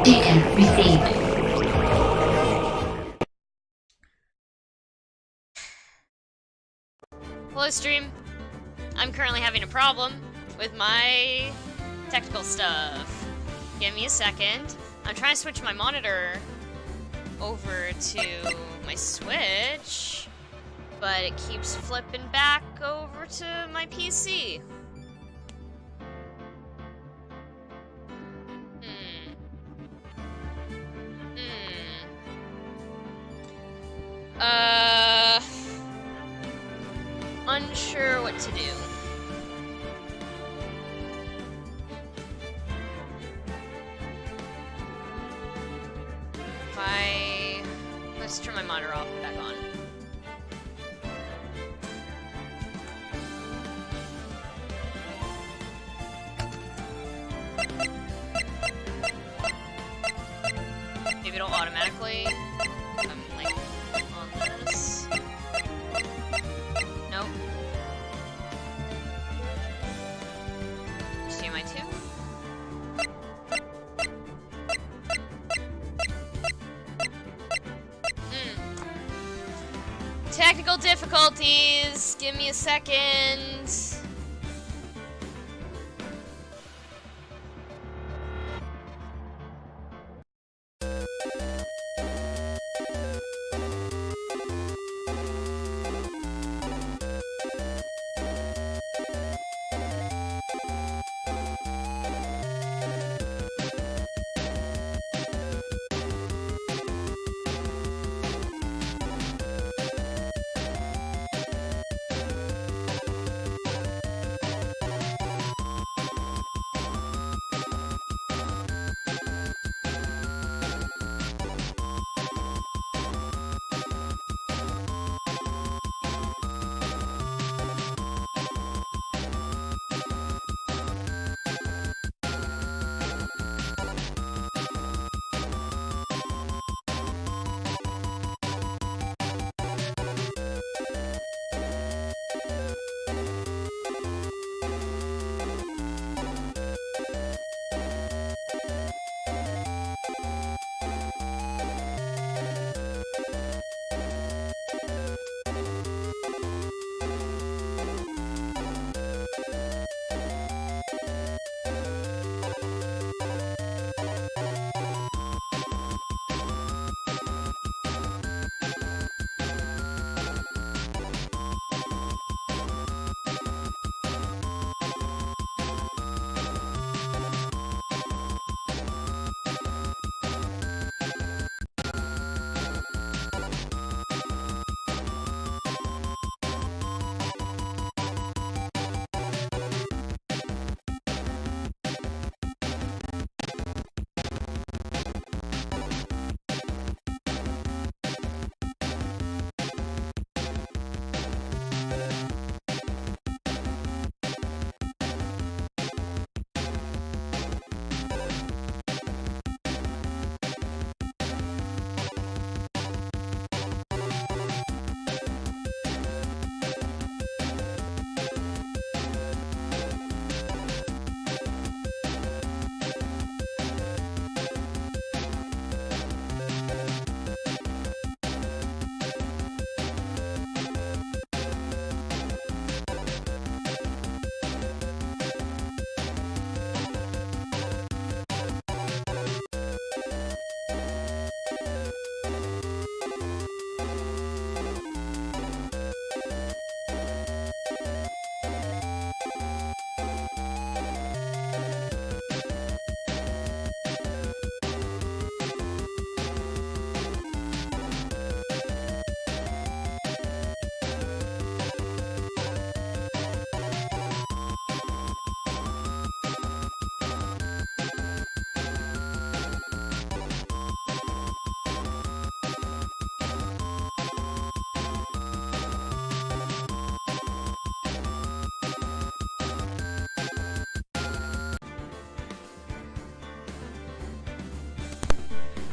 Data received. Hello, stream. I'm currently having a problem with my technical stuff. Give me a second. I'm trying to switch my monitor over to my Switch, but it keeps flipping back over to my PC. Unsure what to do. Let's turn my monitor off and back on. Maybe it'll automatically. I'm like on this. Nope. HDMI 2. Technical difficulties. Give me a second.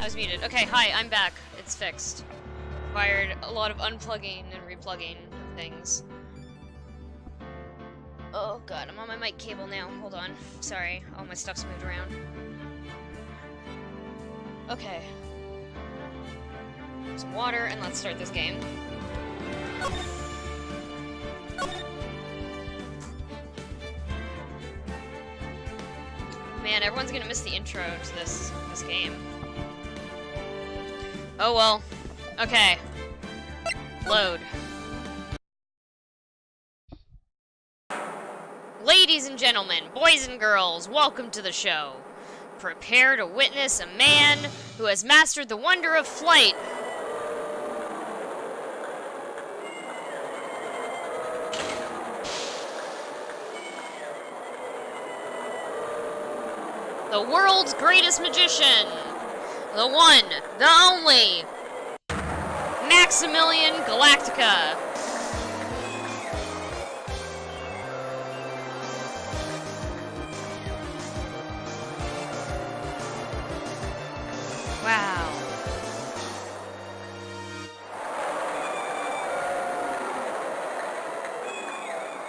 I was muted. Okay, hi, I'm back. It's fixed. Required a lot of unplugging and replugging of things. Oh god, I'm on my mic cable now. Hold on. Sorry, all my stuff's moved around. Okay. Some water, and let's start this game. Man, everyone's gonna miss the intro to this game. Oh well. Okay. Load. Ladies and gentlemen, boys and girls, welcome to the show. Prepare to witness a man who has mastered the wonder of flight. The world's greatest magician. The one, the only, Maximilian Galactica. Wow.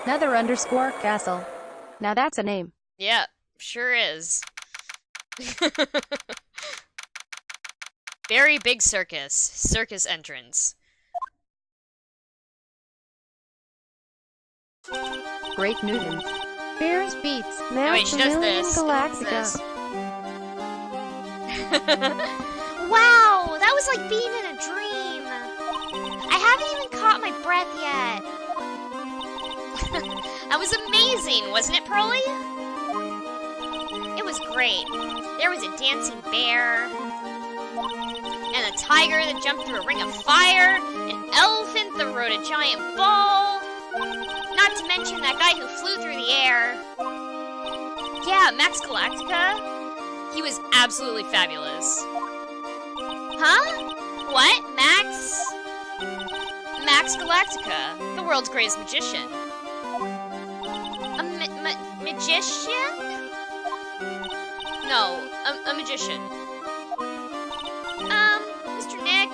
Nether underscore castle. Now that's a name. Yeah, sure is. Very big circus entrance. Great Newtons. Bears beats. Oh, wait, she does this. Galactica. Wow, that was like being in a dream. I haven't even caught my breath yet. That was amazing, wasn't it, Pearly? It was great. There was a dancing bear, and a tiger that jumped through a ring of fire, an elephant that rode a giant ball, not to mention that guy who flew through the air. Yeah, Max Galactica. He was absolutely fabulous. Huh? What? Max Galactica, the world's greatest magician. A magician? No, a magician. Mr. Nick?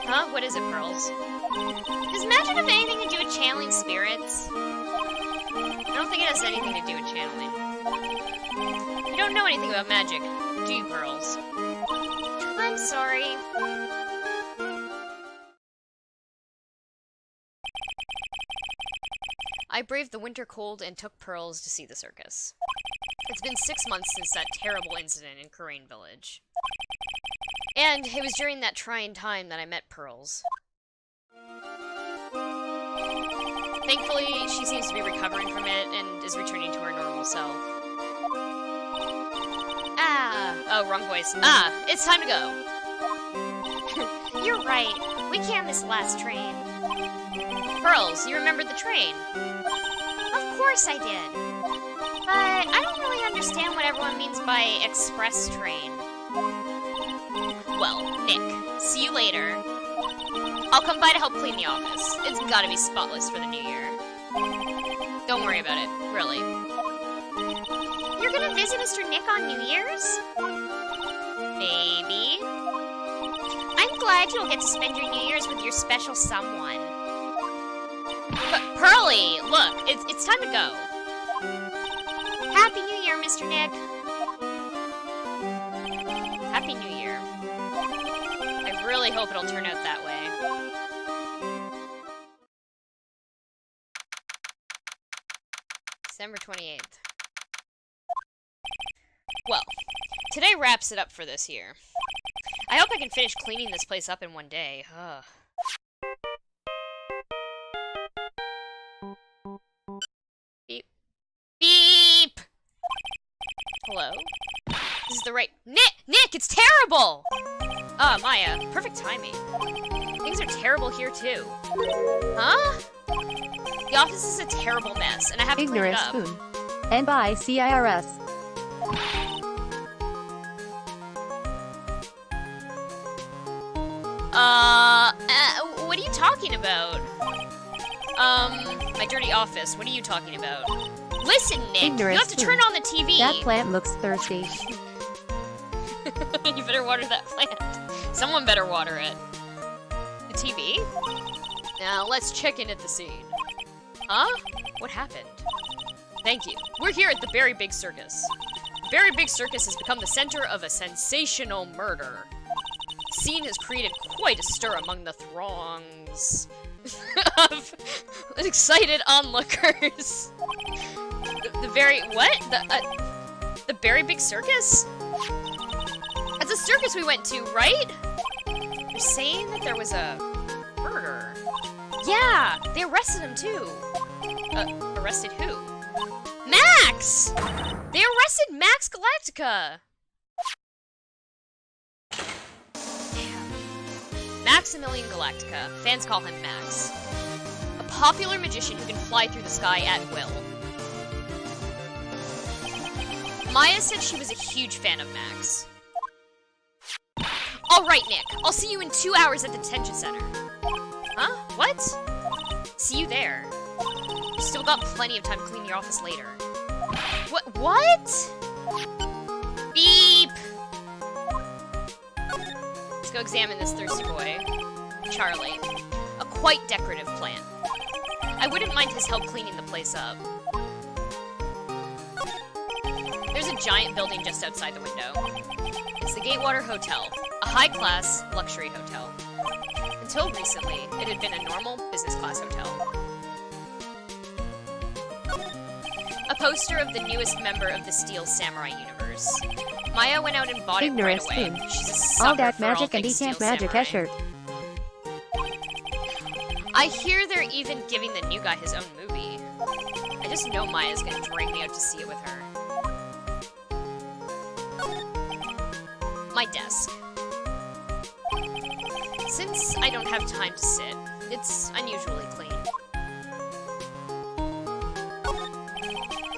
Huh? What is it, Pearls? Does magic have anything to do with channeling spirits? I don't think it has anything to do with channeling. You don't know anything about magic, do you, Pearls? I'm sorry. I braved the winter cold and took Pearls to see the circus. It's been 6 months since that terrible incident in Karain Village. And it was during that trying time that I met Pearls. Thankfully, she seems to be recovering from it and is returning to her normal self. Oh, wrong voice. It's time to go. You're right. We can't miss the last train. Pearls, you remembered the train. Of course I did. But I don't really understand what everyone means by express train. Well, Nick, see you later. I'll come by to help clean the office. It's gotta be spotless for the new year. Don't worry about it, really. You're gonna visit Mr. Nick on New Year's? Maybe. I'm glad you'll get to spend your New Year's with your special someone. But Pearly, look, it's time to go. Happy New Year, Mr. Nick. Happy New Year. I really hope it'll turn out that way. December 28th. Well, today wraps it up for this year. I hope I can finish cleaning this place up in one day. Ugh. Beep. Beep! Hello? This is the right— Nick, it's terrible! Maya, perfect timing. Things are terrible here, too. Huh? The office is a terrible mess, and I have to clean it up. Ignorant spoon. And by CIRS. What are you talking about? My dirty office, what are you talking about? Listen, Nick, Ignorant you have to turn on the TV! That plant looks thirsty. You better water that plant. Someone better water it. The TV? Now, let's check in at the scene. Huh? What happened? Thank you. We're here at the Very Big Circus. The Very Big Circus has become the center of a sensational murder. The scene has created quite a stir among the throngs of excited onlookers. The very... what? The Very Big Circus? That's a circus we went to, right? You're saying that there was a murder. Yeah, they arrested him too. Arrested who? Max! They arrested Max Galactica! Damn. Maximilian Galactica. Fans call him Max. A popular magician who can fly through the sky at will. Maya said she was a huge fan of Max. Alright, Nick. I'll see you in 2 hours at the detention center. Huh? What? See you there. You've still got plenty of time to clean your office later. What? Beep! Let's go examine this thirsty boy. Charlie. A quite decorative plant. I wouldn't mind his help cleaning the place up. There's a giant building just outside the window. It's the Gatewater Hotel, a high-class luxury hotel. Until recently, it had been a normal business-class hotel. A poster of the newest member of the Steel Samurai universe. Maya went out and bought it right away. She's a sucker all that for magic all and things Steel decant magic Samurai. shirt. I hear they're even giving the new guy his own movie. I just know Maya's gonna drag me out to see it with her. My desk. Since I don't have time to sit, it's unusually clean.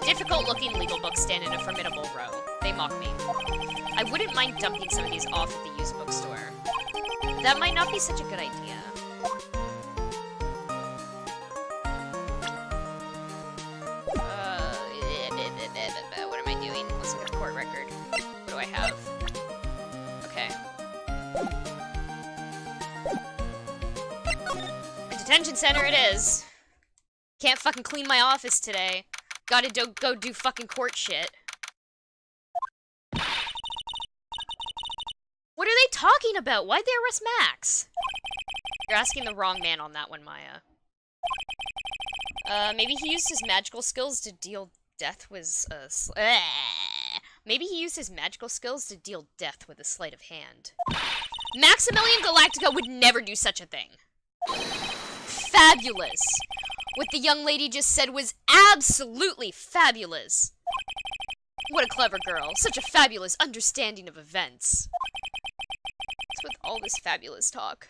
Difficult-looking legal books stand in a formidable row. They mock me. I wouldn't mind dumping some of these off at the used bookstore. That might not be such a good idea. What am I doing? Let's look at the court record. What do I have? Okay. A detention center it is. Can't fucking clean my office today. Gotta go do fucking court shit. What are they talking about? Why'd they arrest Max? You're asking the wrong man on that one, Maya. Maybe he used his magical skills to deal death with Maybe he used his magical skills to deal death with a sleight of hand. Maximilian Galactica would never do such a thing. Fabulous. What the young lady just said was absolutely fabulous. What a clever girl. Such a fabulous understanding of events. What's with all this fabulous talk?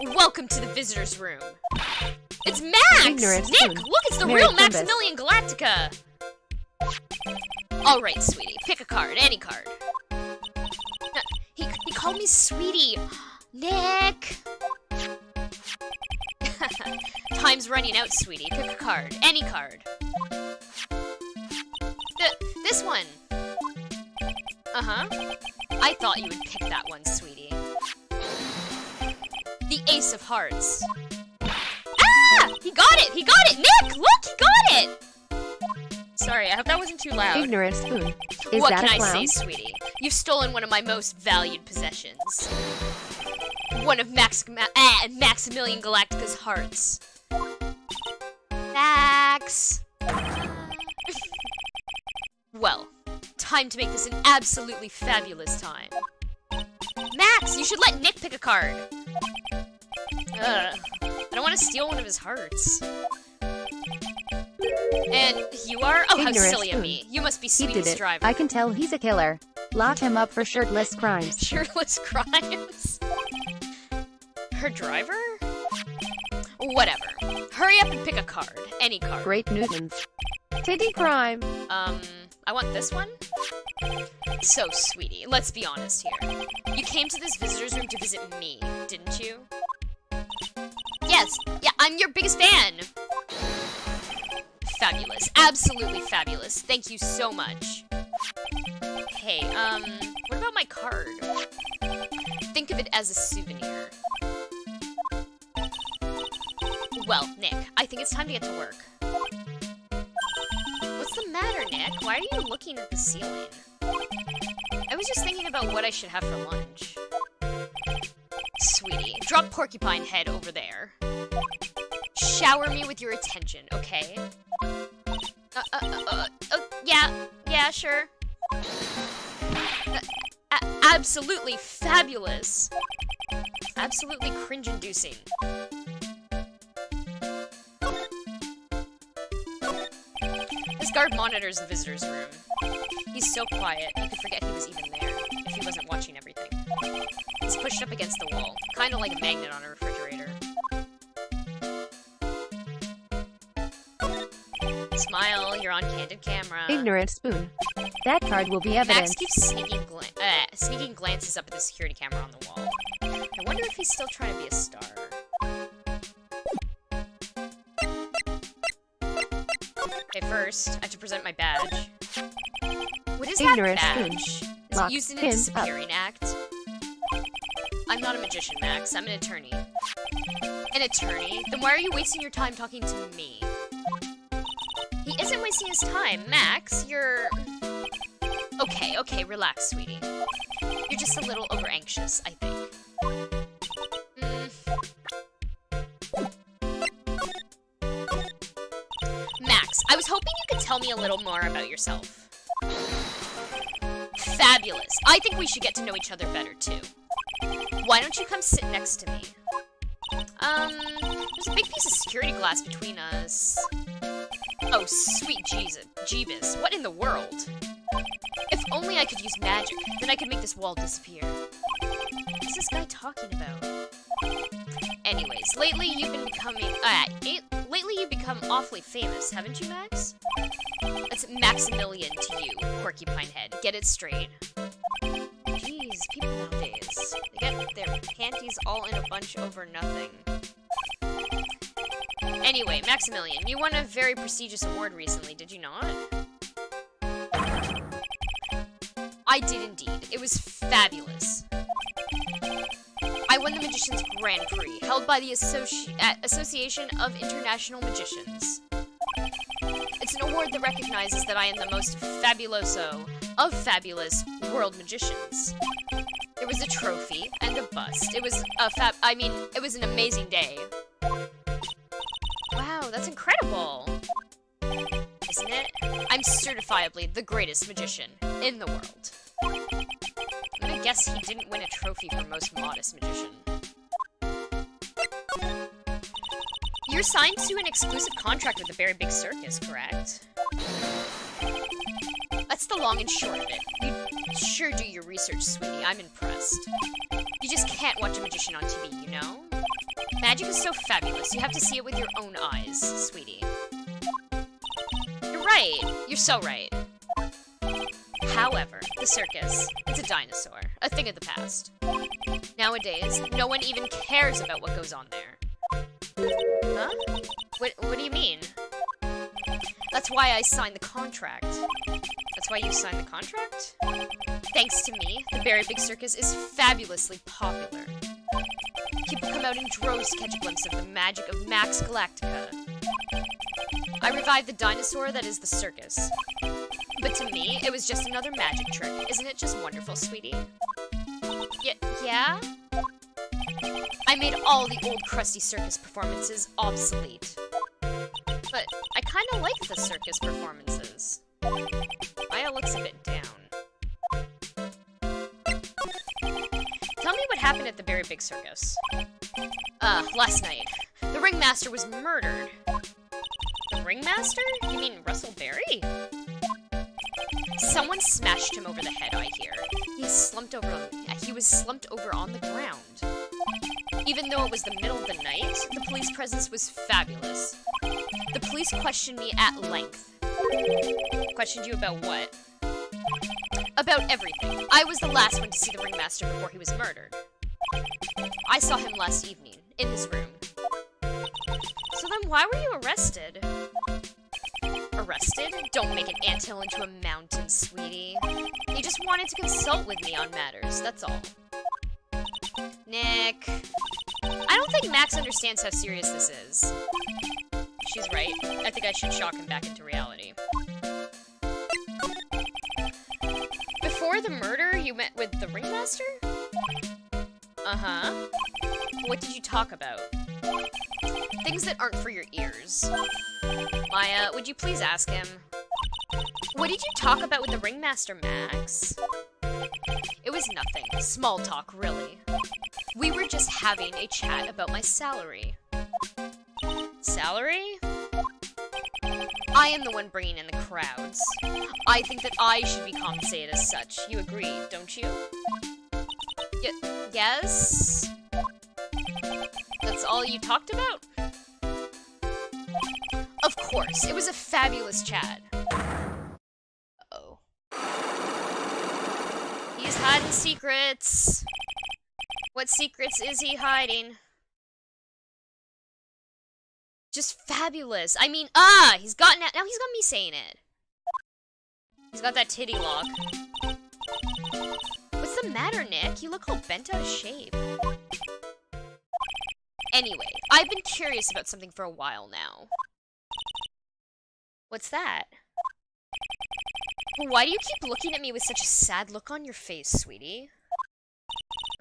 Welcome to the visitor's room. It's Max! Ignorance Nick, spoon. look, it's the Mary real Columbus. Maximilian Galactica! Alright, sweetie, pick a card, any card. He called me sweetie. Nick! Time's running out, sweetie. Pick a card, any card. This one. Uh-huh. I thought you would pick that one, sweetie. The Ace of Hearts. Ah! He got it! He got it! Nick! Look! He got it! Sorry, I hope that wasn't too loud. Ignorant spoon. Is What that can a I clown? say, sweetie? You've stolen one of my most valued possessions. One of Maximilian Galactica's hearts. Max! Well, time to make this an absolutely fabulous time. Max, you should let Nick pick a card. I don't want to steal one of his hearts. And you are? Oh, how Ignorant silly of spoon. me. You must be He did Sweetie's it. driver. I can tell he's a killer. Lock him up for shirtless crimes. Shirtless crimes? Her driver? Whatever. Hurry up and pick a card. Any card. Great Newtons. Titty crime. I want this one? So, sweetie, let's be honest here. You came to this visitor's room to visit me, didn't you? Yes, yeah, I'm your biggest fan! Fabulous. Absolutely fabulous. Thank you so much. Okay, my card. Think of it as a souvenir. Well, Nick, I think it's time to get to work. What's the matter, Nick? Why are you looking at the ceiling? I was just thinking about what I should have for lunch. Sweetie, drop Porcupine Head over there. Shower me with your attention, okay? Yeah, sure. Absolutely fabulous. Absolutely cringe-inducing. This guard monitors the visitor's room. He's so quiet, you could forget he was even there, if he wasn't watching everything. He's pushed up against the wall, kind of like a magnet on a refrigerator. Smile, you're on candid camera. Ignorant spoon. That card will be evidence. Max keeps sneaking glances up at the security camera on the wall. I wonder if he's still trying to be a star. Okay, first, I have to present my badge. What is Ignorant that badge? spoon. Is Lock it used in a pin disappearing act? I'm not a magician, Max. I'm an attorney. An attorney? Then why are you wasting your time talking to me? He isn't wasting his time. Max, you're... Okay, relax, sweetie. You're just a little over-anxious, I think. Max, I was hoping you could tell me a little more about yourself. Fabulous. I think we should get to know each other better, too. Why don't you come sit next to me? There's a big piece of security glass between us. Oh, sweet Jeebus. What in the world? If only I could use magic, then I could make this wall disappear. What's this guy talking about? Anyways, lately you've become awfully famous, haven't you, Max? That's Maximilian to you, Porcupine Head. Get it straight. Jeez, people nowadays. They get their panties all in a bunch over nothing. Anyway, Maximilian, you won a very prestigious award recently, did you not? I did indeed. It was fabulous. I won the Magician's Grand Prix, held by the Association of International Magicians. It's an award that recognizes that I am the most fabuloso of fabulous world magicians. There was a trophy and a bust. It was it was an amazing day. Wow, that's incredible. Isn't it? I'm certifiably the greatest magician in the world. I'm gonna guess he didn't win a trophy for most modest magician. You're signed to an exclusive contract with the Very Big Circus, correct? That's the long and short of it. You sure do your research, sweetie. I'm impressed. You just can't watch a magician on TV, you know? Magic is so fabulous. You have to see it with your own eyes, sweetie. You're right. You're so right. However, the circus, it's a dinosaur, a thing of the past. Nowadays, no one even cares about what goes on there. Huh? What do you mean? That's why I signed the contract. That's why you signed the contract? Thanks to me, the Very Big Circus is fabulously popular. People come out in droves to catch a glimpse of the magic of Max Galactica. I revived the dinosaur that is the circus. But to me, it was just another magic trick. Isn't it just wonderful, sweetie? Yeah? I made all the old crusty circus performances obsolete. But I kinda like the circus performances. Maya looks a bit down. Tell me what happened at the Very Big Circus. Last night. The ringmaster was murdered. The ringmaster? You mean Russell Berry? Someone smashed him over the head, I hear. He was slumped over on the ground. Even though it was the middle of the night, the police presence was fabulous. The police questioned me at length. Questioned you about what? About everything. I was the last one to see the ringmaster before he was murdered. I saw him last evening, in his room. So then why were you arrested? arrested? Don't make an anthill into a mountain, sweetie. You just wanted to consult with me on matters, that's all. Nick. I don't think Max understands how serious this is. She's right. I think I should shock him back into reality. Before the murder, you met with the ringmaster? Uh-huh. What did you talk about? Things that aren't for your ears. Maya, would you please ask him? What did you talk about with the ringmaster, Max? It was nothing. Small talk, really. We were just having a chat about my salary. Salary? I am the one bringing in the crowds. I think that I should be compensated as such. You agree, don't you? Yes? That's all you talked about? Of course, it was a fabulous chat. Uh-oh. He's hiding secrets. What secrets is he hiding? Just fabulous. I mean, he's gotten now he's got me saying it. He's got that titty lock. What's the matter, Nick? You look all bent out of shape. Anyway, I've been curious about something for a while now. What's that? Why do you keep looking at me with such a sad look on your face, sweetie?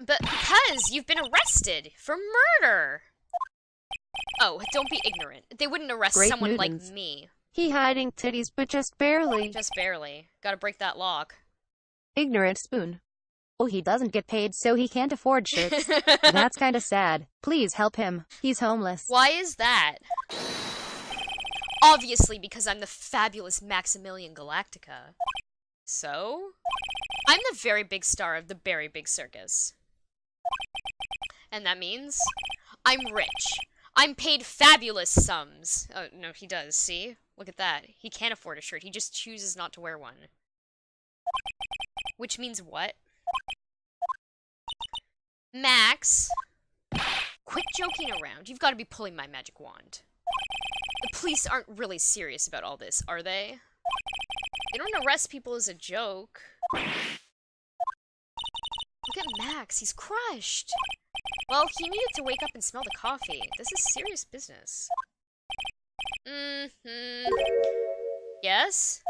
But because you've been arrested for murder! Oh, don't be ignorant. They wouldn't arrest someone like me. He hiding titties, but just barely. Just barely. Gotta break that lock. Ignorant spoon. Oh, he doesn't get paid, so he can't afford shirts. That's kinda sad. Please help him. He's homeless. Why is that? Obviously because I'm the fabulous Maximilian Galactica. So? I'm the very big star of the very big circus. And that means I'm rich. I'm paid fabulous sums. Oh, no, he does, see? Look at that. He can't afford a shirt. He just chooses not to wear one. Which means what? Max, quit joking around. You've got to be pulling my magic wand. The police aren't really serious about all this, are they? They don't arrest people as a joke. Look at Max, he's crushed. Well, he needed to wake up and smell the coffee. This is serious business. Yes?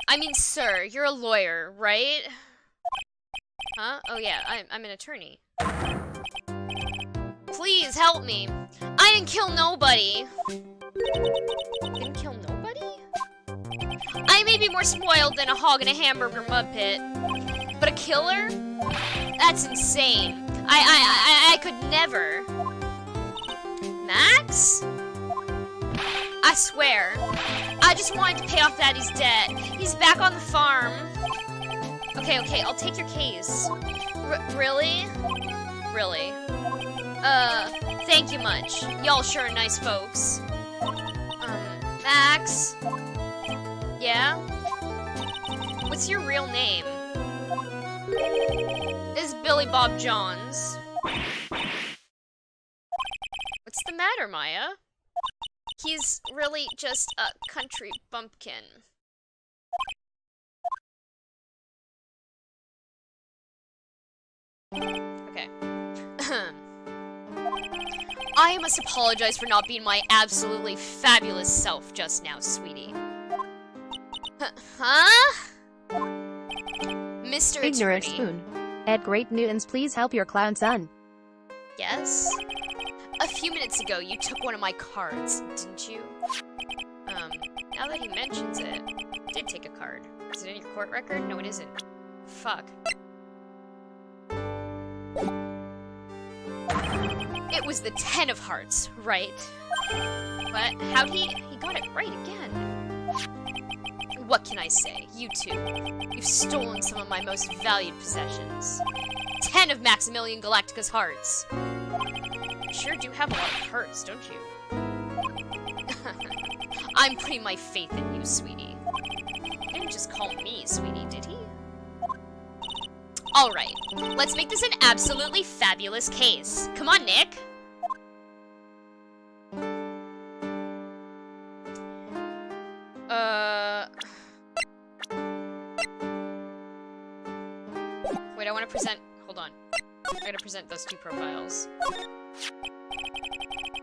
I mean, sir, you're a lawyer, right? Huh? Oh yeah, I'm an attorney. Please help me. I didn't kill nobody. Didn't kill nobody? I may be more spoiled than a hog in a hamburger mud pit. But a killer? That's insane. I could never. Max? I swear. I just wanted to pay off Daddy's debt. He's back on the farm. Okay, I'll take your case. Really? Really? Thank you much. Y'all sure are nice folks. Max? Yeah? What's your real name? This is Billy Bob Johns. What's the matter, Maya? He's really just a country bumpkin. Okay. I must apologize for not being my absolutely fabulous self just now, sweetie. Huh? Mr. Ignorant Attorney. spoon. At Great Newtons, please help your clown son. Yes? A few minutes ago, you took one of my cards, didn't you? Now that he mentions it, I did take a card. Is it in your court record? No, it isn't. Fuck. It was the 10 of hearts, right? But how'd he got it right again. What can I say? You two. You've stolen some of my most valued possessions. 10 of Maximilian Galactica's hearts. You sure do have a lot of hearts, don't you? I'm putting my faith in you, sweetie. He didn't just call me sweetie, did he? Alright, let's make this an absolutely fabulous case. Come on, Nick! Wait, I want to present... Hold on. I gotta present those two profiles.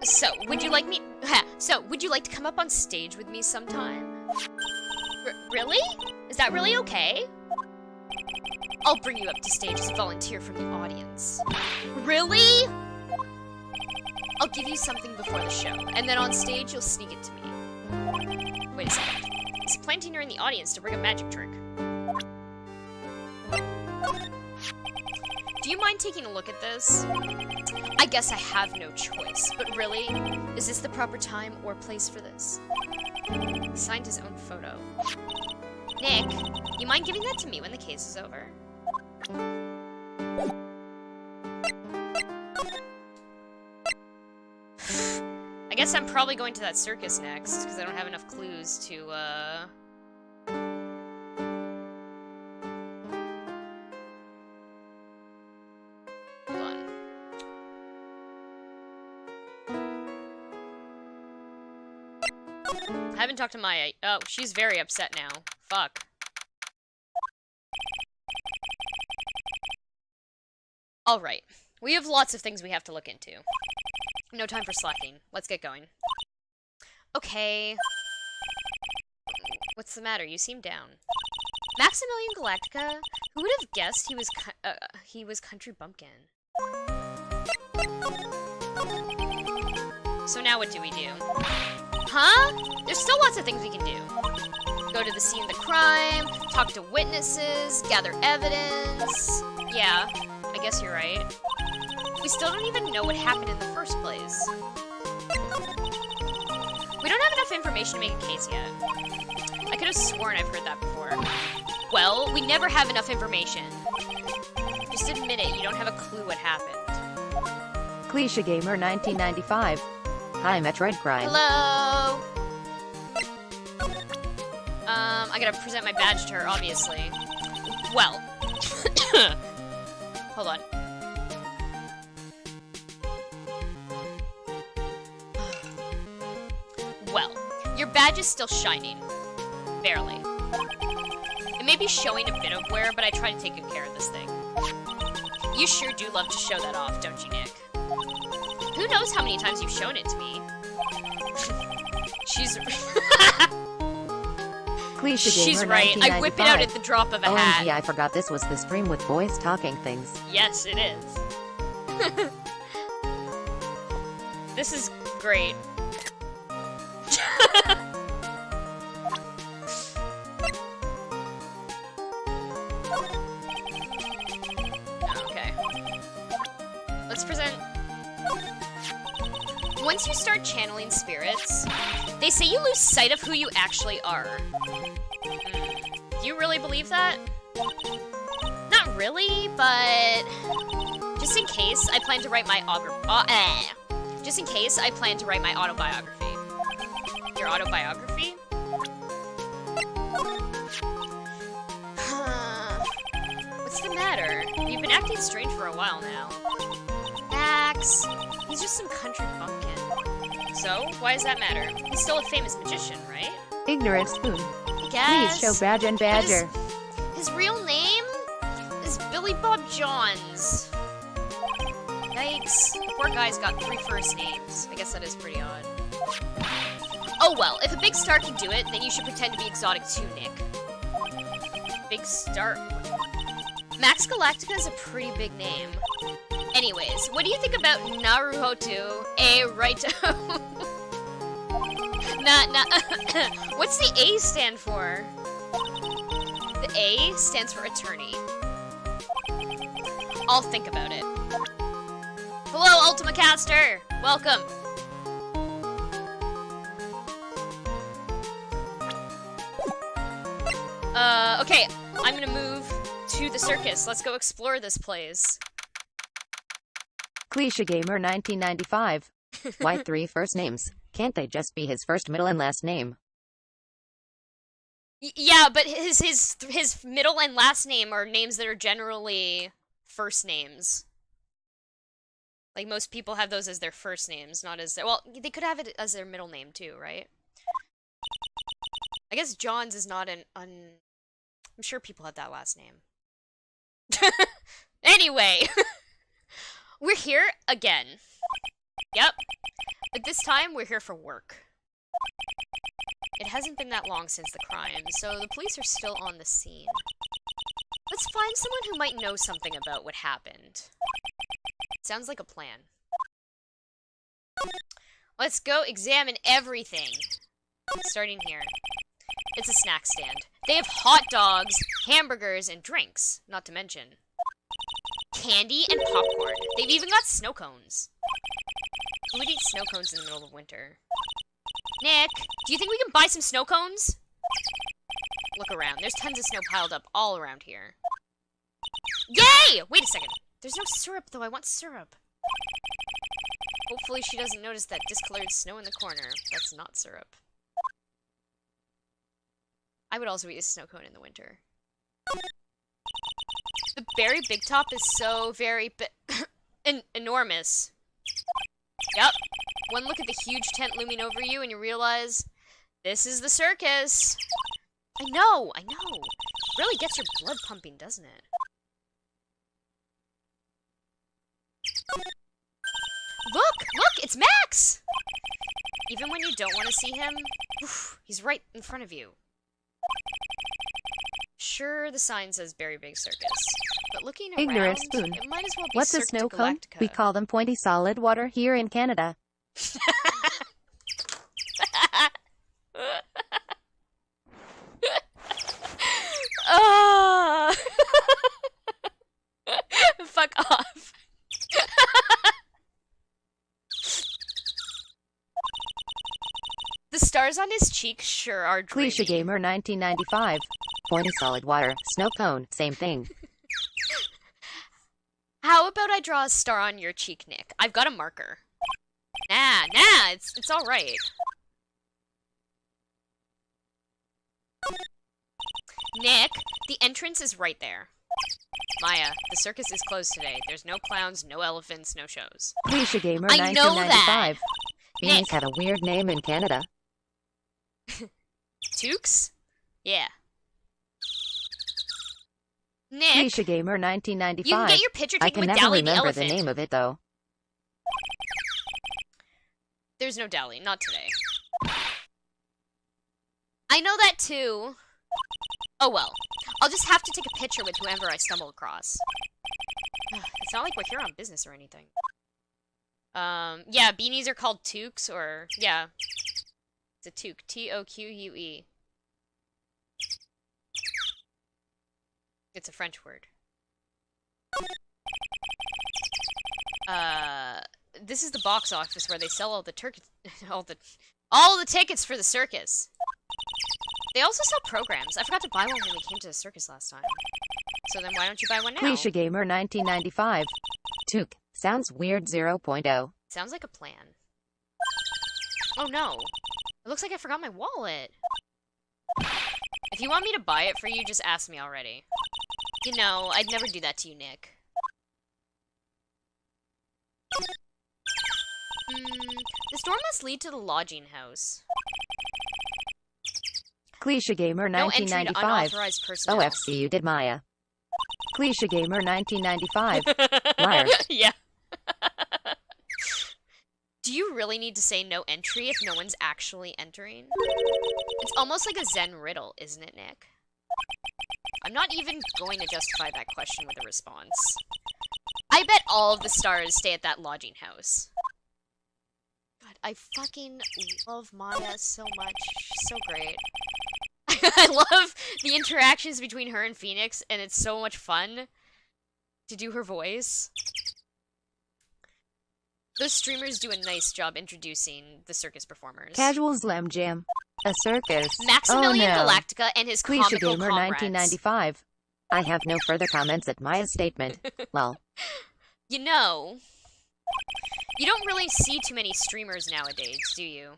So, would you like me... So, would you like to come up on stage with me sometime? Really? Is that really okay? I'll bring you up to stage as a volunteer from the audience. Really? I'll give you something before the show, and then on stage you'll sneak it to me. Wait a second. Is planting her in the audience to bring a magic trick? Do you mind taking a look at this? I guess I have no choice, but really? Is this the proper time or place for this? He signed his own photo. Nick, you mind giving that to me when the case is over? I guess I'm probably going to that circus next, because I don't have enough clues to, Hold on. I haven't talked to Maya. Oh, she's very upset now. Fuck. Alright. We have lots of things we have to look into. No time for slacking. Let's get going. Okay. What's the matter? You seem down. Maximilian Galactica? Who would have guessed he was Country Bumpkin? So now what do we do? Huh? There's still lots of things we can do. Go to the scene of the crime, talk to witnesses, gather evidence. Yeah, I guess you're right. We still don't even know what happened in the first place. We don't have enough information to make a case yet. I could have sworn I've heard that before. Well, we never have enough information. Just admit it, you don't have a clue what happened. Cliche Gamer 1995. Hi, Metroid Crime. Hello! I gotta present my badge to her, obviously. Well. Hold on. Well, your badge is still shining. Barely. It may be showing a bit of wear, but I try to take good care of this thing. You sure do love to show that off, don't you, Nick? Who knows how many times you've shown it to me? She's right. I whip it out at the drop of a hat. OMG, I forgot this was the stream with voice talking things. Yes, it is. This is great. Okay. Let's present... Once you start channeling spirits, they say you lose sight of who you actually are. Do you really believe that? Not really, but... Just in case, I plan to write my Just in case, I plan to write my autobiography. Your autobiography? What's the matter? You've been acting strange for a while now. Max, he's just some country bumpkin. So, why does that matter? He's still a famous magician, right? Ignorant Spoon. I guess. Please show badge and badger. His real name is Billy Bob Johns. Yikes. The poor guy's got 3 first names. I guess that is pretty odd. Oh well, if a big star can do it, then you should pretend to be exotic too, Nick. Big star? Max Galactica is a pretty big name. Anyways, what do you think about Naruhodo A Wright-o? What's the A stand for? The A stands for attorney. I'll think about it. Hello, Ultima Caster! Welcome! Okay, I'm gonna move to the circus. Let's go explore this place. Cliche Gamer 1995. Why 3 first names? Can't they just be his first, middle, and last name? Yeah, but his middle and last name are names that are generally first names. Like, most people have those as their first names, not as their... Well, they could have it as their middle name, too, right? I guess Johns is not an I'm sure people have that last name. Anyway, we're here again. Yep. But this time, we're here for work. It hasn't been that long since the crime, so the police are still on the scene. Let's find someone who might know something about what happened. Sounds like a plan. Let's go examine everything. Starting here. It's a snack stand. They have hot dogs, hamburgers, and drinks, not to mention candy and popcorn. They've even got snow cones. Who would eat snow cones in the middle of winter? Nick, do you think we can buy some snow cones? Look around. There's tons of snow piled up all around here. Yay! Wait a second. There's no syrup, though. I want syrup. Hopefully she doesn't notice that discolored snow in the corner. That's not syrup. I would also eat a snow cone in the winter. The berry big top is so very enormous. Yep. One look at the huge tent looming over you and you realize, this is the circus. I know. Really gets your blood pumping, doesn't it? Look, it's Max! Even when you don't want to see him, he's right in front of you. Sure, the sign says Berry Big Circus, but looking around, Ignorant spoon. it might as well be What's a Cirque snow du cone? Galactica. We call them pointy solid water here in Canada. Oh! Fuck off. The stars on his cheek sure are dreamy. Cliche Gamer 1995. Pointy solid water, snow cone, same thing. How about I draw a star on your cheek, Nick? I've got a marker. Nah, it's all right. Nick, the entrance is right there. Maya, the circus is closed today. There's no clowns, no elephants, no shows. Cliche Gamer I know 1995. Beanies Nick. had a weird name in Canada. Toques? Yeah. Nick, Cliche Gamer you can 1995. get your picture I taken can with never Dally the remember elephant. the name of it though. There's no Dally, not today. I know that too. Oh well. I'll just have to take a picture with whoever I stumble across. It's not like we're here on business or anything. Yeah, beanies are called toques, or, yeah. It's a toque. T-O-Q-U-E. It's a French word. This is the box office where they sell all the all the tickets for the circus. They also sell programs. I forgot to buy one when we came to the circus last time. So then why don't you buy one now? Cliche Gamer 1995. Took. Sounds weird 0.0. Sounds like a plan. Oh no. It looks like I forgot my wallet. If you want me to buy it for you, just ask me already. You know, I'd never do that to you, Nick. This door must lead to the lodging house. Cliche Gamer No entry to 1995. unauthorized personnel. OFC you did Maya. Cliche Gamer 1995. Liar. Yeah. Do you really need to say no entry if no one's actually entering? It's almost like a Zen riddle, isn't it, Nick? I'm not even going to justify that question with a response. I bet all of the stars stay at that lodging house. God, I fucking love Maya so much. She's so great. I love the interactions between her and Phoenix, and it's so much fun to do her voice. Those streamers do a nice job introducing the circus performers. Casual Slam Jam. A circus. Maximilian oh, no. Galactica and his Cliche comical Gamer comrades. 1995. I have no further comments at Maya's statement. Well, You know, you don't really see too many streamers nowadays, do you?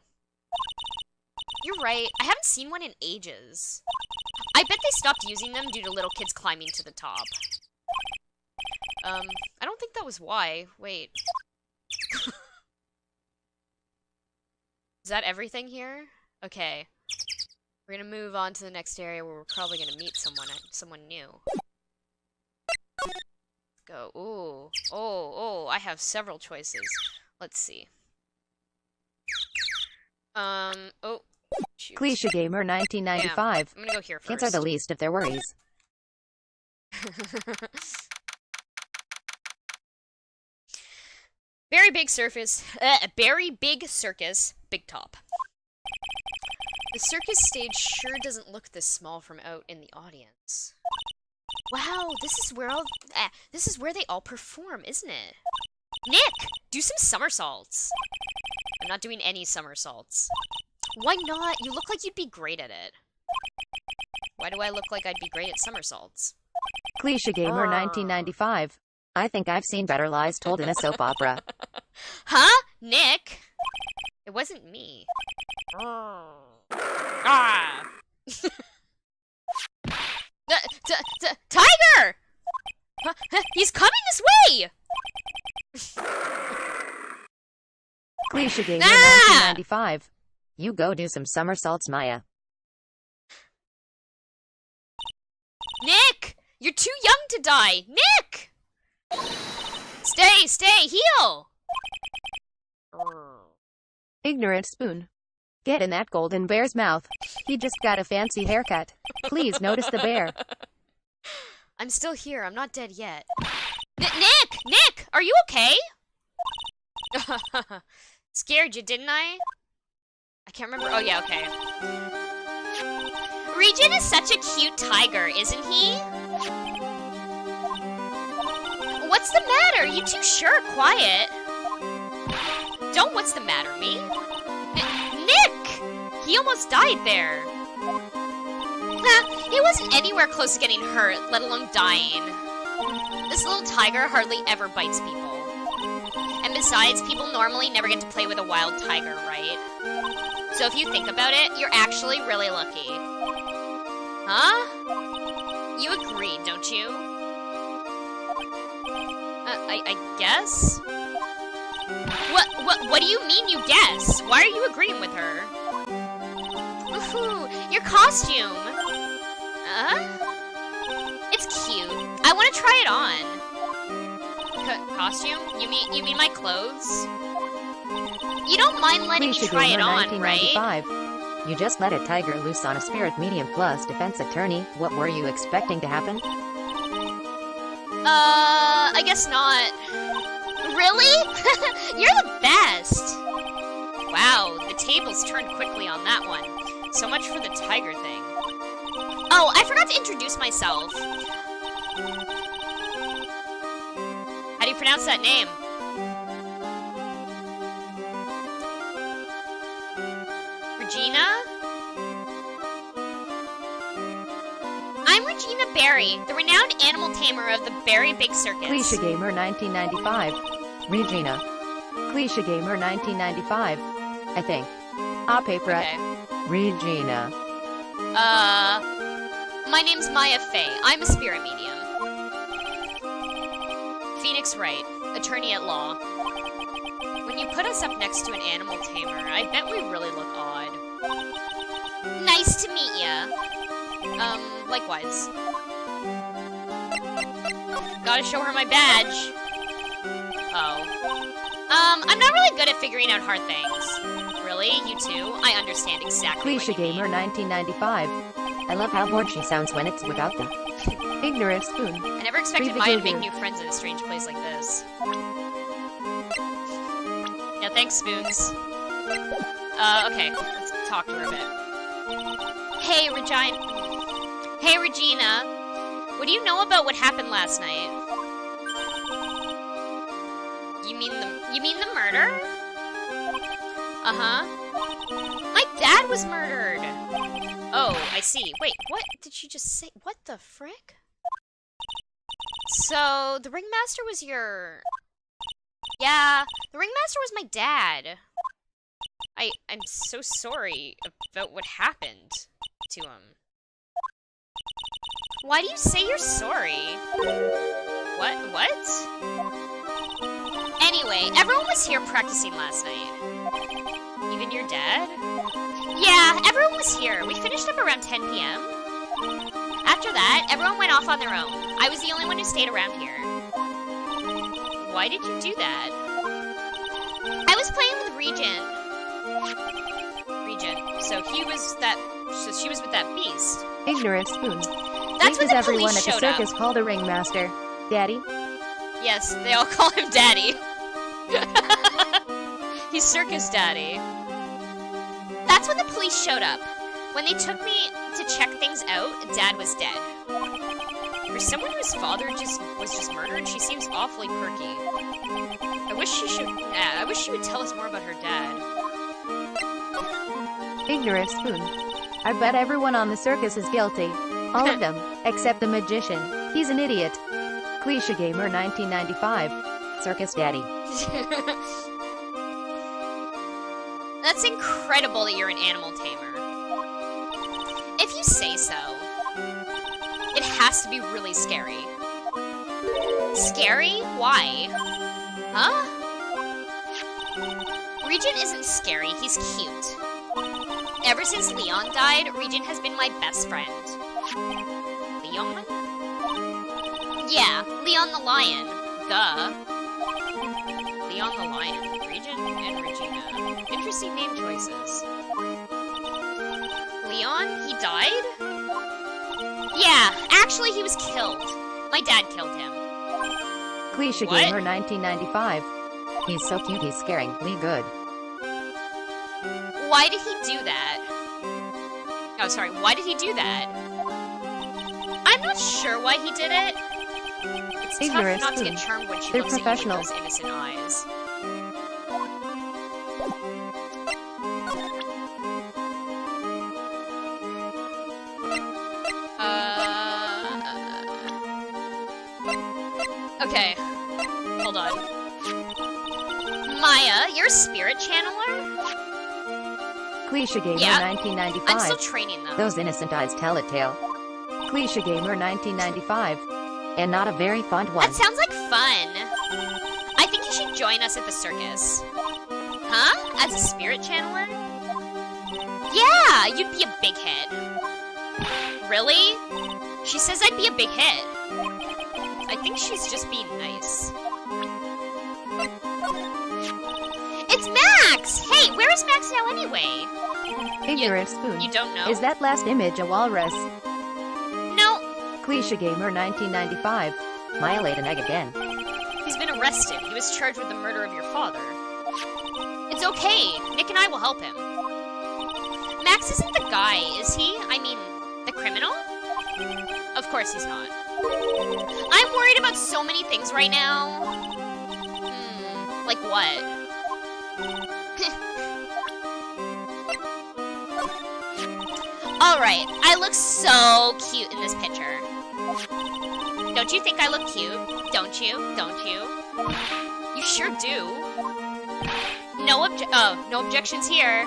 You're right. I haven't seen one in ages. I bet they stopped using them due to little kids climbing to the top. I don't think that was why. Wait. Is that everything here? Okay. We're gonna move on to the next area where we're probably gonna meet someone new. Let's go? Ooh. Oh, I have several choices. Let's see. Oh. Shoot. Cliche Gamer 1995. I'm gonna go here first. Kids are the least of their worries. Very big circus, big top. The circus stage sure doesn't look this small from out in the audience. Wow, this is where they all perform, isn't it? Nick, do some somersaults. I'm not doing any somersaults. Why not? You look like you'd be great at it. Why do I look like I'd be great at somersaults? Cliche Gamer 1995. I think I've seen better lies told in a soap opera. Huh? Nick? It wasn't me. Ah! Tiger! He's coming this way! Cliche Gamer 1995. You go do some somersaults, Maya. Nick! You're too young to die! Nick! Stay, heal! Ignorant Spoon. Get in that golden bear's mouth. He just got a fancy haircut. Please notice the bear. I'm still here. I'm not dead yet. Nick! Are you okay? Scared you, didn't I? I can't remember. Oh, yeah, okay. Regen is such a cute tiger, isn't he? What's the matter? You two sure quiet. Don't what's the matter, me? Nick! He almost died there. He wasn't anywhere close to getting hurt, let alone dying. This little tiger hardly ever bites people. And besides, people normally never get to play with a wild tiger, right? So if you think about it, you're actually really lucky. Huh? You agreed, don't you? I guess? What do you mean you guess? Why are you agreeing with her? Woohoo! Your costume! It's cute. I want to try it on. Costume? You mean my clothes? You don't mind letting me try it on, right? You just let a tiger loose on a spirit medium plus defense attorney. What were you expecting to happen? I guess not. Really? You're the best! Wow, the tables turned quickly on that one. So much for the tiger thing. Oh, I forgot to introduce myself. How do you pronounce that name? Regina? I'm Regina Berry, the renowned animal tamer of the Berry Big Circus. Cliche Gamer 1995. Regina. Cliche Gamer 1995. I think. Paper. Okay. Regina. My name's Maya Fey. I'm a spirit medium. Phoenix Wright, attorney at law. When you put us up next to an animal tamer, I bet we really look odd. Nice to meet ya. Likewise. Gotta show her my badge. I'm not really good at figuring out hard things. Really? You too? I understand exactly Cliche what you Gamer mean. 1995. I love how bored she sounds when it's without them. Ignorant Spoon. I never expected Maya to make new friends in a strange place like this. Yeah, thanks, Spoons. Okay, let's talk to her a bit. Hey, Regina. What do you know about what happened last night? You mean the murder? Uh-huh. My dad was murdered! Oh, I see. Wait, what did she just say? What the frick? So, the ringmaster was your... Yeah, the ringmaster was my dad. I'm so sorry about what happened to him. Why do you say you're sorry? What? Anyway, everyone was here practicing last night. Even your dad? Yeah, everyone was here. We finished up around 10 p.m. After that, everyone went off on their own. I was the only one who stayed around here. Why did you do that? I was playing with Regent. So he was that. So she was with that beast. Ignorant Spoon. That's Why when does the everyone police at the showed up. circus call the ringmaster Daddy? Yes, they all call him Daddy. He's Circus Daddy. That's when the police showed up. When they took me to check things out, Dad was dead. For someone whose father was just murdered, she seems awfully perky. I wish she would tell us more about her dad. Ignorant Spoon. I bet everyone on the circus is guilty. All of them, except the magician. He's an idiot. Cliche Gamer 1995. Circus Daddy. That's incredible that you're an animal tamer. If you say so. It has to be really scary. Scary? Why? Huh? Regent isn't scary, he's cute. Ever since Leon died, Regent has been my best friend. Leon? Yeah, Leon the lion. Duh. Leon the Lion, Regent, and Regina. Interesting name choices. Leon? He died? Yeah, actually he was killed. My dad killed him. Cliche What? Gamer 1995. He's so cute, he's scaringly good. Why did he do that? Oh, sorry, why did he do that? I'm not sure why he did it. It's Ignorant tough not to Spoon. get charmed when she They're looks at you with professionals. those innocent eyes. Okay. Hold on. Maya, you're a spirit channeler? Cliche Gamer Yeah. 1995. I'm still training them. Those innocent eyes tell a tale. Cliche Gamer 1995. And not a very fond one. That sounds like fun. I think you should join us at the circus. Huh? As a spirit channeler? Yeah, you'd be a big hit. Really? She says I'd be a big hit. I think she's just being nice. It's Max! Hey, where is Max now anyway? Ignorant Spoon. You don't know? Is that last image a walrus? No, Cliche Gamer 1995. Maya laid an egg again. He's been arrested. He was charged with the murder of your father. it's okay. Nick and I will help him. Max isn't the guy, is he? I mean, the criminal? Of course he's not. I'm worried about so many things right now. Like what? Alright, I look so cute in this picture. Don't you think I look cute? Don't you? Don't you? You sure do. No objections here.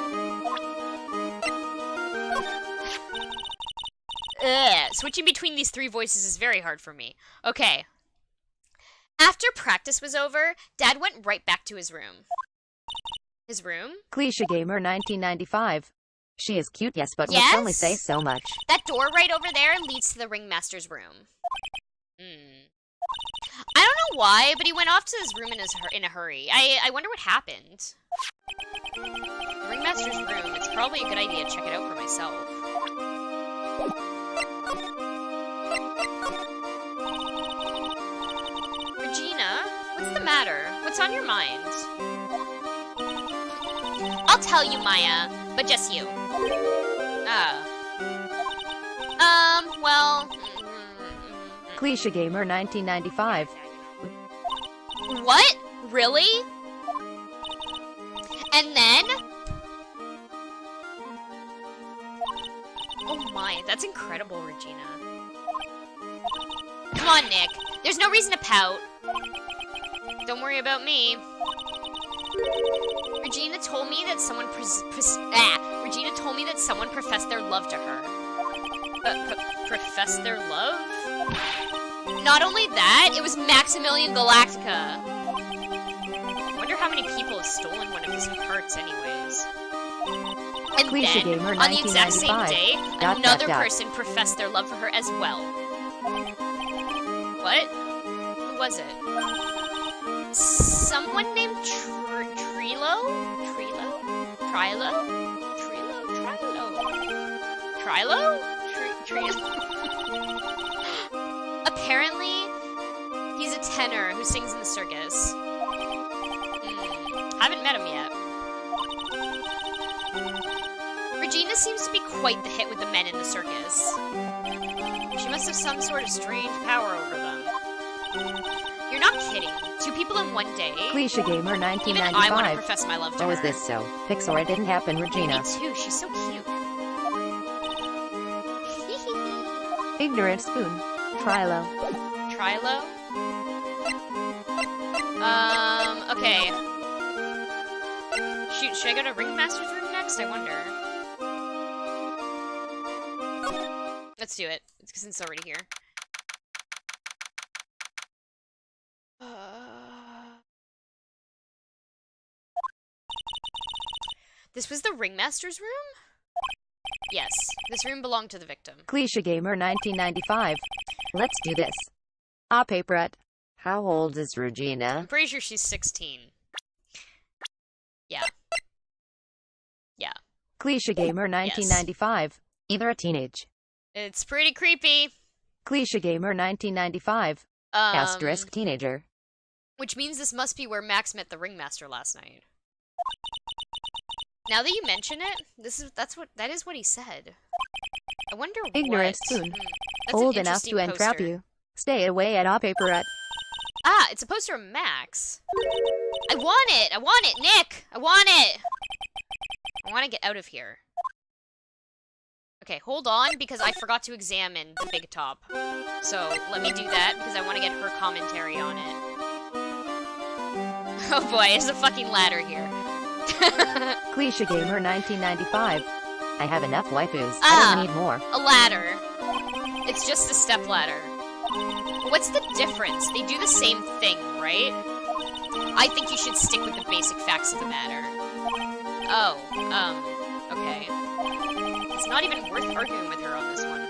Ugh, switching between these three voices is very hard for me. Okay. After practice was over, Dad went right back to his room. His room? Cliche Gamer 1995. She is cute, yes, but Yes? must only say so much. That door right over there leads to the ringmaster's room. Hmm. I don't know why, but he went off to his room in a hurry. I wonder what happened. The ringmaster's room. It's probably a good idea to check it out for myself. Regina, what's the matter? What's on your mind? I'll tell you, Maya, but just you. Well... Cliche Gamer 1995. What? Really? And then? Oh my, that's incredible, Regina. Come on, Nick. There's no reason to pout. Don't worry about me. Regina told me that someone Regina told me that someone professed their love to her. Profess their love? Not only that, it was Maximilian Galactica. I wonder how many people have stolen one of his hearts anyways. And Cliche then, Gamer on the exact same 1995. day, Dot, another dot, dot. person professed their love for her as well. What? Who was it? Someone named Trilo? Trilo? Trilo? Trilo? Trilo? Trilo? Apparently, he's a tenor who sings in the circus. Haven't met him yet. Regina seems to be quite the hit with the men in the circus. She must have some sort of strange power over them. You're not kidding. 2 people in one day? Cliche Gamer Even 1995. I want to profess my love to Or was her. this so? Pixar, it didn't happen, Regina. Me too. She's so cute. Ignorant Spoon. Trilo. Trilo? Okay. Shoot, should I go to Ringmaster's room next? I wonder. Let's do it. Since it's already here. This was the Ringmaster's room? Yes. This room belonged to the victim. Cliche Gamer 1995. Let's do this. Ah, Paperette. How old is Regina? I'm pretty sure she's 16. Yeah. Yeah. Cliche Gamer 1995. Either a teenage. It's pretty creepy. Cliche Gamer 1995. Asterisk teenager. Which means this must be where Max met the Ringmaster last night. Now that you mention it, that is what he said. I wonder Ignorant what. Spoon. That's Old an enough to interesting entrap poster. you. Stay away at Ah, Paperette. Ah, it's a poster of Max. I want it! I want it, Nick! I want it! I want to get out of here. Okay, hold on, because I forgot to examine the big top. So, let me do that, because I want to get her commentary on it. Oh boy, there's a fucking ladder here. Cliche Gamer 1995. I have enough waifus. I Ah. don't need more. A ladder. It's just a step ladder. What's the difference? They do the same thing, right? I think you should stick with the basic facts of the matter. Oh, okay. It's not even worth arguing with her on this one.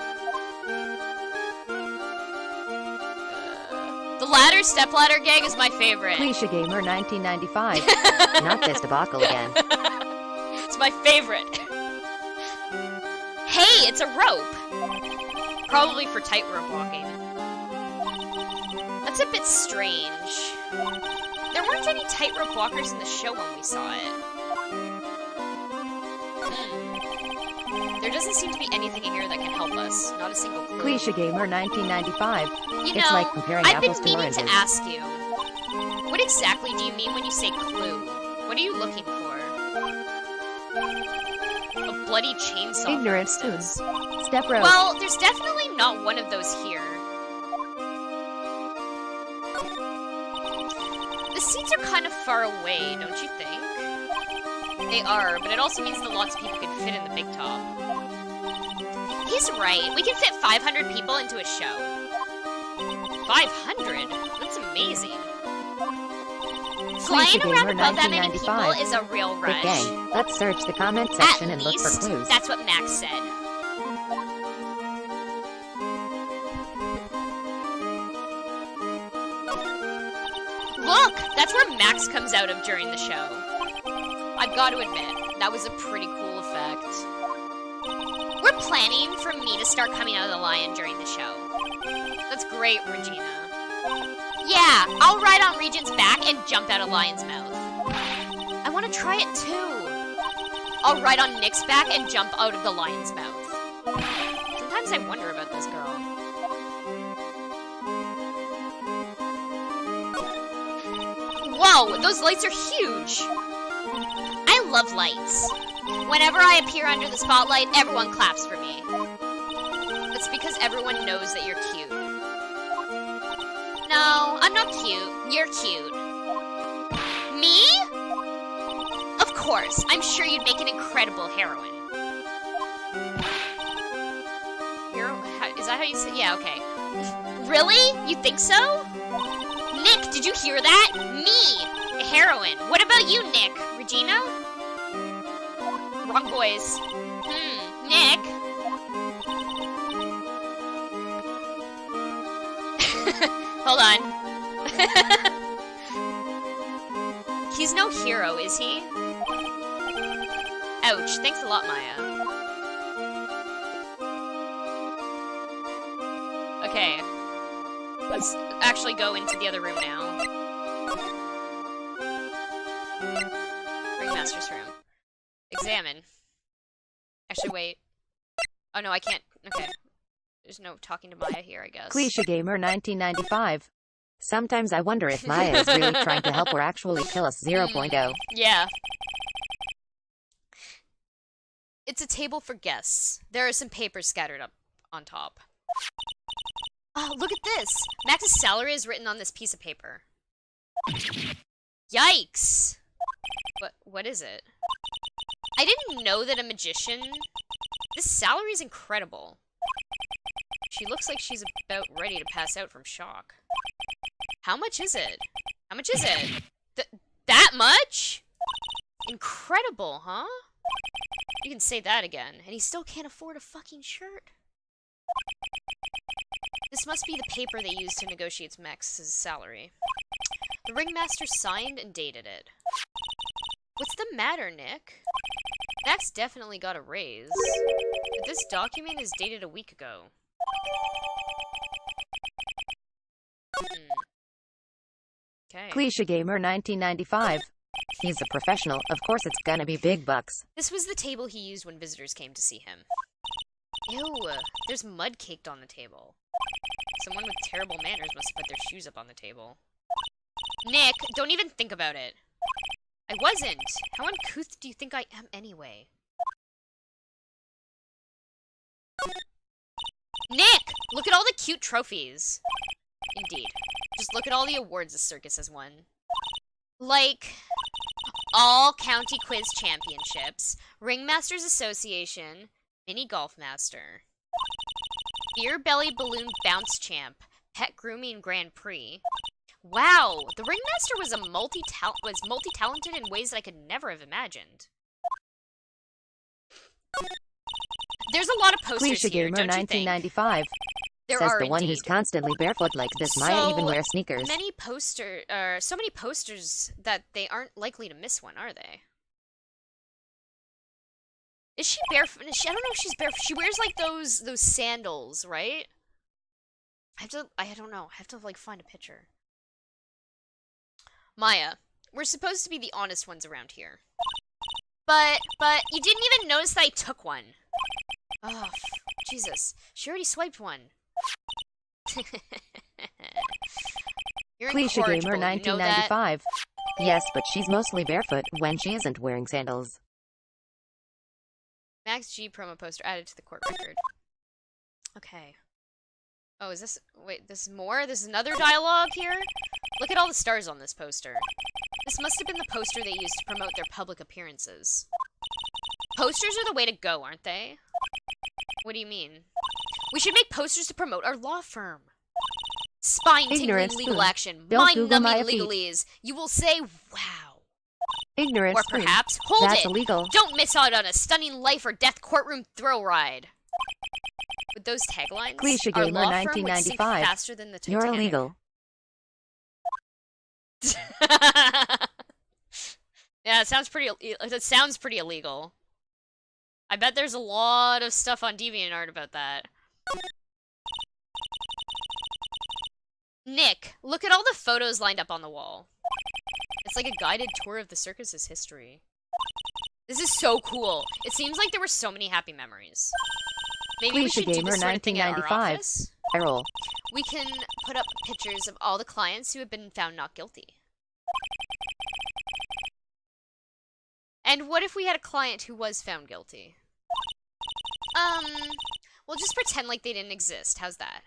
The ladder stepladder gang is my favorite. Cliche Gamer 1995. Not this debacle again. It's my favorite. Hey, it's a rope. Probably for tightrope walking. That's a bit strange. There weren't any tightrope walkers in the show when we saw it. There doesn't seem to be anything in here that can help us. Not a single clue. Cliche Gamer 1995. You It's know, like comparing I've apples been to meaning oranges. to ask you. What exactly do you mean when you say clue? What are you looking for? A bloody chainsaw, Ignorant for instance. Step rope. Well, there's definitely not one of those here. The seats are kind of far away, don't you think? They are, but it also means that lots of people can fit in the big top. He's right. We can fit 500 people into a show. 500? That's amazing. Flying Gamer around above that many 1995. people is a real Big rush. gang. Let's search the comment section At and look for least, clues. that's what Max said. Look! That's where Max comes out of during the show. I've got to admit, that was a pretty cool effect. We're planning for me to start coming out of the lion during the show. That's great, Regina. Yeah, I'll ride on Regent's back and jump out of Lion's mouth. I want to try it too. I'll ride on Nick's back and jump out of the lion's mouth. Sometimes I wonder about this girl. Whoa, those lights are huge! I love lights. Whenever I appear under the spotlight, everyone claps for me. That's because everyone knows that you're cute. No, I'm not cute. You're cute. Me? Of course. I'm sure you'd make an incredible heroine. Is that how you say? Yeah, okay. Really? You think so? Nick, did you hear that? Me, a heroine. What about you, Nick? Regina? Wrong voice. Nick? Hold on. no hero, is he? Ouch. Thanks a lot, Maya. Okay. Let's actually go into the other room now. Ringmaster's room. Examine. Actually, wait. Oh, no, I can't. Okay. There's no talking to Maya here, I guess. Cliche Gamer 1995. Sometimes I wonder if Maya is really trying to help or actually kill us 0.0. Yeah. It's a table for guests. There are some papers scattered up on top. Oh, look at this! Max's salary is written on this piece of paper. Yikes! What is it? I didn't know that a magician... This salary is incredible. She looks like she's about ready to pass out from shock. How much is it? How much is it? That much? Incredible, huh? You can say that again, and he still can't afford a fucking shirt. This must be the paper they used to negotiate Max's salary. The ringmaster signed and dated it. What's the matter, Nick? Max definitely got a raise, but this document is dated a week ago. Okay. Cliche Gamer 1995. He's a professional, of course it's gonna be big bucks. This was the table he used when visitors came to see him. Ew, there's mud caked on the table. Someone with terrible manners must have put their shoes up on the table. Nick, don't even think about it. I wasn't. How uncouth do you think I am anyway? Nick! Look at all the cute trophies. Indeed. Just look at all the awards the circus has won. Like, all county quiz championships, Ringmasters Association, Mini Golf Master, Beer Belly Balloon Bounce Champ, Pet Grooming Grand Prix. Wow, the Ringmaster was multi-talented in ways that I could never have imagined. There's a lot of posters Cliche here, Gamer don't you think? 1995. There Says are the one indeed. who's constantly barefoot like this Maya even wear sneakers. So many posters that they aren't likely to miss one, are they? Is she barefoot? I don't know if she's barefoot. She wears like those sandals, right? I don't know. I have to like find a picture. Maya, we're supposed to be the honest ones around here. But you didn't even notice that I took one. Oh, Jesus. She already swiped one. You're Cliche incorrigible, Gamer you know that? 1995. Yes, but she's mostly barefoot when she isn't wearing sandals. Max G promo poster added to the court record. Okay. Oh, is this... Wait, this is more? This is another dialogue here? Look at all the stars on this poster. This must have been the poster they used to promote their public appearances. Posters are the way to go, aren't they? What do you mean? We should make posters to promote our law firm. Spine-tingling Ignorance legal food. action. Don't Google Mind-numbing my feet. legalese. You will say, wow. Ignorance Or food. perhaps, hold That's it! illegal. Don't miss out on a stunning life or death courtroom thrill ride. With those taglines, Cliche our Gamer law firm would sink 1995. faster than the You're Titanic. illegal. Yeah, it sounds pretty illegal. I bet there's a lot of stuff on DeviantArt about that. Nick, look at all the photos lined up on the wall. It's like a guided tour of the circus's history. This is so cool. It seems like there were so many happy memories. Maybe we Cliche should do Gamer this sort of thing at our 1995. office. Viral. We can put up pictures of all the clients who have been found not guilty. And what if we had a client who was found guilty? We'll just pretend like they didn't exist. How's that?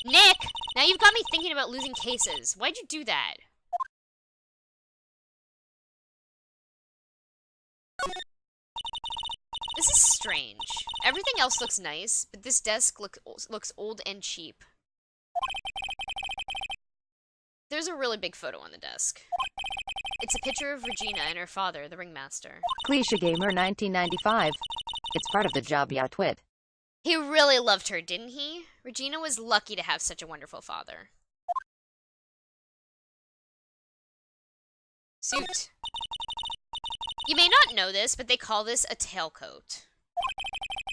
Nick! Now you've got me thinking about losing cases. Why'd you do that? This is strange. Everything else looks nice, but this desk looks old and cheap. There's a really big photo on the desk. It's a picture of Regina and her father, the ringmaster. Cliche Gamer 1995. It's part of the job, yeah, twit. He really loved her, didn't he? Regina was lucky to have such a wonderful father. Suit. You may not know this, but they call this a tailcoat.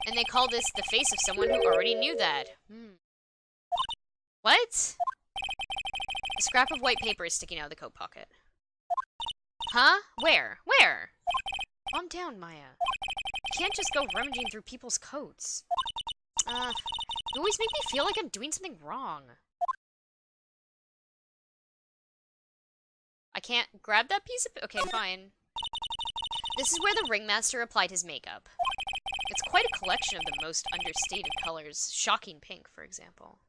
And they call this the face of someone who already knew that. What? A scrap of white paper is sticking out of the coat pocket. Huh? Where? Where? Calm down, Maya. You can't just go rummaging through people's coats. You always make me feel like I'm doing something wrong. I can't grab that piece of... Okay, fine. This is where the ringmaster applied his makeup. It's quite a collection of the most understated colors. Shocking pink, for example.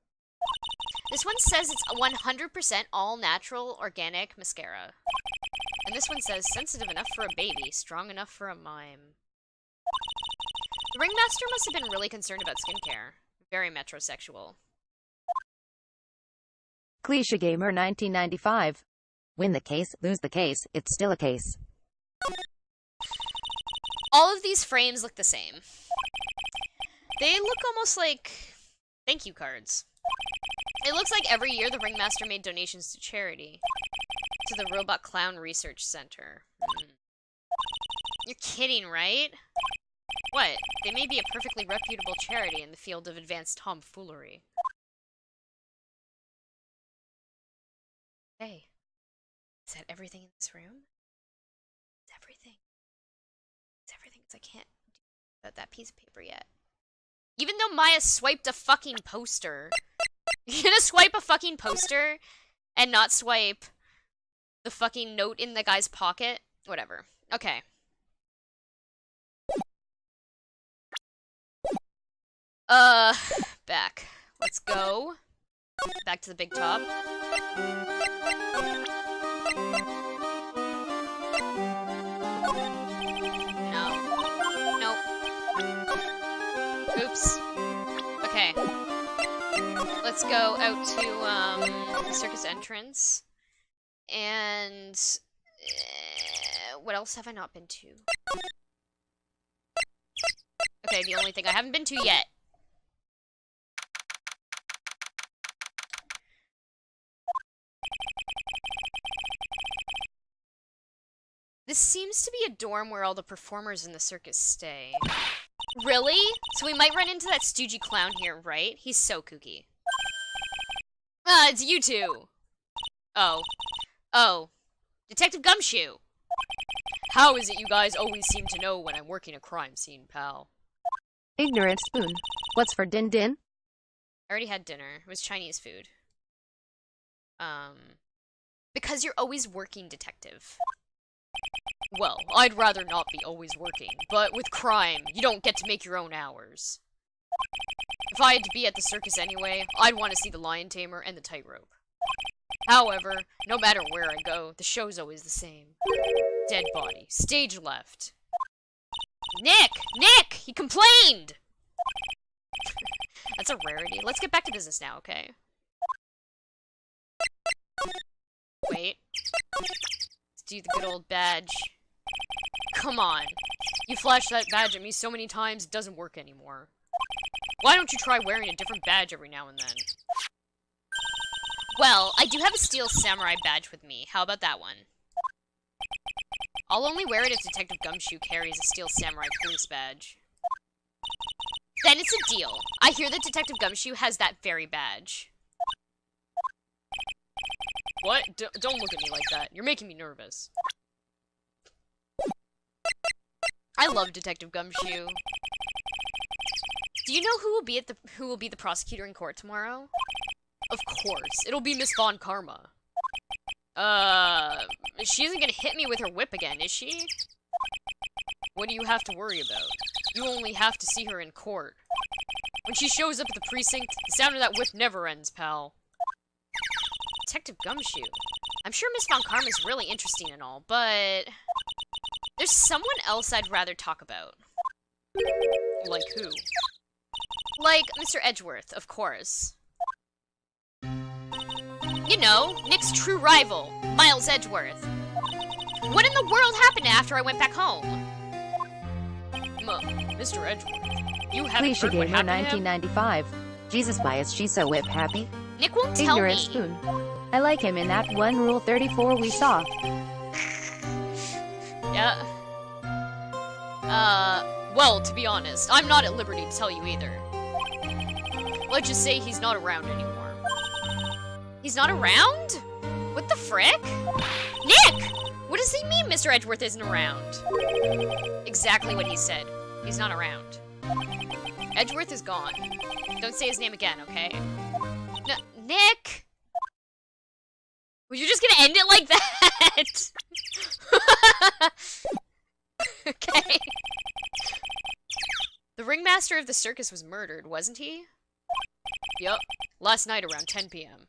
This one says it's a 100% all-natural, organic mascara. And this one says, sensitive enough for a baby, strong enough for a mime. The ringmaster must have been really concerned about skincare. Very metrosexual. Cliche Gamer 1995. Win the case, lose the case, it's still a case. All of these frames look the same. They look almost like thank you cards. It looks like every year the ringmaster made donations to charity. To the Robot Clown Research Center. You're kidding, right? What? They may be a perfectly reputable charity in the field of advanced tomfoolery. Hey. Is that everything in this room? It's everything. It's everything. I can't do that piece of paper yet. Even though Maya swiped a fucking poster. You're gonna swipe a fucking poster and not swipe the fucking note in the guy's pocket? Whatever. Okay. Back. Let's go. Back to the big top. No. Nope. Oops. Okay. Let's go out to, the circus entrance. And... what else have I not been to? Okay, the only thing I haven't been to yet. This seems to be a dorm where all the performers in the circus stay. Really? So we might run into that stoogey clown here, right? He's so kooky. Ah, it's you two! Oh. Oh. Detective Gumshoe! How is it you guys always seem to know when I'm working a crime scene, pal? Ignorant spoon. What's for din din? I already had dinner. It was Chinese food. Because you're always working, detective. Well, I'd rather not be always working, but with crime, you don't get to make your own hours. If I had to be at the circus anyway, I'd want to see the lion tamer and the tightrope. However, no matter where I go, the show's always the same. Dead body. Stage left. Nick! Nick! He complained! That's a rarity. Let's get back to business now, okay? Wait. Let's do the good old badge. Come on. You flashed that badge at me so many times, it doesn't work anymore. Why don't you try wearing a different badge every now and then? Well, I do have a steel samurai badge with me. How about that one? I'll only wear it if Detective Gumshoe carries a steel samurai police badge. Then it's a deal. I hear that Detective Gumshoe has that very badge. What? Don't look at me like that. You're making me nervous. I love Detective Gumshoe. Do you know who will be the prosecutor in court tomorrow? Of course. It'll be Miss Von Karma. She isn't gonna hit me with her whip again, is she? What do you have to worry about? You only have to see her in court. When she shows up at the precinct, the sound of that whip never ends, pal. Detective Gumshoe. I'm sure Miss Von Karma is really interesting and all, but... there's someone else I'd rather talk about. Like who? Like Mr. Edgeworth, of course. You know, Nick's true rival, Miles Edgeworth. What in the world happened after I went back home? Mr. Edgeworth, you haven't Cliche heard what Gamer happened to him? 1995. Jesus, why is she so whip happy? Nick won't tell Ignorant me. spoon. I like him in that one Rule 34 we saw. Yeah. Well, to be honest, I'm not at liberty to tell you either. Let's just say he's not around anymore. He's not around? What the frick? Nick! What does he mean Mr. Edgeworth isn't around? Exactly what he said. He's not around. Edgeworth is gone. Don't say his name again, okay? No, Nick! Well, you're just gonna end it like that? Okay. The ringmaster of the circus was murdered, wasn't he? Yup. Last night around 10 p.m.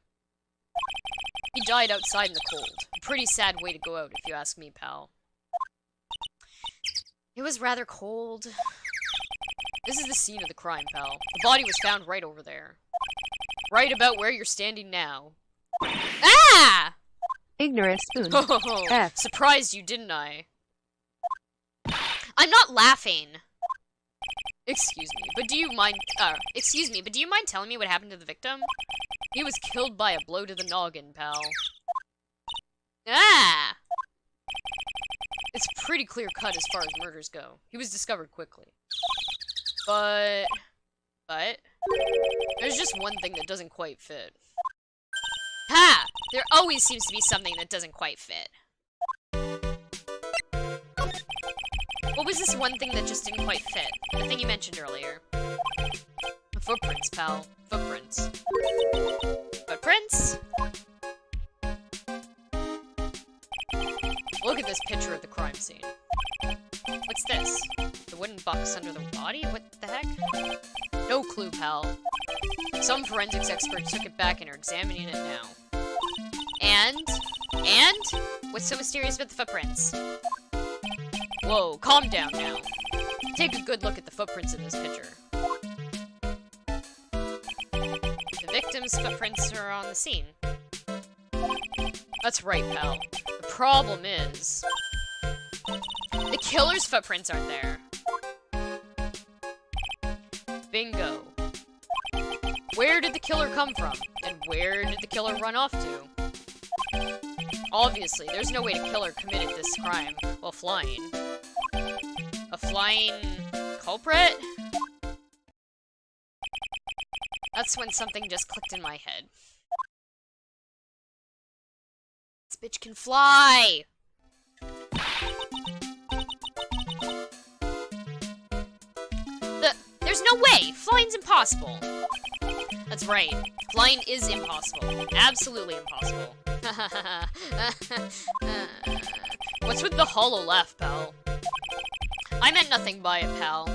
He died outside in the cold. A pretty sad way to go out, if you ask me, pal. It was rather cold. This is the scene of the crime, pal. The body was found right over there. Right about where you're standing now. Ah! Ignorant spoon. Oh, F. surprised you, didn't I? I'm not laughing. Excuse me, but do you mind telling me what happened to the victim? He was killed by a blow to the noggin, pal. Ah! It's pretty clear-cut as far as murders go. He was discovered quickly. But... there's just one thing that doesn't quite fit. Ha! There always seems to be something that doesn't quite fit. What was this one thing that just didn't quite fit? The thing you mentioned earlier. Footprints, pal. Footprints. Footprints? Look at this picture of the crime scene. What's this? The wooden box under the body? What the heck? No clue, pal. Some forensics experts took it back and are examining it now. And? What's so mysterious about the footprints? Whoa, calm down now. Take a good look at the footprints in this picture. The victim's footprints are on the scene. That's right, pal. The problem is... the killer's footprints aren't there. Bingo. Where did the killer come from? And where did the killer run off to? Obviously, there's no way the killer committed this crime while flying. A flying culprit? That's when something just clicked in my head. This bitch can fly! There's no way! Flying's impossible! That's right. Flying is impossible. Absolutely impossible. What's with the hollow laugh, pal? I meant nothing by it, pal.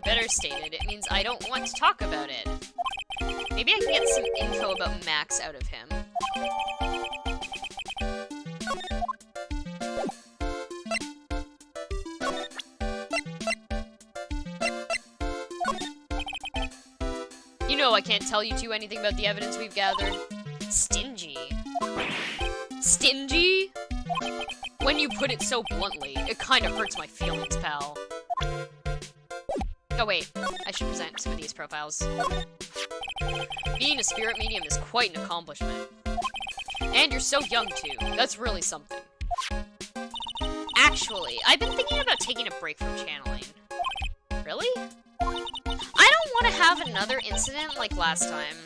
Better stated, it means I don't want to talk about it. Maybe I can get some info about Max out of him. You know I can't tell you two anything about the evidence we've gathered. Stingy. Stingy? When you put it so bluntly, it kind of hurts my feelings, pal. Oh wait, I should present some of these profiles. Being a spirit medium is quite an accomplishment. And you're so young too, that's really something. Actually, I've been thinking about taking a break from channeling. Really? I don't want to have another incident like last time.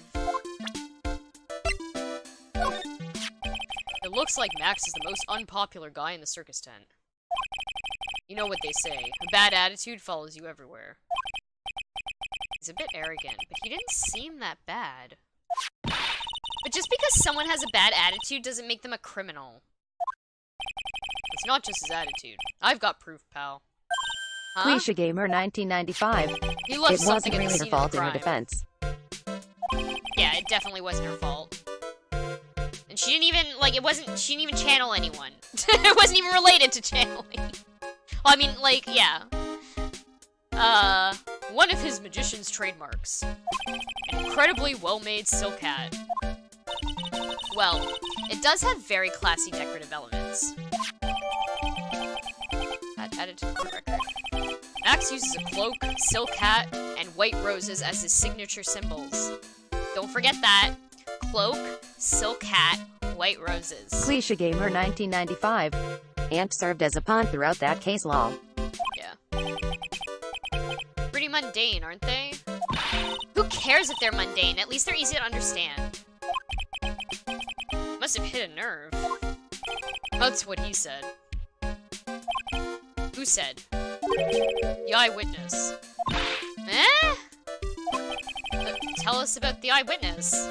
It looks like Max is the most unpopular guy in the circus tent. You know what they say, a bad attitude follows you everywhere. He's a bit arrogant, but he didn't seem that bad. But just because someone has a bad attitude doesn't make them a criminal. It's not just his attitude. I've got proof, pal. Huh? Cliche Gamer 1995. He left It something wasn't at the really her scene fault of the in her crime. defense. Yeah, it definitely wasn't her fault. And she didn't even, like, she didn't even channel anyone. It wasn't even related to channeling. Well, I mean, like, yeah. One of his magician's trademarks. An incredibly well-made silk hat. Well, it does have very classy decorative elements. Added to the court record. Max uses a cloak, silk hat, and white roses as his signature symbols. Don't forget that. Cloak, silk hat, white roses. Cliche Gamer 1995. Ant served as a pawn throughout that case law. Yeah. Pretty mundane, aren't they? Who cares if they're mundane? At least they're easy to understand. Must have hit a nerve. That's what he said. Who said? The eyewitness. Eh? Tell us about the eyewitness.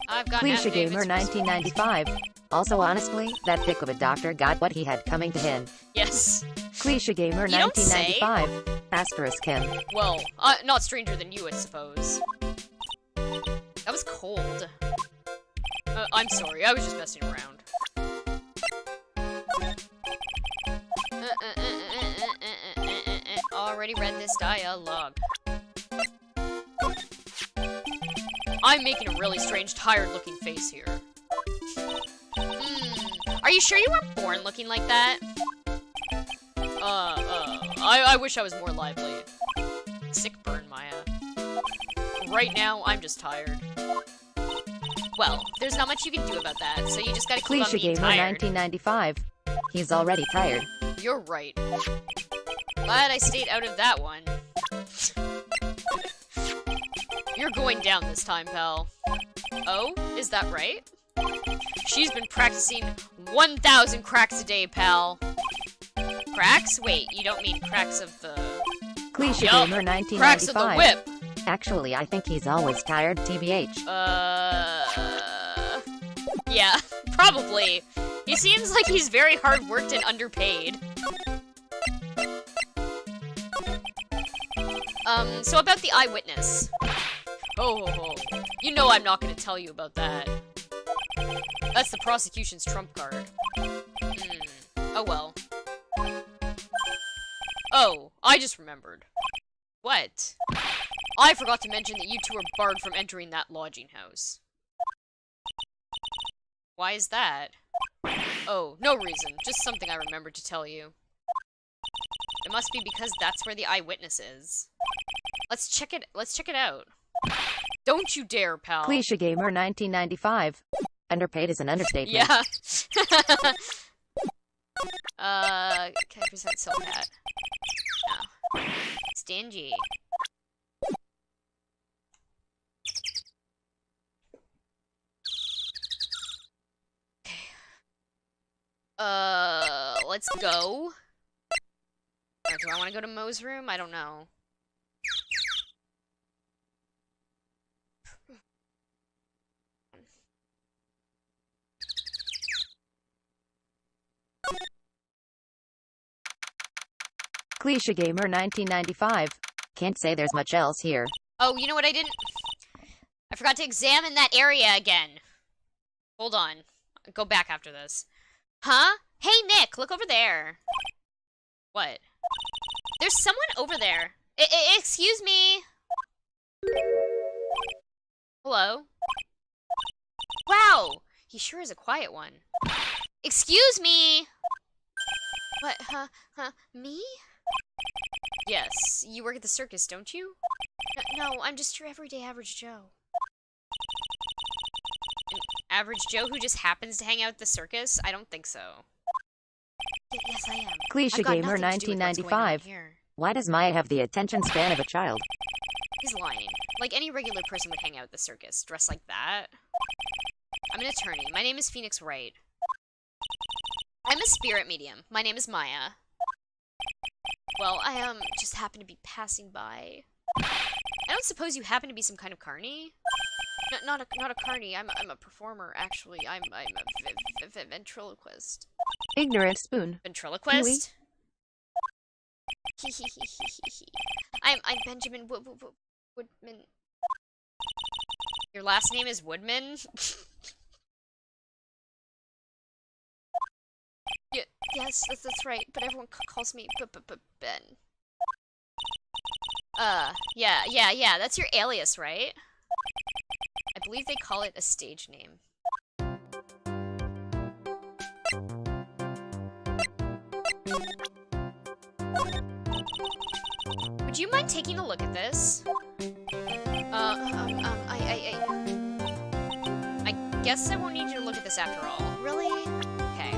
I've got Cliche Gamer 1995. Also, honestly, that pick of a doctor got what he had coming to him. Yes. Cliche Gamer You don't say. 1995. Asterisk him. Well, not stranger than you, I suppose. That was cold. I'm sorry, I was just messing around. Already read this dialogue. I'm making a really strange, tired-looking face here. Are you sure you weren't born looking like that? I wish I was more lively. Sick burn, Maya. Right now, I'm just tired. Well, there's not much you can do about that, so you just gotta keep on Cliche being Gamer tired. 1995. He's already tired. You're right. Glad I stayed out of that one. You're going down this time, pal. Oh, is that right? She's been practicing 1,000 cracks a day, pal. Cracks? Wait, you don't mean cracks of the... Cliche Yup, Gamer cracks of the 1995. whip! Actually, I think he's always tired, TBH. Yeah, probably. He seems like he's very hard-worked and underpaid. So about the eyewitness. Oh, you know I'm not gonna tell you about that. That's the prosecution's trump card. Oh well. Oh, I just remembered. What? I forgot to mention that you two are barred from entering that lodging house. Why is that? Oh, no reason. Just something I remembered to tell you. It must be because that's where the eyewitness is. Let's check it out. Don't you dare, pal. Cliche Gamer 1995. Underpaid is an understatement. Yeah. Can I present Silk Hat? No. Stingy. Let's go. Or do I want to go to Moe's room? I don't know. Cliche Gamer 1995. Can't say there's much else here. Oh, you know what I didn't... I forgot to examine that area again. Hold on. Go back after this. Huh? Hey, Nick, look over there. What? There's someone over there. Excuse me. Hello? Wow, he sure is a quiet one. Excuse me. What, me? Yes, you work at the circus, don't you? No, I'm just your everyday average Joe. An average Joe who just happens to hang out at the circus? I don't think so. Yes, I am. Cliche I've got Gamer nothing to do with what's going on 1995. here. Why does Maya have the attention span of a child? He's lying. Like any regular person would hang out at the circus, dressed like that. I'm an attorney. My name is Phoenix Wright. I'm a spirit medium. My name is Maya. Well, I just happen to be passing by. I don't suppose you happen to be some kind of carny? Not a carny. I'm a performer. Actually, I'm a ventriloquist. Ignorant spoon. Ventriloquist? I'm Benjamin Woodman. Your last name is Woodman? Yes, that's right, but everyone calls me Ben. Yeah, that's your alias, right? I believe they call it a stage name. Would you mind taking a look at this? I guess I won't need you to look at this circus after all. Really? Okay.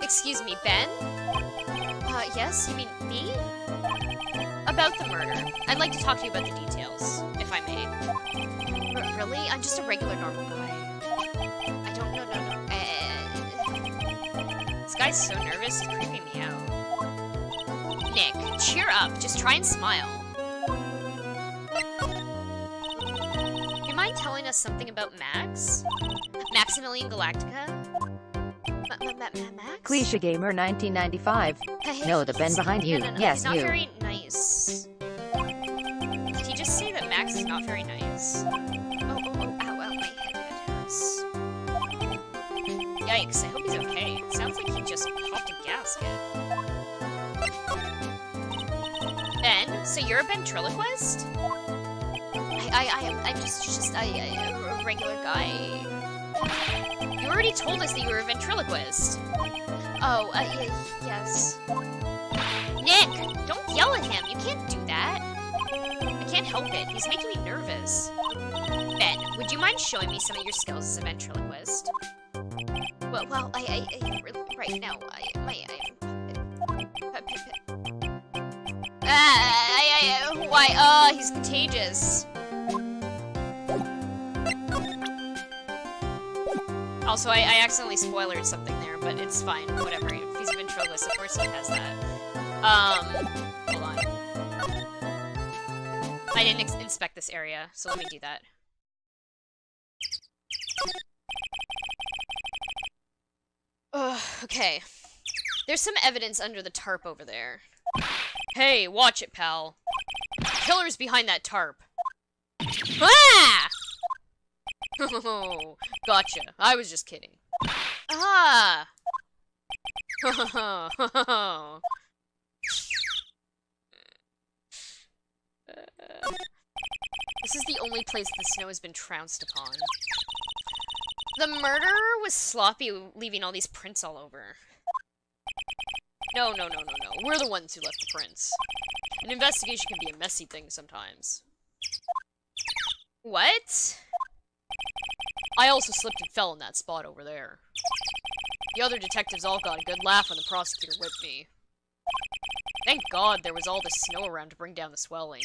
Excuse me, Ben? Yes? You mean me? About the murder. I'd like to talk to you about the details, if I may. Really? I'm just a regular normal guy. I don't know, This guy's so nervous, it's creeping me out. Nick, cheer up. Just try and smile. You mind telling us something about Max? Maximilian Galactica? Max? Cliche Gamer 1995. No, the Ben behind you. No, Yes, he's not you. very nice. Did he just say that Max is not very nice? Oh, ow, my head hurts. Yikes, I hope he's okay. It sounds like he just popped a gasket. Ben, so you're a ventriloquist? I'm just a regular guy. You already told us that you were a ventriloquist. Oh, yes. Nick, don't yell at him. You can't do that. I can't help it. He's making me nervous. Ben, would you mind showing me some of your skills as a ventriloquist? Well, right now, why, he's contagious. Also, I accidentally spoilered something there, but it's fine, whatever. If he's a ventriloquist, of course he has that. Hold on. I didn't inspect this area, so let me do that. Okay. There's some evidence under the tarp over there. Hey, watch it, pal. Killer's behind that tarp. Ah! Oh, gotcha. I was just kidding. Ah! This is the only place the snow has been trounced upon. The murderer was sloppy, leaving all these prints all over. No. We're the ones who left the prints. An investigation can be a messy thing sometimes. What? I also slipped and fell in that spot over there. The other detectives all got a good laugh when the prosecutor whipped me. Thank God there was all this snow around to bring down the swelling.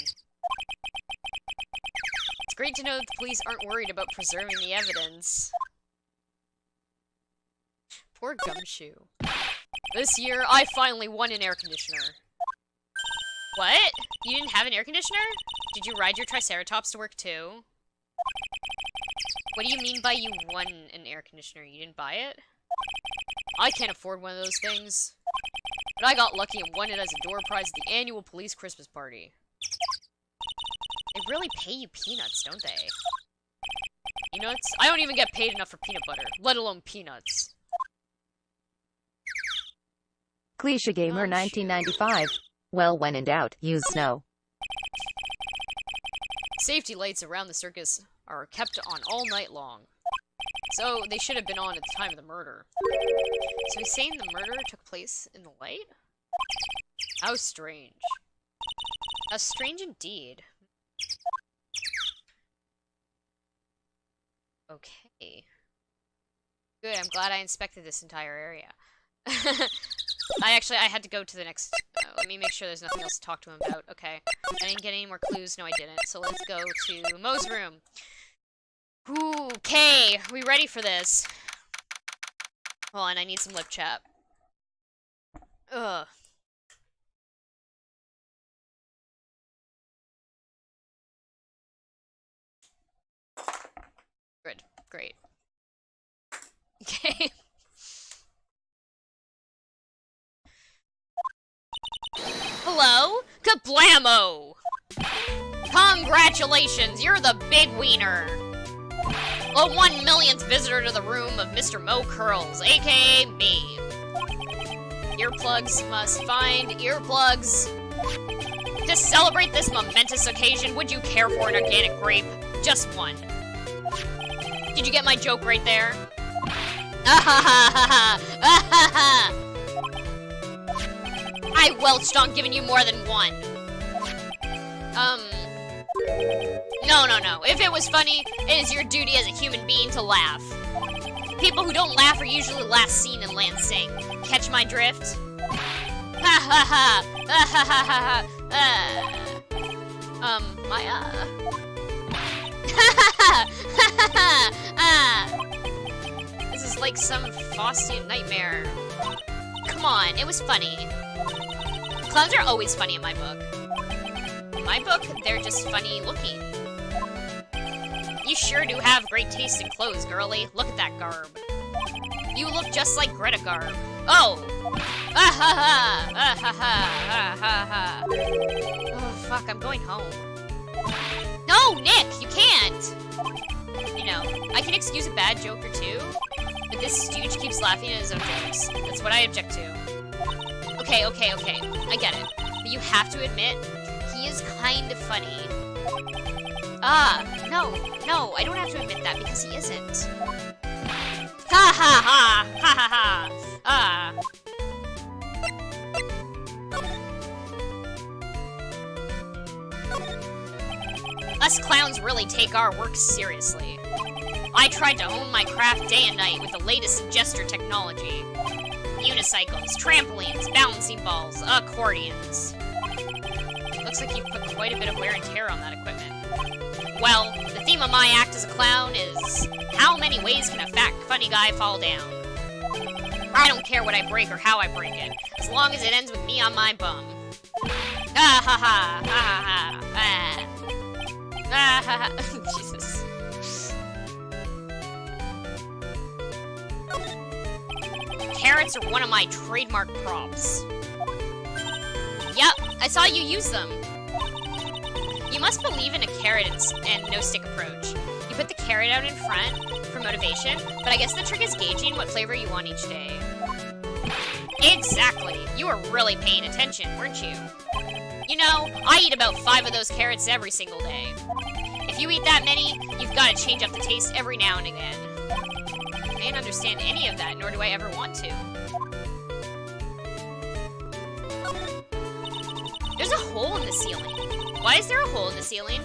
It's great to know that the police aren't worried about preserving the evidence. Poor Gumshoe. This year, I finally won an air conditioner. What? You didn't have an air conditioner? Did you ride your Triceratops to work too? What do you mean by you won an air conditioner? You didn't buy it? I can't afford one of those things. But I got lucky and won it as a door prize at the annual police Christmas party. They really pay you peanuts, don't they? Peanuts? I don't even get paid enough for peanut butter, let alone peanuts. Cliche Gamer 1995. Well, when in doubt, use snow. Safety lights around the circus are kept on all night long. So, they should have been on at the time of the murder. So he's saying the murder took place in the light? How strange. How strange indeed. Okay. Good, I'm glad I inspected this entire area. I had to go to the next... let me make sure there's nothing else to talk to him about. Okay. I didn't get any more clues. No, I didn't. So let's go to Mo's room. Okay, we ready for this? Hold on, I need some lip chat. Ugh. Good. Great. Okay. Hello? Kablamo! Congratulations, you're the big wiener! The 1,000,000th visitor to the room of Mr. Mo Curls, aka me. Earplugs must find earplugs. To celebrate this momentous occasion, would you care for an organic grape? Just one. Did you get my joke right there? I welched on giving you more than one. No, No, no, no. If it was funny, it is your duty as a human being to laugh. People who don't laugh are usually last seen in Lansing. Catch my drift? Ha ha ha! Ha ha ha ha ha! My This is like some Faustian nightmare. Come on, it was funny. Clowns are always funny in my book. In my book, they're just funny looking. You sure do have great taste in clothes, girly. Look at that garb. You look just like Greta garb. Oh! Ah ha ha! Ah ha ha! Ah ha ha! Oh fuck, I'm going home. No, Nick, you can't! You know, I can excuse a bad joke or two, but this stooge keeps laughing at his own jokes. That's what I object to. Okay, okay, okay. I get it. But you have to admit, he is kind of funny. Ah, no, no, I don't have to admit that because he isn't. Ha ha ha! Ha ha ha! Ah. Us clowns really take our work seriously. I tried to hone my craft day and night with the latest gesture technology. Unicycles, trampolines, balancing balls, accordions. Looks like you put quite a bit of wear and tear on that equipment. Well, the theme of my act as a clown is, how many ways can a fat, funny guy fall down? I don't care what I break or how I break it, as long as it ends with me on my bum. Ah ha ha, ha ha ha, ah. Ah ha ha, Jesus. Carrots are one of my trademark props. Yep, I saw you use them. You must believe in a carrot and no-stick approach. You put the carrot out in front for motivation, but I guess the trick is gauging what flavor you want each day. Exactly. You were really paying attention, weren't you? You know, I eat about 5 of those carrots every single day. If you eat that many, you've got to change up the taste every now and again. I didn't understand any of that, nor do I ever want to. There's a hole in the ceiling. Why is there a hole in the ceiling?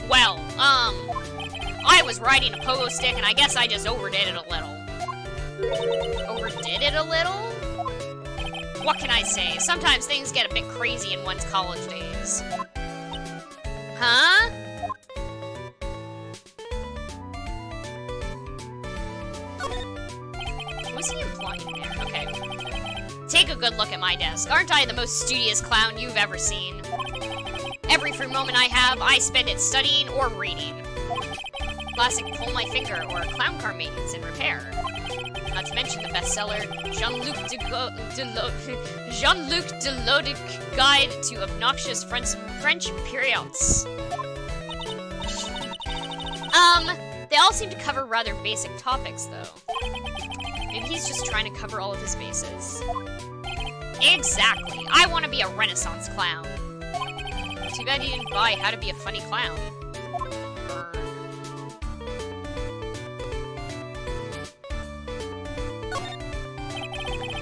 Well, I was riding a pogo stick and I guess I just overdid it a little. Overdid it a little? What can I say? Sometimes things get a bit crazy in one's college days. Huh? What's he implying there? Okay. Take a good look at my desk. Aren't I the most studious clown you've ever seen? Every free moment I have, I spend it studying or reading. Classic Pull My Finger or Clown Car Maintenance and Repair. Not to mention the bestseller Jean-Luc Delodic Guide to Obnoxious French Periods. They all seem to cover rather basic topics, though. Maybe he's just trying to cover all of his bases. Exactly. I want to be a Renaissance clown. Too bad he didn't buy How to Be a Funny Clown.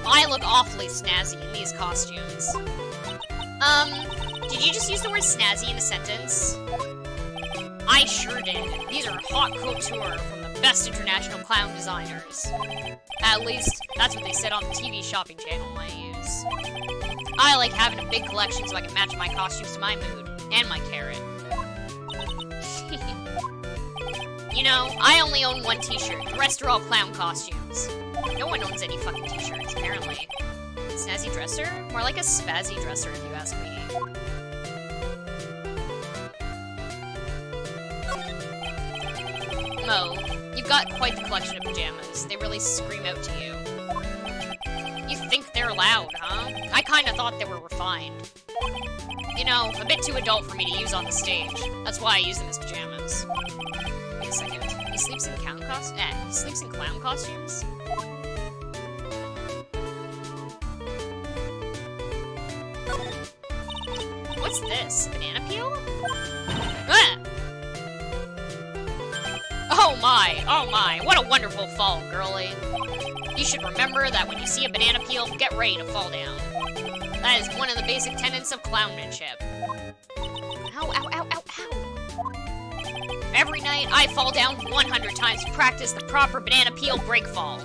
I look awfully snazzy in these costumes. Did you just use the word snazzy in a sentence? I sure did. These are haute couture from the best international clown designers. At least, that's what they said on the TV shopping channel I use. I like having a big collection so I can match my costumes to my mood, and my carrot. You know, I only own one t-shirt, the rest are all clown costumes. No one owns any fucking t-shirts, apparently. Snazzy dresser? More like a spazzy dresser, if you ask me. Mo, you've got quite the collection of pajamas. They really scream out to you. You think they're loud, huh? I kinda thought they were refined. You know, a bit too adult for me to use on the stage. That's why I use them as pajamas. Wait a second. He sleeps in clown costumes? He sleeps in clown costumes? What's this? A banana peel? Ah! Oh my, what a wonderful fall, girly. You should remember that when you see a banana peel, get ready to fall down. That is one of the basic tenets of clownmanship. Ow, ow, ow, ow, ow. Every night, I fall down 100 times to practice the proper banana peel break fall.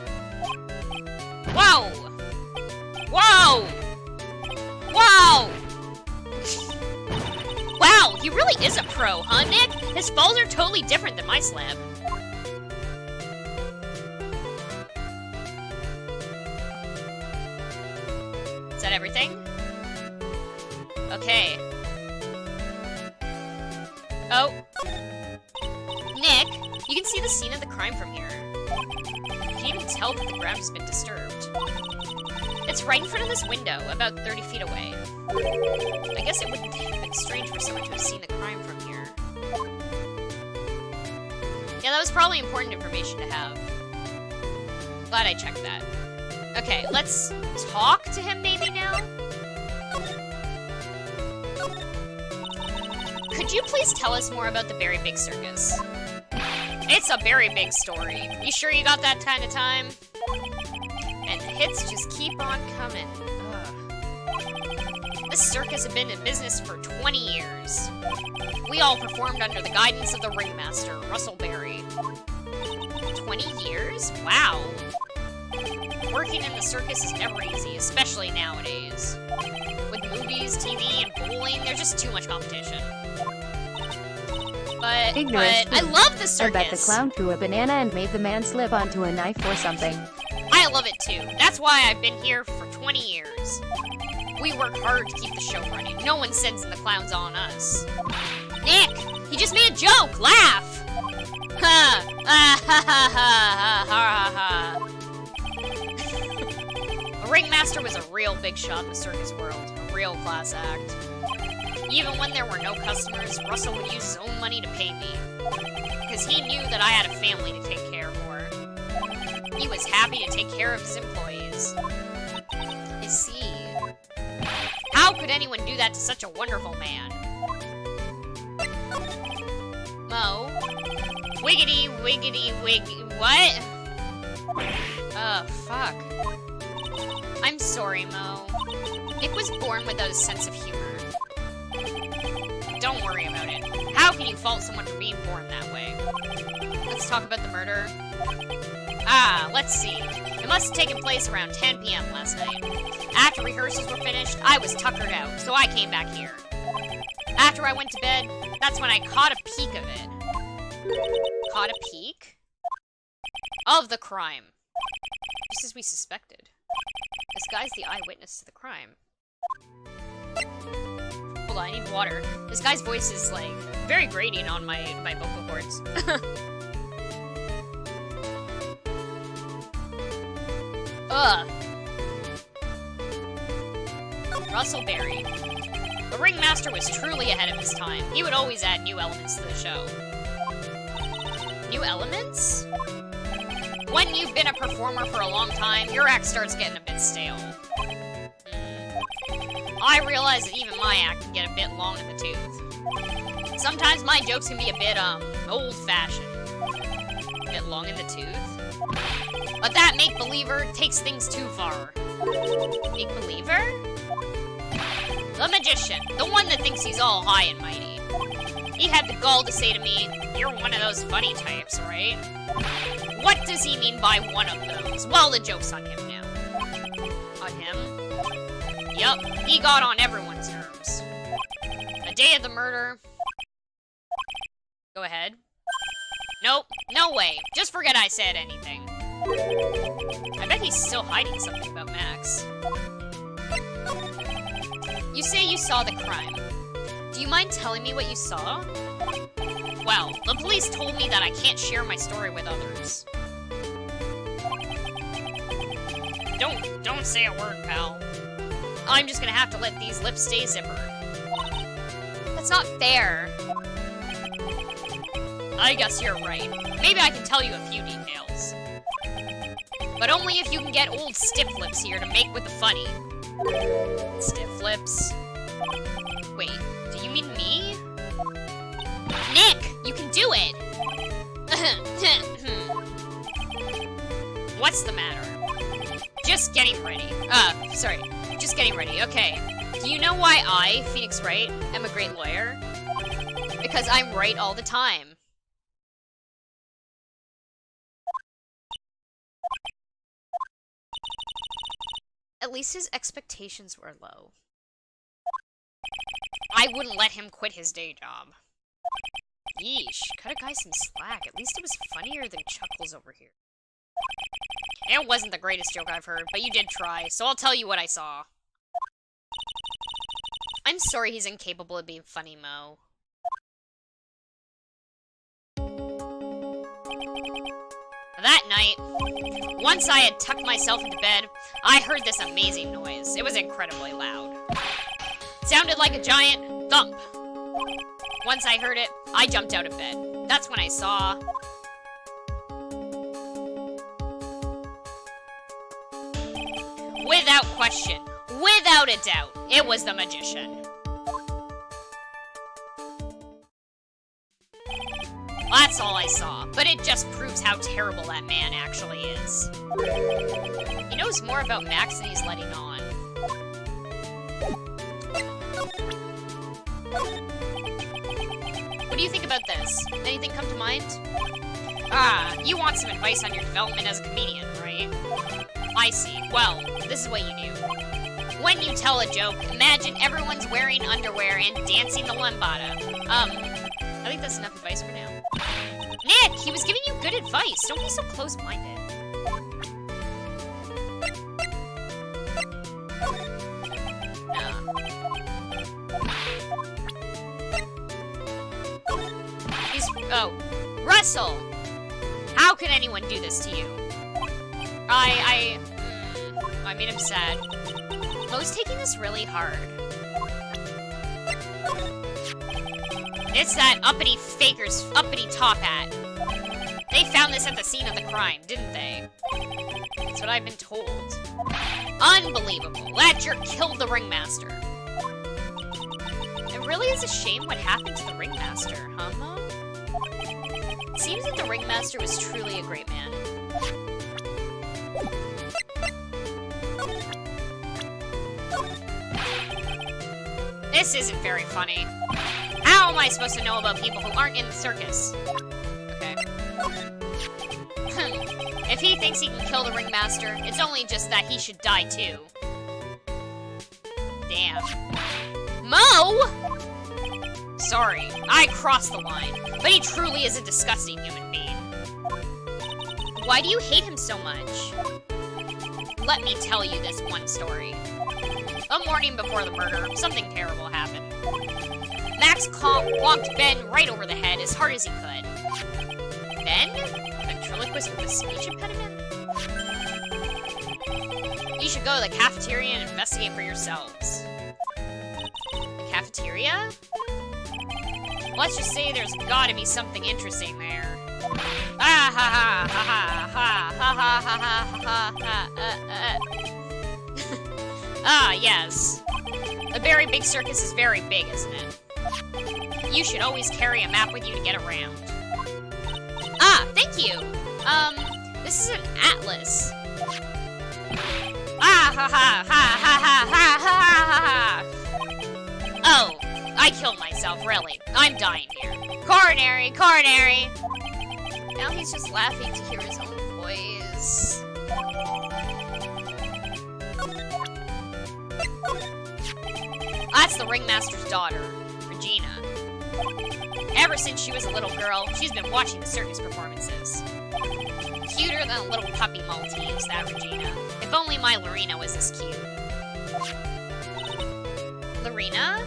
Wow! Whoa! Whoa! Wow, he really is a pro, huh, Nick? His falls are totally different than my slam. Is that everything? Okay. Oh. Nick, you can see the scene of the crime from here. You can even tell that the ground has been disturbed. It's right in front of this window, about 30 feet away. I guess it wouldn't have been strange for someone to have seen the crime from here. Yeah, that was probably important information to have. Glad I checked that. Okay, let's talk to him maybe now? Could you please tell us more about the Very Big Circus? It's a very big story. You sure you got that kind of time? And the hits just keep on coming. Ugh. This circus had been in business for 20 years. We all performed under the guidance of the ringmaster, Russell Berry. 20 years? Wow. Working in the circus is never easy, especially nowadays. With movies, TV, and bowling, there's just too much competition. But I love the circus. I bet the clown threw a banana and made the man slip onto a knife or something. I love it too. That's why I've been here for 20 years. We work hard to keep the show running. No one sends the clowns on us. Nick, he just made a joke. Laugh. Ha ha ha ha ha ha. The ringmaster was a real big shot in the circus world. A real class act. Even when there were no customers, Russell would use his own money to pay me. Because he knew that I had a family to take care for. He was happy to take care of his employees. I see. How could anyone do that to such a wonderful man? Mo? Wiggity, wiggity, what? Oh, fuck. I'm sorry, Mo. Nick was born without a sense of humor. Don't worry about it. How can you fault someone for being born that way? Let's talk about the murder. Ah, let's see. It must have taken place around 10 p.m. last night. After rehearsals were finished, I was tuckered out, so I came back here. After I went to bed, that's when I caught a peek of it. Caught a peek? Of the crime. Just as we suspected. This guy's the eyewitness to the crime. Hold on, I need water. This guy's voice is, like, very grating on my vocal cords. Ugh. Russell Berry. The ringmaster was truly ahead of his time. He would always add new elements to the show. New elements? When you've been a performer for a long time, your act starts getting a bit stale. I realize that even my act can get a bit long in the tooth. Sometimes my jokes can be a bit, old-fashioned. A bit long in the tooth. But that make-believer takes things too far. Make-believer? The magician. The one that thinks he's all high and mighty. He had the gall to say to me, "You're one of those funny types, right?" What does he mean by one of those? Well, the joke's on him now. On him? Yup, he got on everyone's nerves. The day of the murder... Go ahead. Nope, no way. Just forget I said anything. I bet he's still hiding something about Max. You say you saw the crime. Do you mind telling me what you saw? Well, the police told me that I can't share my story with others. Don't say a word, pal. I'm just gonna have to let these lips stay zippered. That's not fair. I guess you're right. Maybe I can tell you a few details. But only if you can get old Stiff Lips here to make with the funny. Stiff Lips? Wait, do you mean me? Nick, you can do it! What's the matter? Just getting ready. Sorry. Just getting ready. Okay. Do you know why I, Phoenix Wright, am a great lawyer? Because I'm right all the time. At least his expectations were low. I wouldn't let him quit his day job. Yeesh, cut a guy some slack. At least it was funnier than Chuckles over here. It wasn't the greatest joke I've heard, but you did try, so I'll tell you what I saw. I'm sorry he's incapable of being funny, Mo. That night, once I had tucked myself into bed, I heard this amazing noise. It was incredibly loud. It sounded like a giant thump. Once I heard it, I jumped out of bed. That's when I saw... Without question, without a doubt, it was the magician. That's all I saw, but it just proves how terrible that man actually is. He knows more about Max than he's letting on. What do you think about this? Anything come to mind? Ah, you want some advice on your development as a comedian, right? I see. Well, this is what you do. When you tell a joke, imagine everyone's wearing underwear and dancing the lambada. I think that's enough advice for now. Nick, he was giving you good advice. Don't be so close-minded. Oh, Russell! How could anyone do this to you? I made him sad. Mo's taking this really hard. It's that uppity faker's uppity top hat. They found this at the scene of the crime, didn't they? That's what I've been told. Unbelievable. That jerk killed the ringmaster. It really is a shame what happened to the ringmaster, huh, Mo? It seems that the ringmaster was truly a great man. This isn't very funny. How am I supposed to know about people who aren't in the circus? Okay. If he thinks he can kill the ringmaster, it's only just that he should die too. Damn. Mo! Sorry, I crossed the line, but he truly is a disgusting human being. Why do you hate him so much? Let me tell you this one story. A morning before the murder, something terrible happened. Max whonked Ben right over the head as hard as he could. Ben? Ventriloquist with a speech impediment? You should go to the cafeteria and investigate for yourselves. The cafeteria? Let's just say there's gotta be something interesting there. Ah ha ha ha ha ha ha ha ha ha ha. Ah, yes. A very big circus is very big, isn't it? You should always carry a map with you to get around. Ah, thank you! This is an atlas. Ah ha ha ha ha ha ha ha ha. Oh, I killed myself, really. I'm dying here. Coronary, coronary! Now he's just laughing to hear his own voice. That's the ringmaster's daughter, Regina. Ever since she was a little girl, she's been watching the circus performances. Cuter than a little puppy Maltese, that Regina. If only my Lorena was this cute. Lorena?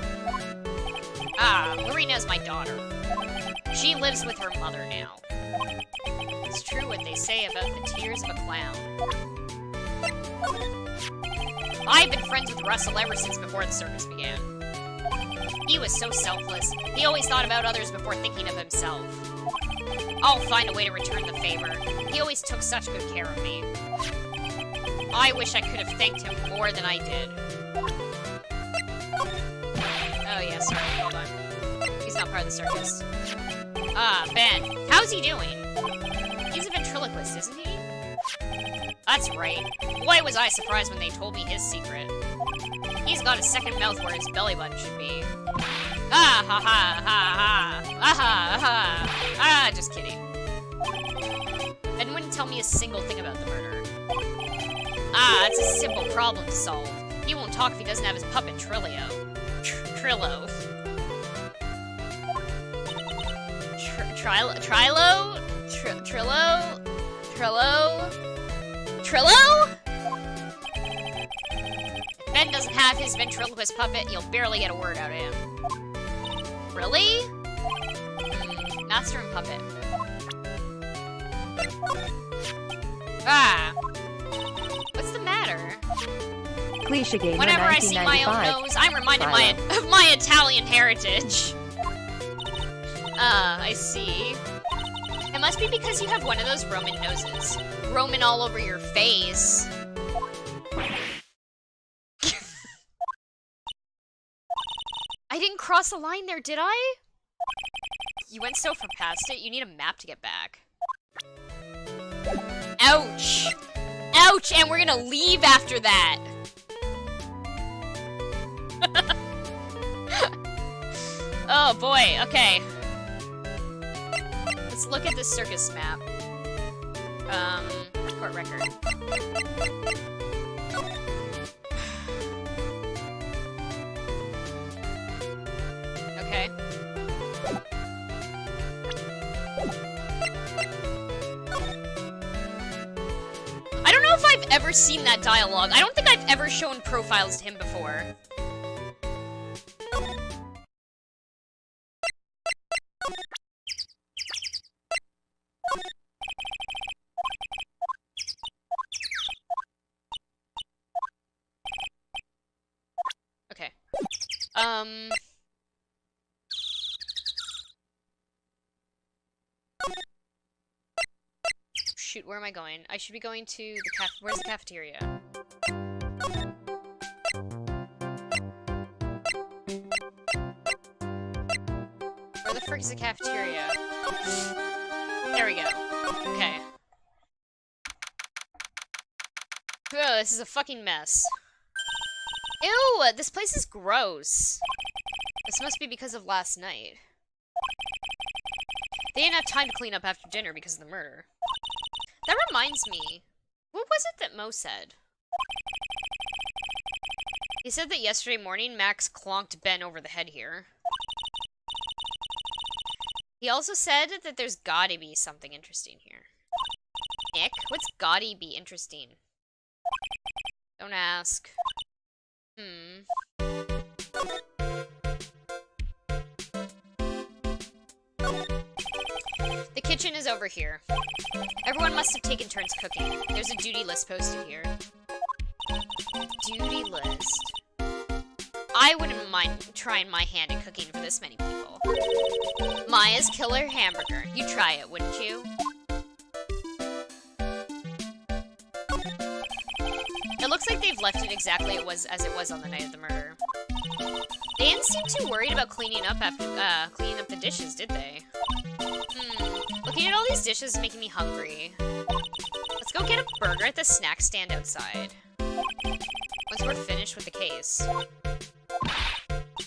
Ah, Lorena's my daughter. She lives with her mother now. It's true what they say about the tears of a clown. I've been friends with Russell ever since before the circus began. He was so selfless. He always thought about others before thinking of himself. I'll find a way to return the favor. He always took such good care of me. I wish I could have thanked him more than I did. Oh yeah, sorry, hold on. He's not part of the circus. Ah, Ben. How's he doing? He's a ventriloquist, isn't he? That's right. Boy, was I surprised when they told me his secret. He's got a second mouth where his belly button should be. Ah ha ha ha ha. Ah ha ha. Ah, just kidding. Ben wouldn't tell me a single thing about the murder. Ah, it's a simple problem to solve. He won't talk if he doesn't have his puppet Trillo. Trillo. Trillo? If Ben doesn't have his ventriloquist puppet, you'll barely get a word out of him. Really? Master and puppet. Ah. What's the matter? Cliche Gamer Whenever I see my own 1995. nose, I'm reminded of my Italian heritage. I see. It must be because you have one of those Roman noses. Roman all over your face. I didn't cross a line there, did I? You went so far past it, you need a map to get back. Ouch! Ouch! And we're gonna leave after that! Oh boy, okay. Let's look at the circus map. Court record. Okay. I don't know if I've ever seen that dialogue. I don't think I've ever shown profiles to him before. Okay. Shoot, where am I going? I should be going to the where's the cafeteria? Where the frick is the cafeteria? There we go. Okay. Oh, this is a fucking mess. Ew, this place is gross. This must be because of last night. They didn't have time to clean up after dinner because of the murder. That reminds me. What was it that Mo said? He said that yesterday morning Max clonked Ben over the head here. He also said that there's gotta be something interesting here. Nick, what's gotta be interesting? Don't ask. The kitchen is over here. Everyone must have taken turns cooking. There's a duty list posted here. Duty list. I wouldn't mind trying my hand at cooking for this many people. Maya's killer hamburger. You'd try it, wouldn't you? It looks like they've left it exactly as it was on the night of the murder. They didn't seem too worried about cleaning up the dishes, did they? Looking at all these dishes is making me hungry. Let's go get a burger at the snack stand outside. Once we're finished with the case.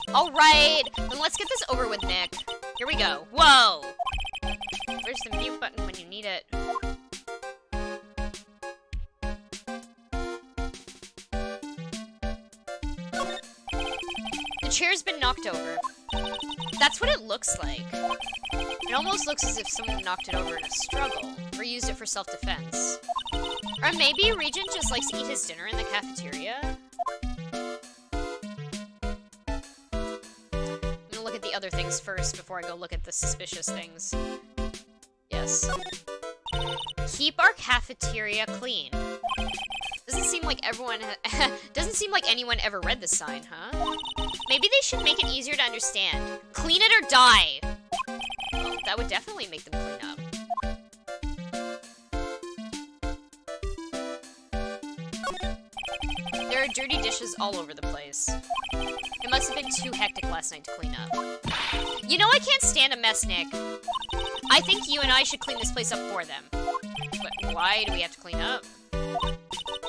Alright, then let's get this over with, Nick. Here we go. Whoa! Where's the mute button when you need it? The chair's been knocked over. That's what it looks like. It almost looks as if someone knocked it over in a struggle, or used it for self-defense. Or maybe Regent just likes to eat his dinner in the cafeteria? I'm gonna look at the other things first before I go look at the suspicious things. Yes. Keep our cafeteria clean. Doesn't seem like doesn't seem like anyone ever read the sign, huh? Maybe they should make it easier to understand. Clean it or die! Well, that would definitely make them clean up. There are dirty dishes all over the place. It must have been too hectic last night to clean up. You know I can't stand a mess, Nick. I think you and I should clean this place up for them. But why do we have to clean up?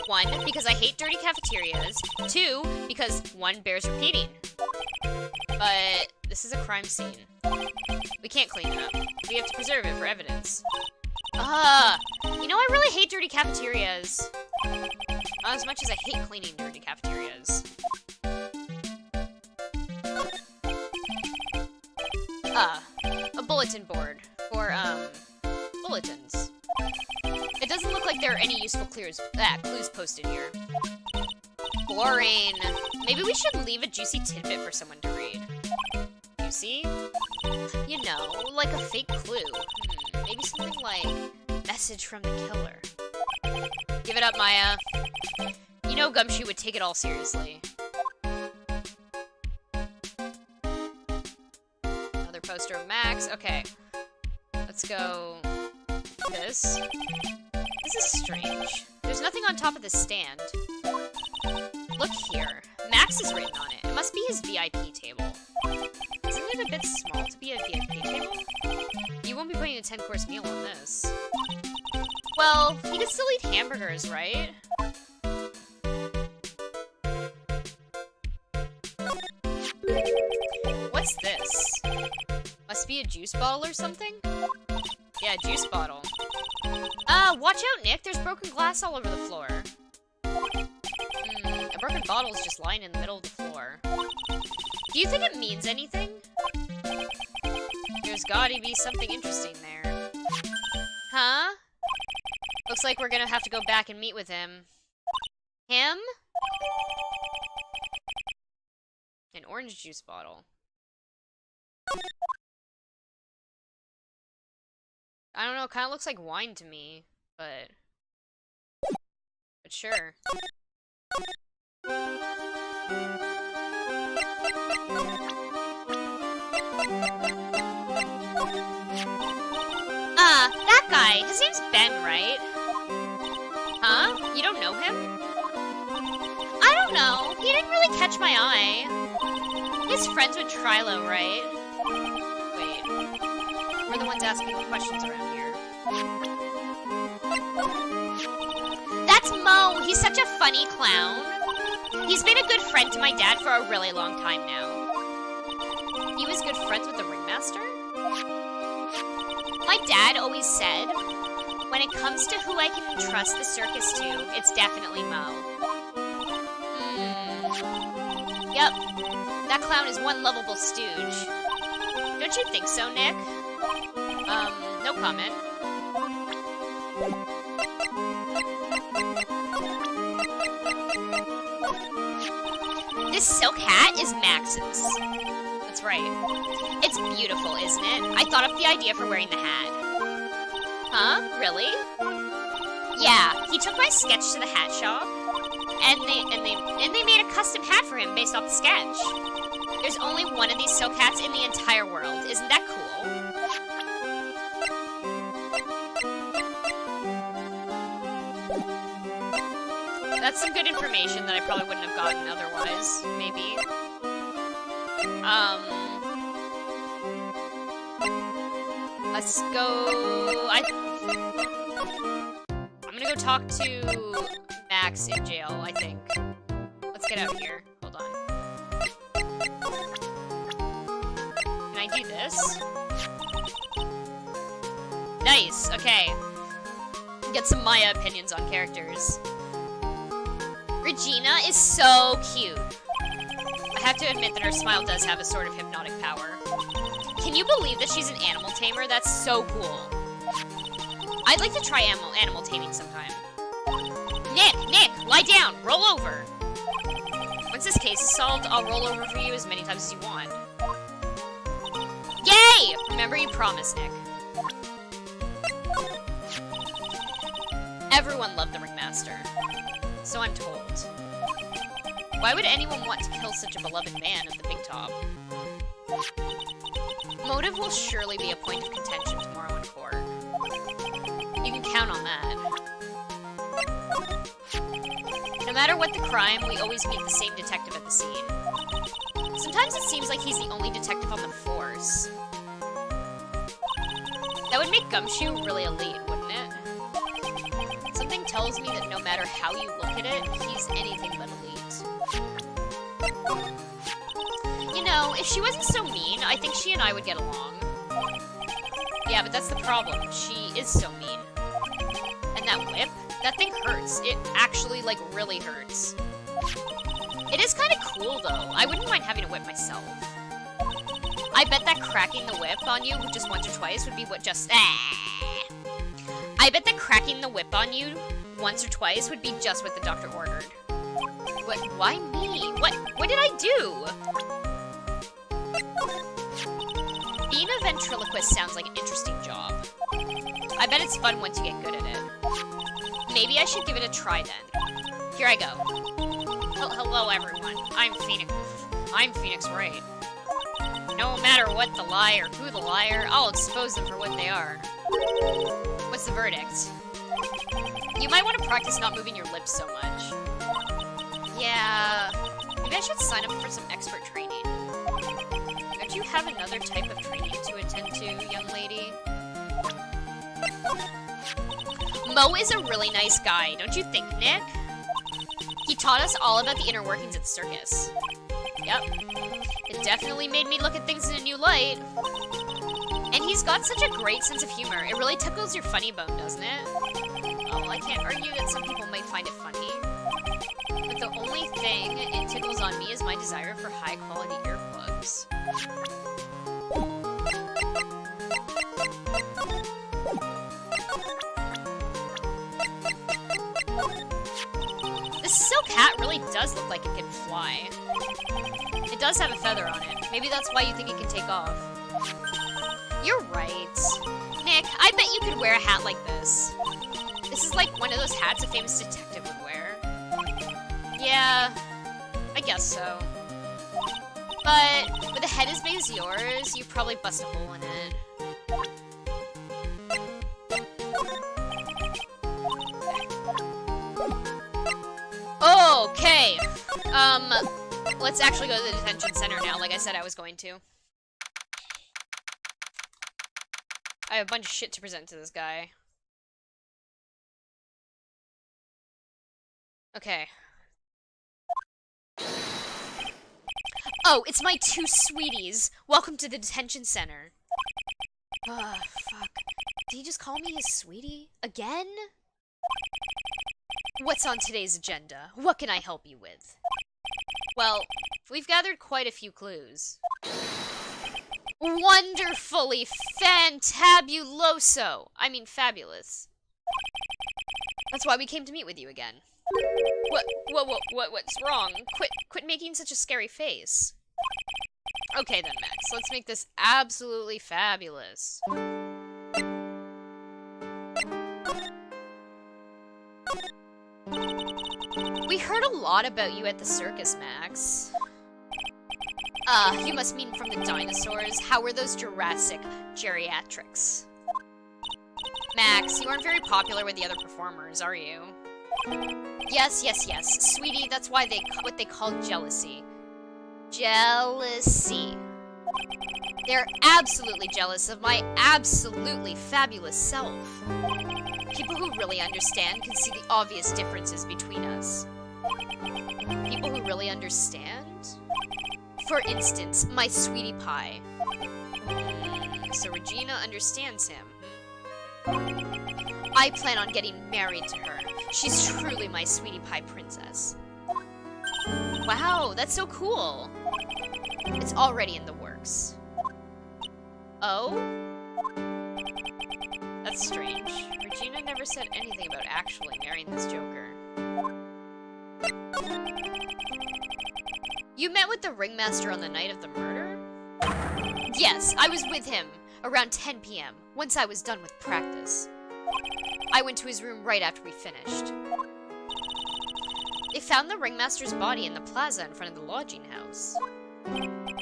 1, because I hate dirty cafeterias. 2, because 1 bears repeating. But this is a crime scene. We can't clean it up. We have to preserve it for evidence. You know, I really hate dirty cafeterias. As much as I hate cleaning dirty cafeterias. A bulletin board for, bulletins. It doesn't look like there are any useful clues posted here. Boring. Maybe we should leave a juicy tidbit for someone to read. Juicy? You know, like a fake clue. Maybe something like, message from the killer. Give it up, Maya. You know Gumshoe would take it all seriously. Another poster of Max. Okay. Let's go... this. This is strange. There's nothing on top of this stand. Look here. Max is written on it. It must be his VIP table. Isn't it a bit small to be a VIP table? You won't be putting a 10-course meal on this. Well, he can still eat hamburgers, right? What's this? Must be a juice bottle or something? Yeah, juice bottle. Watch out, Nick! There's broken glass all over the floor. A broken bottle is just lying in the middle of the floor. Do you think it means anything? There's gotta be something interesting there. Huh? Looks like we're gonna have to go back and meet with him. Him? An orange juice bottle. I don't know, it kinda looks like wine to me, but sure. That guy, his name's Ben, right? Huh? You don't know him? I don't know, he didn't really catch my eye. He's friends with Trilo, right? Wait, we're the ones asking me questions around here. That's Mo! He's such a funny clown. He's been a good friend to my dad for a really long time now. He was good friends with the ringmaster? My dad always said, when it comes to who I can entrust the circus to, it's definitely Mo. Yep. That clown is one lovable stooge. Don't you think so, Nick? No comment. This silk hat is Max's. That's right. It's beautiful, isn't it? I thought up the idea for wearing the hat. Huh? Really? Yeah, he took my sketch to the hat shop, and they made a custom hat for him based off the sketch. There's only one of these silk hats in the entire world. Isn't that cool? That's some good information that I probably wouldn't have gotten otherwise, maybe. Let's go... I'm gonna go talk to Max in jail, I think. Let's get out of here. Hold on. Can I do this? Nice, okay. Get some Maya opinions on characters. Regina is so cute. I have to admit that her smile does have a sort of hypnotic power. Can you believe that she's an animal tamer? That's so cool. I'd like to try animal taming sometime. Nick, lie down, roll over. Once this case is solved, I'll roll over for you as many times as you want. Yay! Remember you promised, Nick. Everyone loved the ringmaster. So I'm told. Why would anyone want to kill such a beloved man at the big top? Motive will surely be a point of contention tomorrow in court. You can count on that. No matter what the crime, we always meet the same detective at the scene. Sometimes it seems like he's the only detective on the force. That would make Gumshoe really elite, wouldn't it? Something tells me that no matter how you look at it, he's anything but elite. You know, if she wasn't so mean, I think she and I would get along. Yeah, but that's the problem. She is so mean. And that whip? That thing hurts. It actually, like, really hurts. It is kind of cool, though. I wouldn't mind having a whip myself. I bet that cracking the whip on you just once or twice would be what just... I bet that cracking the whip on you once or twice would be just what the doctor ordered. What? Why me? What did I do? Being a ventriloquist sounds like an interesting job. I bet it's fun once you get good at it. Maybe I should give it a try then. Here I go. Hello everyone. I'm Phoenix Wright. No matter what the lie or who the liar, I'll expose them for what they are. What's the verdict? You might want to practice not moving your lips so much. Yeah, maybe I should sign up for some expert training. Don't you have another type of training to attend to, young lady? Mo is a really nice guy, don't you think, Nick? He taught us all about the inner workings of the circus. Yep. It definitely made me look at things in a new light. And he's got such a great sense of humor. It really tickles your funny bone, doesn't it? Oh, I can't argue that some people might find it funny. But the only thing it tickles on me is my desire for high-quality earplugs. This silk hat really does look like it can fly. It does have a feather on it. Maybe that's why you think it can take off. You're right. Nick, I bet you could wear a hat like this. This is like one of those hats a famous detective would wear. Yeah, I guess so. But with a head as big as yours, you'd probably bust a hole in it. Okay. Let's actually go to the detention center now, like I said I was going to. I have a bunch of shit to present to this guy. Okay. Oh, it's my two sweeties. Welcome to the detention center. Oh, fuck. Did he just call me his sweetie? Again? What's on today's agenda? What can I help you with? Well, we've gathered quite a few clues. Wonderfully fantabuloso! I mean, fabulous. That's why we came to meet with you again. What's wrong? Quit making such a scary face. Okay then, Max, let's make this absolutely fabulous. We heard a lot about you at the circus, Max. You must mean from the dinosaurs. How were those Jurassic geriatrics? Max, you aren't very popular with the other performers, are you? Yes. Sweetie, that's why what they call jealousy. Jealousy. They're absolutely jealous of my absolutely fabulous self. People who really understand can see the obvious differences between us. People who really understand? For instance, my sweetie pie. So Regina understands him. I plan on getting married to her. She's truly my sweetie pie princess. Wow, that's so cool. It's already in the works. Oh? That's strange. Regina never said anything about actually marrying this joker. You met with the ringmaster on the night of the murder? Yes, I was with him around 10 p.m. once I was done with practice. I went to his room right after we finished. They found the ringmaster's body in the plaza in front of the lodging house.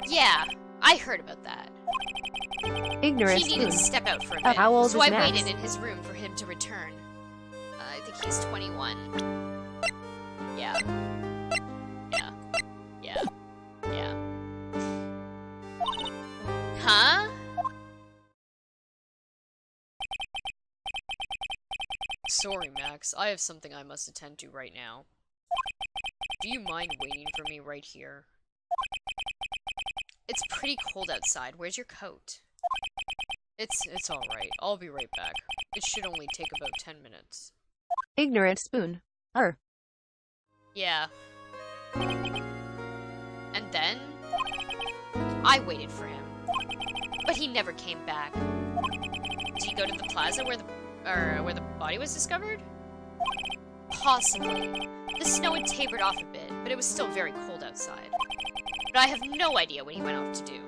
Yeah, I heard about that. Ignorance. He needed to step out for a bit, How old so is I Max? waited in his room for him to return. I think he's 21. Yeah. Huh? Sorry, Max. I have something I must attend to right now. Do you mind waiting for me right here? It's pretty cold outside. Where's your coat? It's alright. I'll be right back. It should only take about 10 minutes. Ignorant spoon. Yeah. And then I waited for him, but he never came back. Did he go to the plaza where the body was discovered? Possibly. The snow had tapered off a bit, but it was still very cold outside. But I have no idea what he went off to do.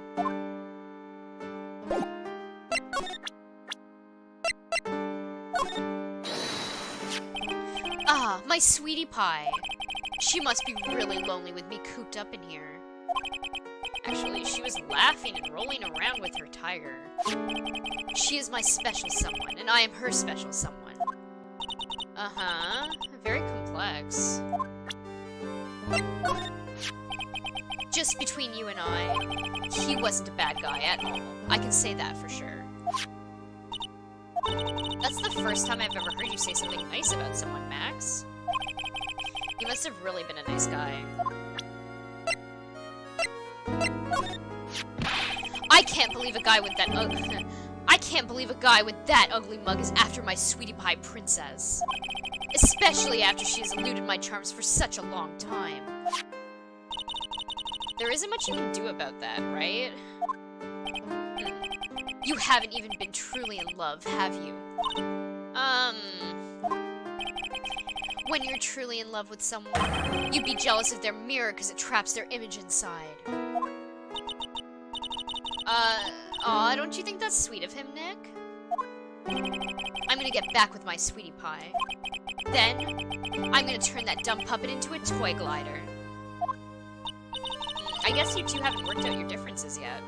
Ah, my sweetie pie. She must be really lonely with me cooped up in here. Actually, she was laughing and rolling around with her tiger. She is my special someone, and I am her special someone. Uh-huh. Very complex. Just between you and I, he wasn't a bad guy at all. I can say that for sure. That's the first time I've ever heard you say something nice about someone, Max. You must have really been a nice guy. I can't believe a guy with that I can't believe a guy with that ugly mug is after my sweetie pie princess. Especially after she has eluded my charms for such a long time. There isn't much you can do about that, right? You haven't even been truly in love, have you? When you're truly in love with someone, you'd be jealous of their mirror because it traps their image inside. Aw, don't you think that's sweet of him, Nick? I'm gonna get back with my sweetie pie. Then, I'm gonna turn that dumb puppet into a toy glider. I guess you two haven't worked out your differences yet.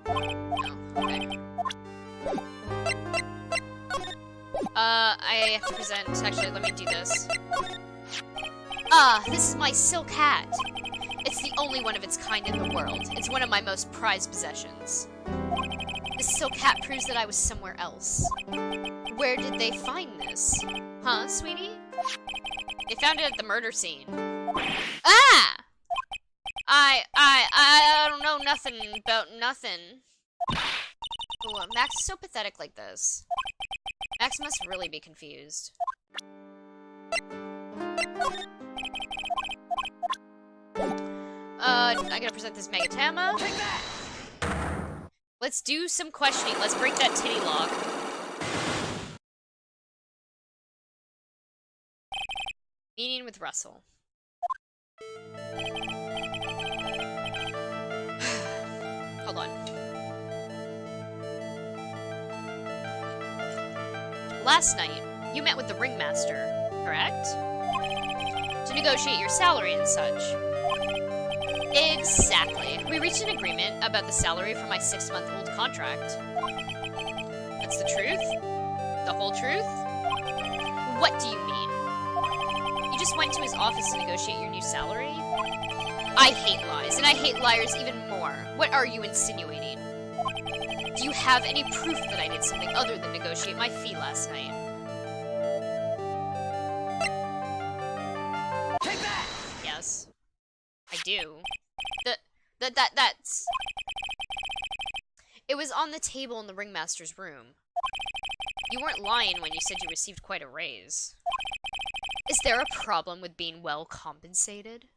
No, okay. I have to present. Actually, let me do this. This is my silk hat. It's the only one of its kind in the world. It's one of my most prized possessions. This silk hat proves that I was somewhere else. Where did they find this? Huh, sweetie? They found it at the murder scene. Ah! I don't know nothing about nothing. Ooh, Max is so pathetic like this. Max must really be confused. I gotta present this Megatama. Let's do some questioning. Let's break that titty lock. Meeting with Russell. Hold on. Last night, you met with the ringmaster, correct? To negotiate your salary and such. Exactly. We reached an agreement about the salary for my 6-month-old contract. That's the truth? The whole truth? What do you mean? You just went to his office to negotiate your new salary? I hate lies, and I hate liars even more. What are you insinuating? Do you have any proof that I did something other than negotiate my fee last night? Take that! Yes. I do. That's... It was on the table in the ringmaster's room. You weren't lying when you said you received quite a raise. Is there a problem with being well compensated?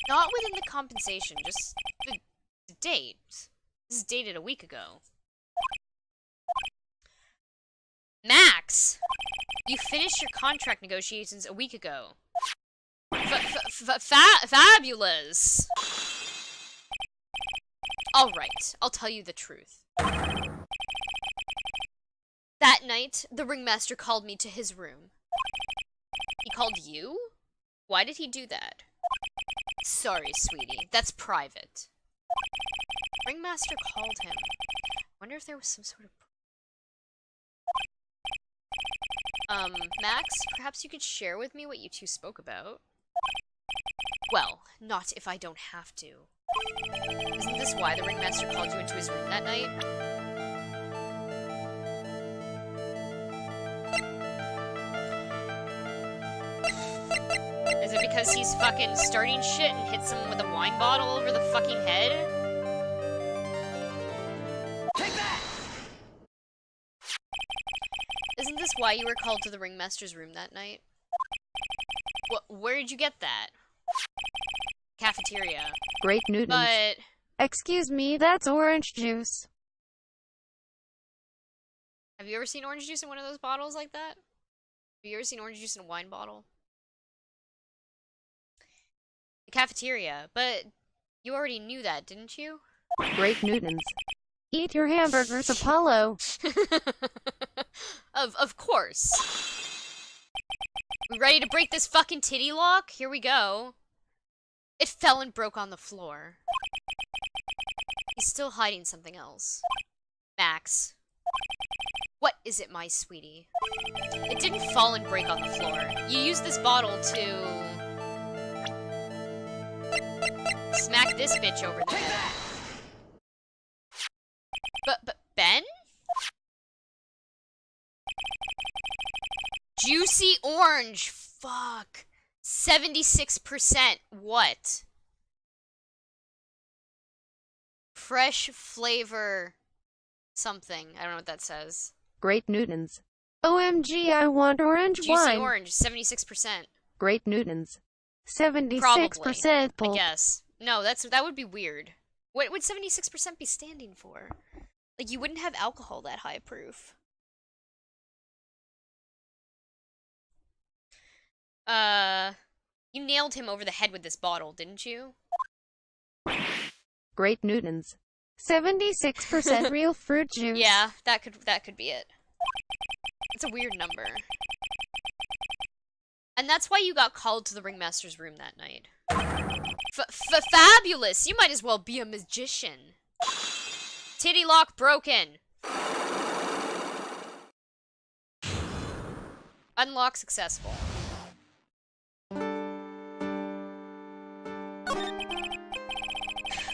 Not within the compensation, just the date. This is dated a week ago. Max! You finished your contract negotiations a week ago. Fabulous! Alright, I'll tell you the truth. That night, the ringmaster called me to his room. He called you? Why did he do that? Sorry, sweetie, that's private. Ringmaster called him. Wonder if there was some sort of... Max, perhaps you could share with me what you two spoke about? Well, not if I don't have to. Isn't this why the ringmaster called you into his room that night? Is it because he's fucking starting shit and hits him with a wine bottle over the fucking head? Take that! this why you were called to the ringmaster's room that night? Where did you get that? Cafeteria. Great Newtons. But... Excuse me, that's orange juice. Have you ever seen orange juice in one of those bottles like that? Have you ever seen orange juice in a wine bottle? The cafeteria, but you already knew that, didn't you? Great Newtons. Eat your hamburgers, Apollo. Of course. We ready to break this fucking titty lock? Here we go. It fell and broke on the floor. He's still hiding something else. Max. What is it, my sweetie? It didn't fall and break on the floor. You used this bottle to... smack this bitch over there. But Ben? Juicy orange. Fuck. 76%. What? Fresh flavor something. I don't know what that says. Great Newtons. OMG, I want orange Juicy wine. orange. 76%. Great Newtons. 76% Probably, pulp. I guess. No, that would be weird. What would 76% be standing for? Like, you wouldn't have alcohol that high proof. You nailed him over the head with this bottle, didn't you? Great Newtons. 76% real fruit juice. Yeah, that could be it. It's a weird number. And that's why you got called to the ringmaster's room that night. Fabulous! You might as well be a magician. Titty lock broken. Unlock successful.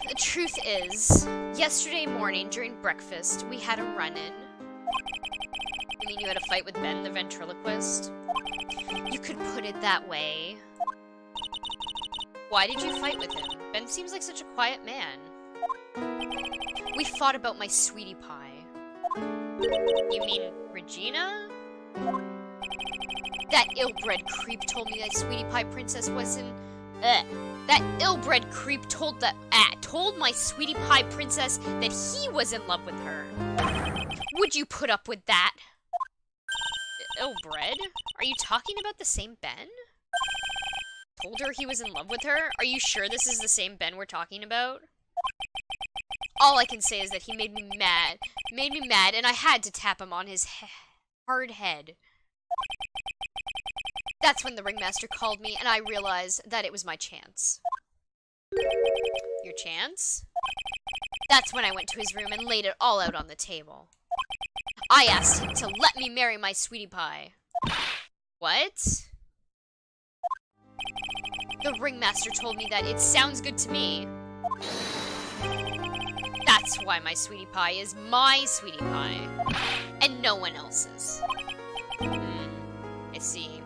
The truth is, yesterday morning during breakfast, we had a run-in. You mean you had a fight with Ben, the ventriloquist? You could put it that way. Why did you fight with him? Ben seems like such a quiet man. We fought about my sweetie pie. You mean Regina? That ill-bred creep told me that sweetie pie princess wasn't... That ill-bred creep told my sweetie pie princess that he was in love with her. Would you put up with that? Ill-bred? Are you talking about the same Ben? Told her he was in love with her? Are you sure this is the same Ben we're talking about? All I can say is that he made me mad. Made me mad, and I had to tap him on his hard head. That's when the ringmaster called me, and I realized that it was my chance. Your chance? That's when I went to his room and laid it all out on the table. I asked him to let me marry my sweetie pie. What? The ringmaster told me that it sounds good to me. That's why my sweetie pie is my sweetie pie, and no one else's. I see.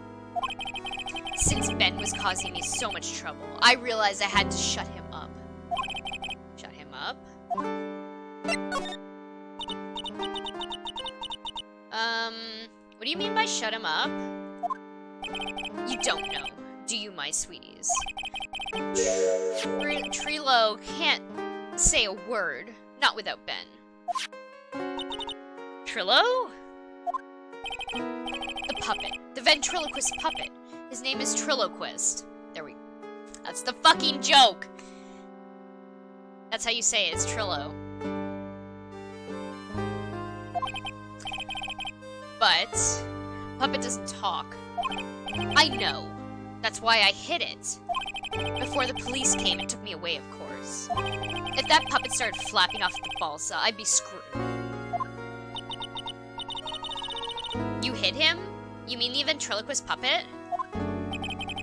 Since Ben was causing me so much trouble, I realized I had to shut him up. Shut him up? What do you mean by shut him up? You don't know, do you, my sweeties? Trilo can't say a word, not without Ben. Trillo? The puppet. The ventriloquist puppet. His name is Trilloquist. There we go. That's the fucking joke! That's how you say it, it's Trillo. But puppet doesn't talk. I know. That's why I hid it. Before the police came and took me away, of course. If that puppet started flapping off the balsa, I'd be screwed. You hid him? You mean the ventriloquist puppet?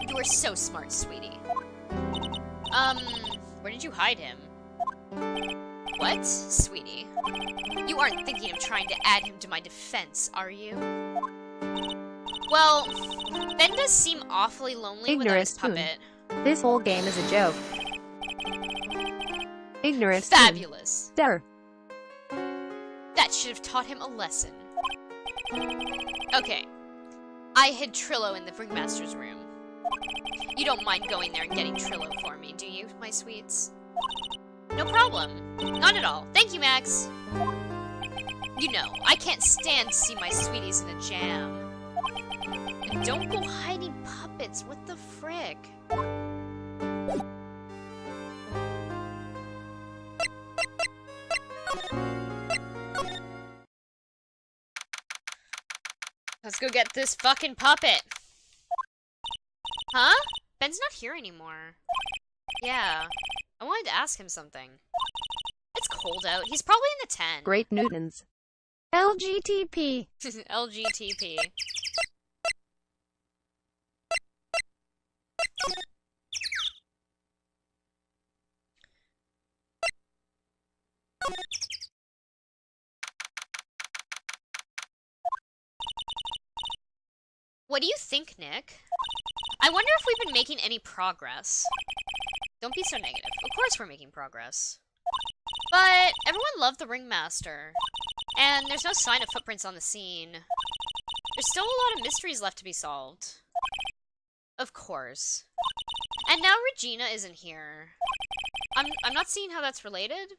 You are so smart, sweetie. Where did you hide him? What, sweetie? You aren't thinking of trying to add him to my defense, are you? Well, Ben does seem awfully lonely without his puppet. This whole game is a joke. Ignorance. Fabulous. There. That should have taught him a lesson. Okay. I hid Trillo in the Ringmaster's room. You don't mind going there and getting Trillo for me, do you, my sweets? No problem. Not at all. Thank you, Max. You know, I can't stand to see my sweeties in a jam. And don't go hiding puppets. What the frick? Let's go get this fucking puppet. Huh? Ben's not here anymore. Yeah. I wanted to ask him something. It's cold out. He's probably in the tent. Great Newtons. LGTP. LGTP. What do you think, Nick? I wonder if we've been making any progress. Don't be so negative. Of course we're making progress. But everyone loved the Ringmaster. And there's no sign of footprints on the scene. There's still a lot of mysteries left to be solved. Of course. And now Regina isn't here. I'm not seeing how that's related.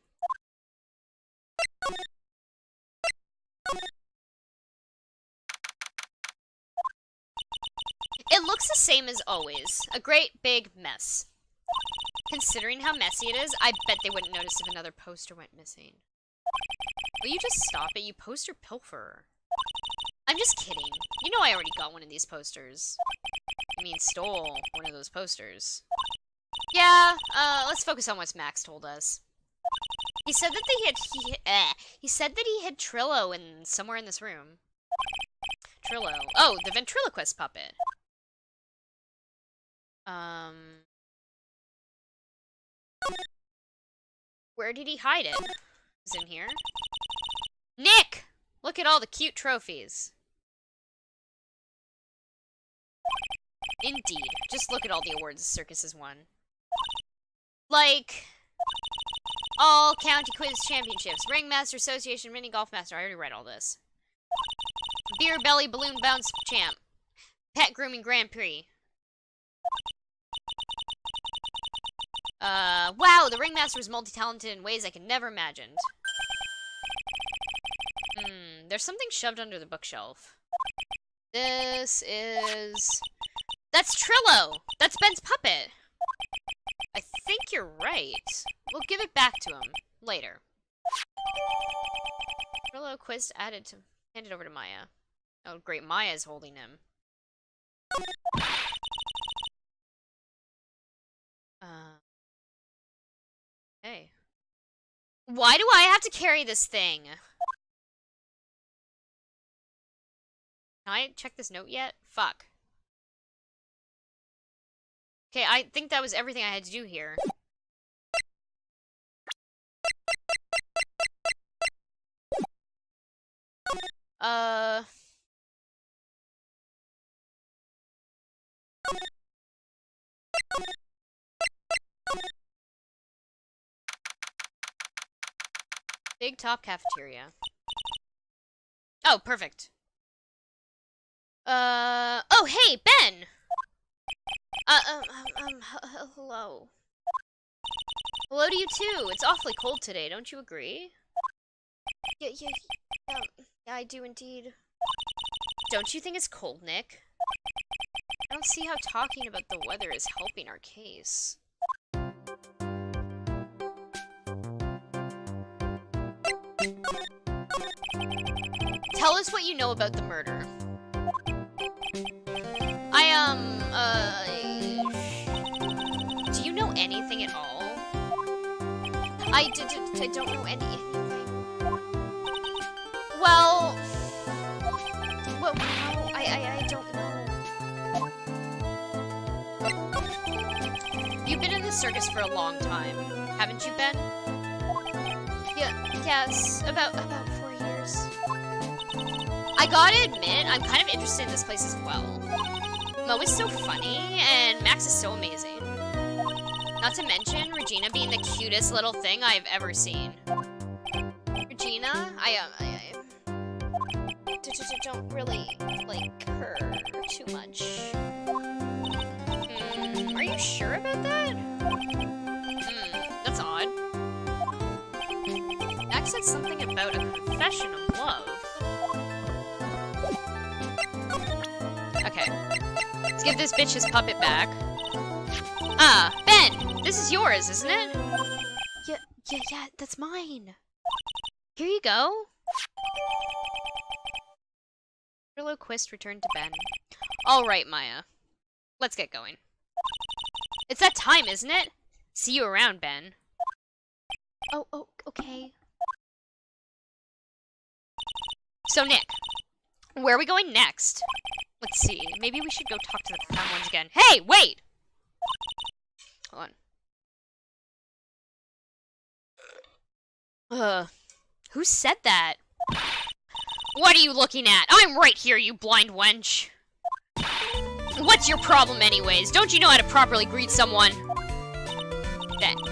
It looks the same as always. A great big mess. Considering how messy it is, I bet they wouldn't notice if another poster went missing. Will you just stop it, you poster pilferer? I'm just kidding. You know I already got one of these posters. I mean, stole one of those posters. Yeah, let's focus on what Max told us. He said that he said that he hid Trillo in somewhere in this room. Trillo. Oh, the ventriloquist puppet. Where did he hide it? Is it in here? Nick! Look at all the cute trophies. Indeed. Just look at all the awards the circus has won. Like, all county quiz championships, Ringmaster Association, Mini Golf Master. I already read all this. Beer Belly Balloon Bounce Champ. Pet Grooming Grand Prix. Wow, the Ringmaster was multi-talented in ways I could never imagined. There's something shoved under the bookshelf. This is... That's Trillo! That's Ben's puppet! I think you're right. We'll give it back to him. Later. Trillo quiz handed over to Maya. Oh, great, Maya's holding him. Hey. Why do I have to carry this thing? Can I check this note yet? Fuck. Okay, I think that was everything I had to do here. Big Top Cafeteria. Oh, perfect. Oh, hey, Ben! Hello. Hello to you too. It's awfully cold today, don't you agree? Yeah, I do indeed. Don't you think it's cold, Nick? I don't see how talking about the weather is helping our case. Tell us what you know about the murder. Do you know anything at all? I don't know anything. Well, no, I don't know. You've been in the circus for a long time, haven't you, Ben? Yes, about 4 years. I gotta admit, I'm kind of interested in this place as well. Mo is so funny, and Max is so amazing. Not to mention, Regina being the cutest little thing I've ever seen. Regina, don't really like her too much. Are you sure about that? That's odd. Max said something about a confession of love. Okay. Let's give this bitch his puppet back. Ah, Ben! This is yours, isn't it? Yeah, that's mine. Here you go. Quist returned to Ben. Alright, Maya. Let's get going. It's that time, isn't it? See you around, Ben. Oh, okay. So, Nick, where are we going next? Let's see. Maybe we should go talk to the profound ones again. Hey, wait! Hold on. Who said that? What are you looking at? I'm right here, you blind wench. What's your problem anyways? Don't you know how to properly greet someone?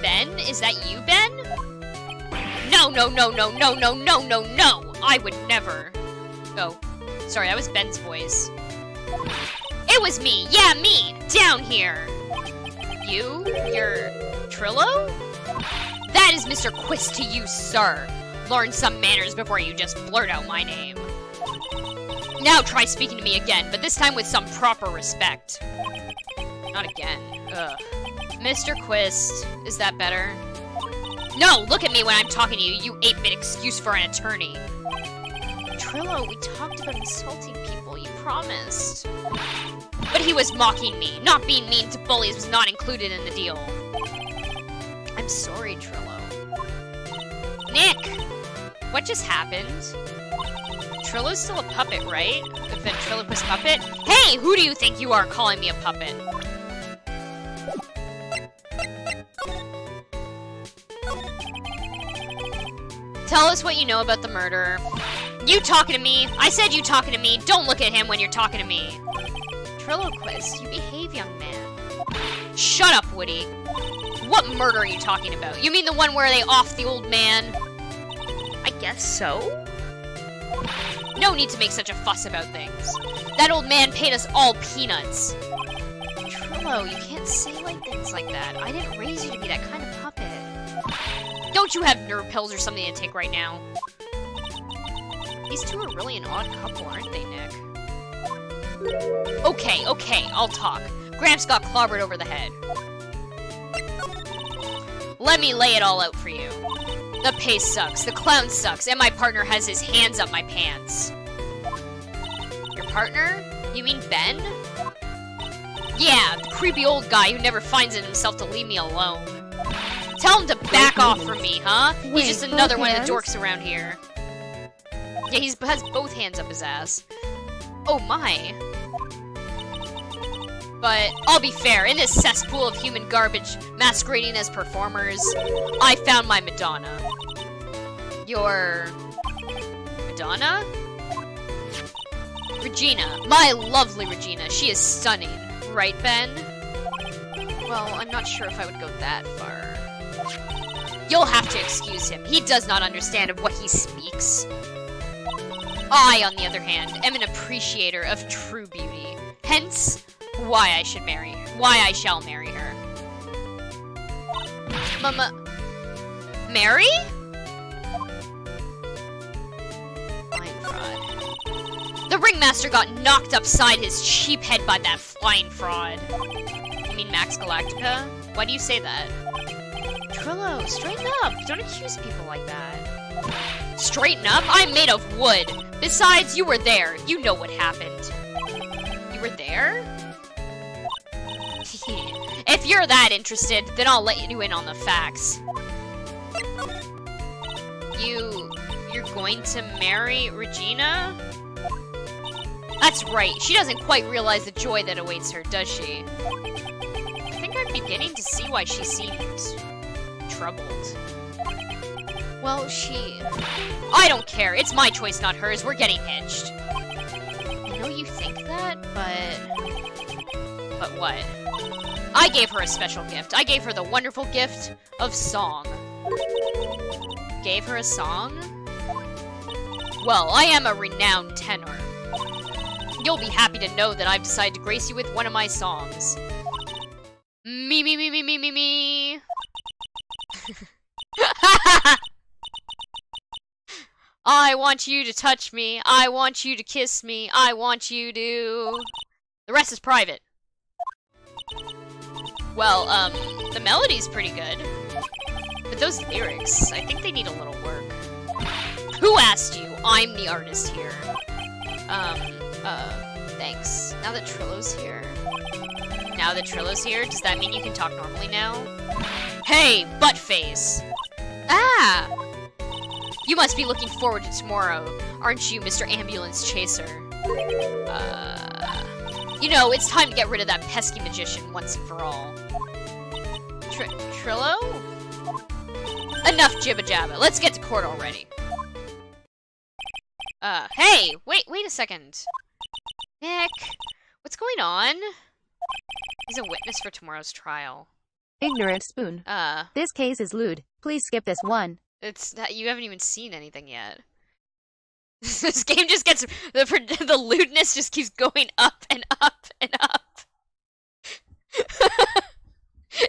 Ben? Is that you, Ben? No. I would never. Oh, sorry, that was Ben's voice. It was me. Yeah, me. Down here. You're Trillo? That is Mr. Quist to you, sir. Learn some manners before you just blurt out my name. Now try speaking to me again, but this time with some proper respect. Not again. Ugh. Mr. Quist, is that better? No, look at me when I'm talking to you, you 8-bit excuse for an attorney. Trillo, we talked about insulting people, you promised. But he was mocking me. Not being mean to bullies was not included in the deal. I'm sorry, Trillo. Nick! What just happened? Trillo's still a puppet, right? The ventriloquist puppet? Hey! Who do you think you are calling me a puppet? Tell us what you know about the murderer. You talking to me? I said you talking to me. Don't look at him when you're talking to me. Trilloquist, you behave, young man. Shut up, Woody. What murder are you talking about? You mean the one where they off the old man? I guess so? No need to make such a fuss about things. That old man paid us all peanuts. Trillo, you can't say things like that. I didn't raise you to be that kind of puppet. Don't you have nerve pills or something to take right now? These two are really an odd couple, aren't they, Nick? Okay, I'll talk. Gramps got clobbered over the head. Let me lay it all out for you. The pace sucks, the clown sucks, and my partner has his hands up my pants. Your partner? You mean Ben? Yeah, the creepy old guy who never finds it himself to leave me alone. Tell him to back off from me, huh? He's just another one of the dorks around here. Yeah, he has both hands up his ass. Oh my. But I'll be fair, in this cesspool of human garbage masquerading as performers, I found my Madonna. Your... Madonna? Regina. My lovely Regina. She is stunning. Right, Ben? Well, I'm not sure if I would go that far. You'll have to excuse him. He does not understand of what he speaks. I, on the other hand, am an appreciator of true beauty. Hence, why I shall marry her. Mary? Flying fraud. The ringmaster got knocked upside his cheap head by that flying fraud. You mean Max Galactica? Why do you say that? Trillo, straighten up. Don't accuse people like that. Straighten up? I'm made of wood. Besides, you were there. You know what happened. You were there? If you're that interested, then I'll let you in on the facts. You're going to marry Regina? That's right. She doesn't quite realize the joy that awaits her, does she? I think I'm beginning to see why she seemed troubled. Well, I don't care. It's my choice, not hers. We're getting hitched. I know you think that, but... But what? I gave her a special gift. I gave her the wonderful gift of song. Gave her a song? Well, I am a renowned tenor. You'll be happy to know that I've decided to grace you with one of my songs. Me, me, me, me, me, me, me. I want you to touch me. I want you to kiss me. I want you to... The rest is private. Well, the melody's pretty good. But those lyrics, I think they need a little work. Who asked you? I'm the artist here. Thanks. Now that Trillo's here... does that mean you can talk normally now? Hey, buttface! Ah! You must be looking forward to tomorrow, aren't you, Mr. Ambulance Chaser? You know, it's time to get rid of that pesky magician once and for all. Trillo? Enough jibba-jabba. Let's get to court already. Hey! Wait a second. Nick, what's going on? He's a witness for tomorrow's trial. Ignorant spoon. This case is lewd. Please skip this one. You haven't even seen anything yet. This game just gets... The lewdness just keeps going up and up and up.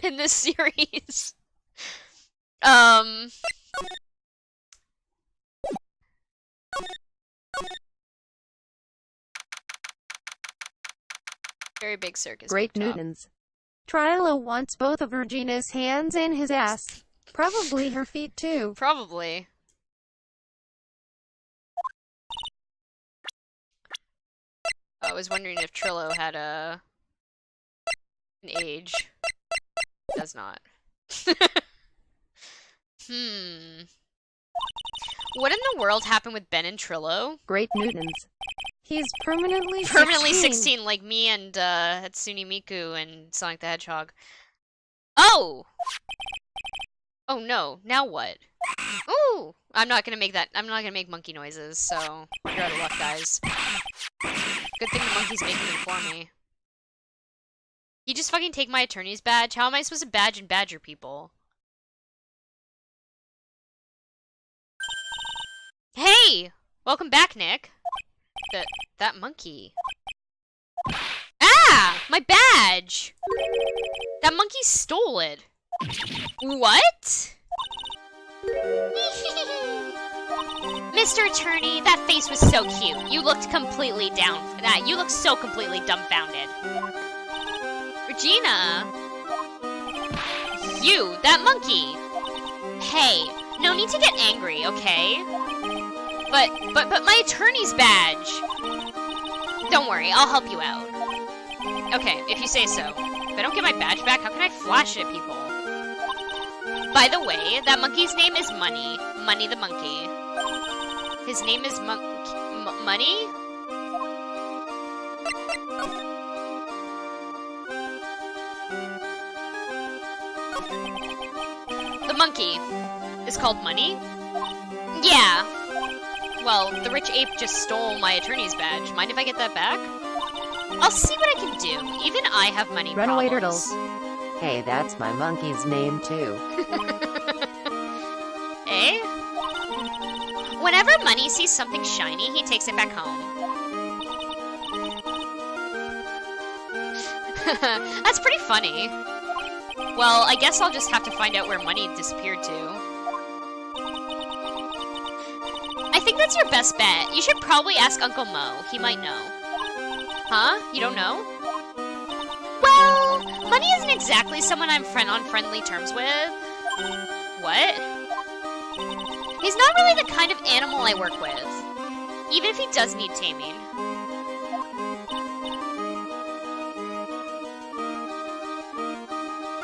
In this series. Very big circus. Great Newtons. Trilo wants both of Regina's hands in his ass. Probably her feet too. Probably. I was wondering if Trillo had an age. Does not. What in the world happened with Ben and Trillo? Great Newtons. He's permanently 16, like me and Hatsune Miku and Sonic the Hedgehog. Oh! Oh no, now what? Ooh! I'm not gonna make monkey noises, so you're out of luck, guys. Good thing the monkey's making them for me. You just fucking take my attorney's badge? How am I supposed to badge and badger people? Hey! Welcome back, Nick. That monkey. Ah! My badge! That monkey stole it. What? Mr. Attorney, that face was so cute. You looked completely you looked so completely dumbfounded. Regina! You, that monkey! Hey, no need to get angry, okay? But my attorney's badge! Don't worry, I'll help you out. Okay, if you say so. If I don't get my badge back, how can I flash it at people? By the way, that monkey's name is Money. Money the monkey. His name is Money? The monkey is called Money? Yeah. Well, the rich ape just stole my attorney's badge. Mind if I get that back? I'll see what I can do. Even I have money Runaway problems. turtles. Hey, that's my monkey's name too. Eh? Whenever Money sees something shiny, he takes it back home. That's pretty funny. Well, I guess I'll just have to find out where Money disappeared to. I think that's your best bet. You should probably ask Uncle Mo. He might know. Huh? You don't know? Well, Money isn't exactly someone I'm on friendly terms with. What? He's not really the kind of animal I work with. Even if he does need taming.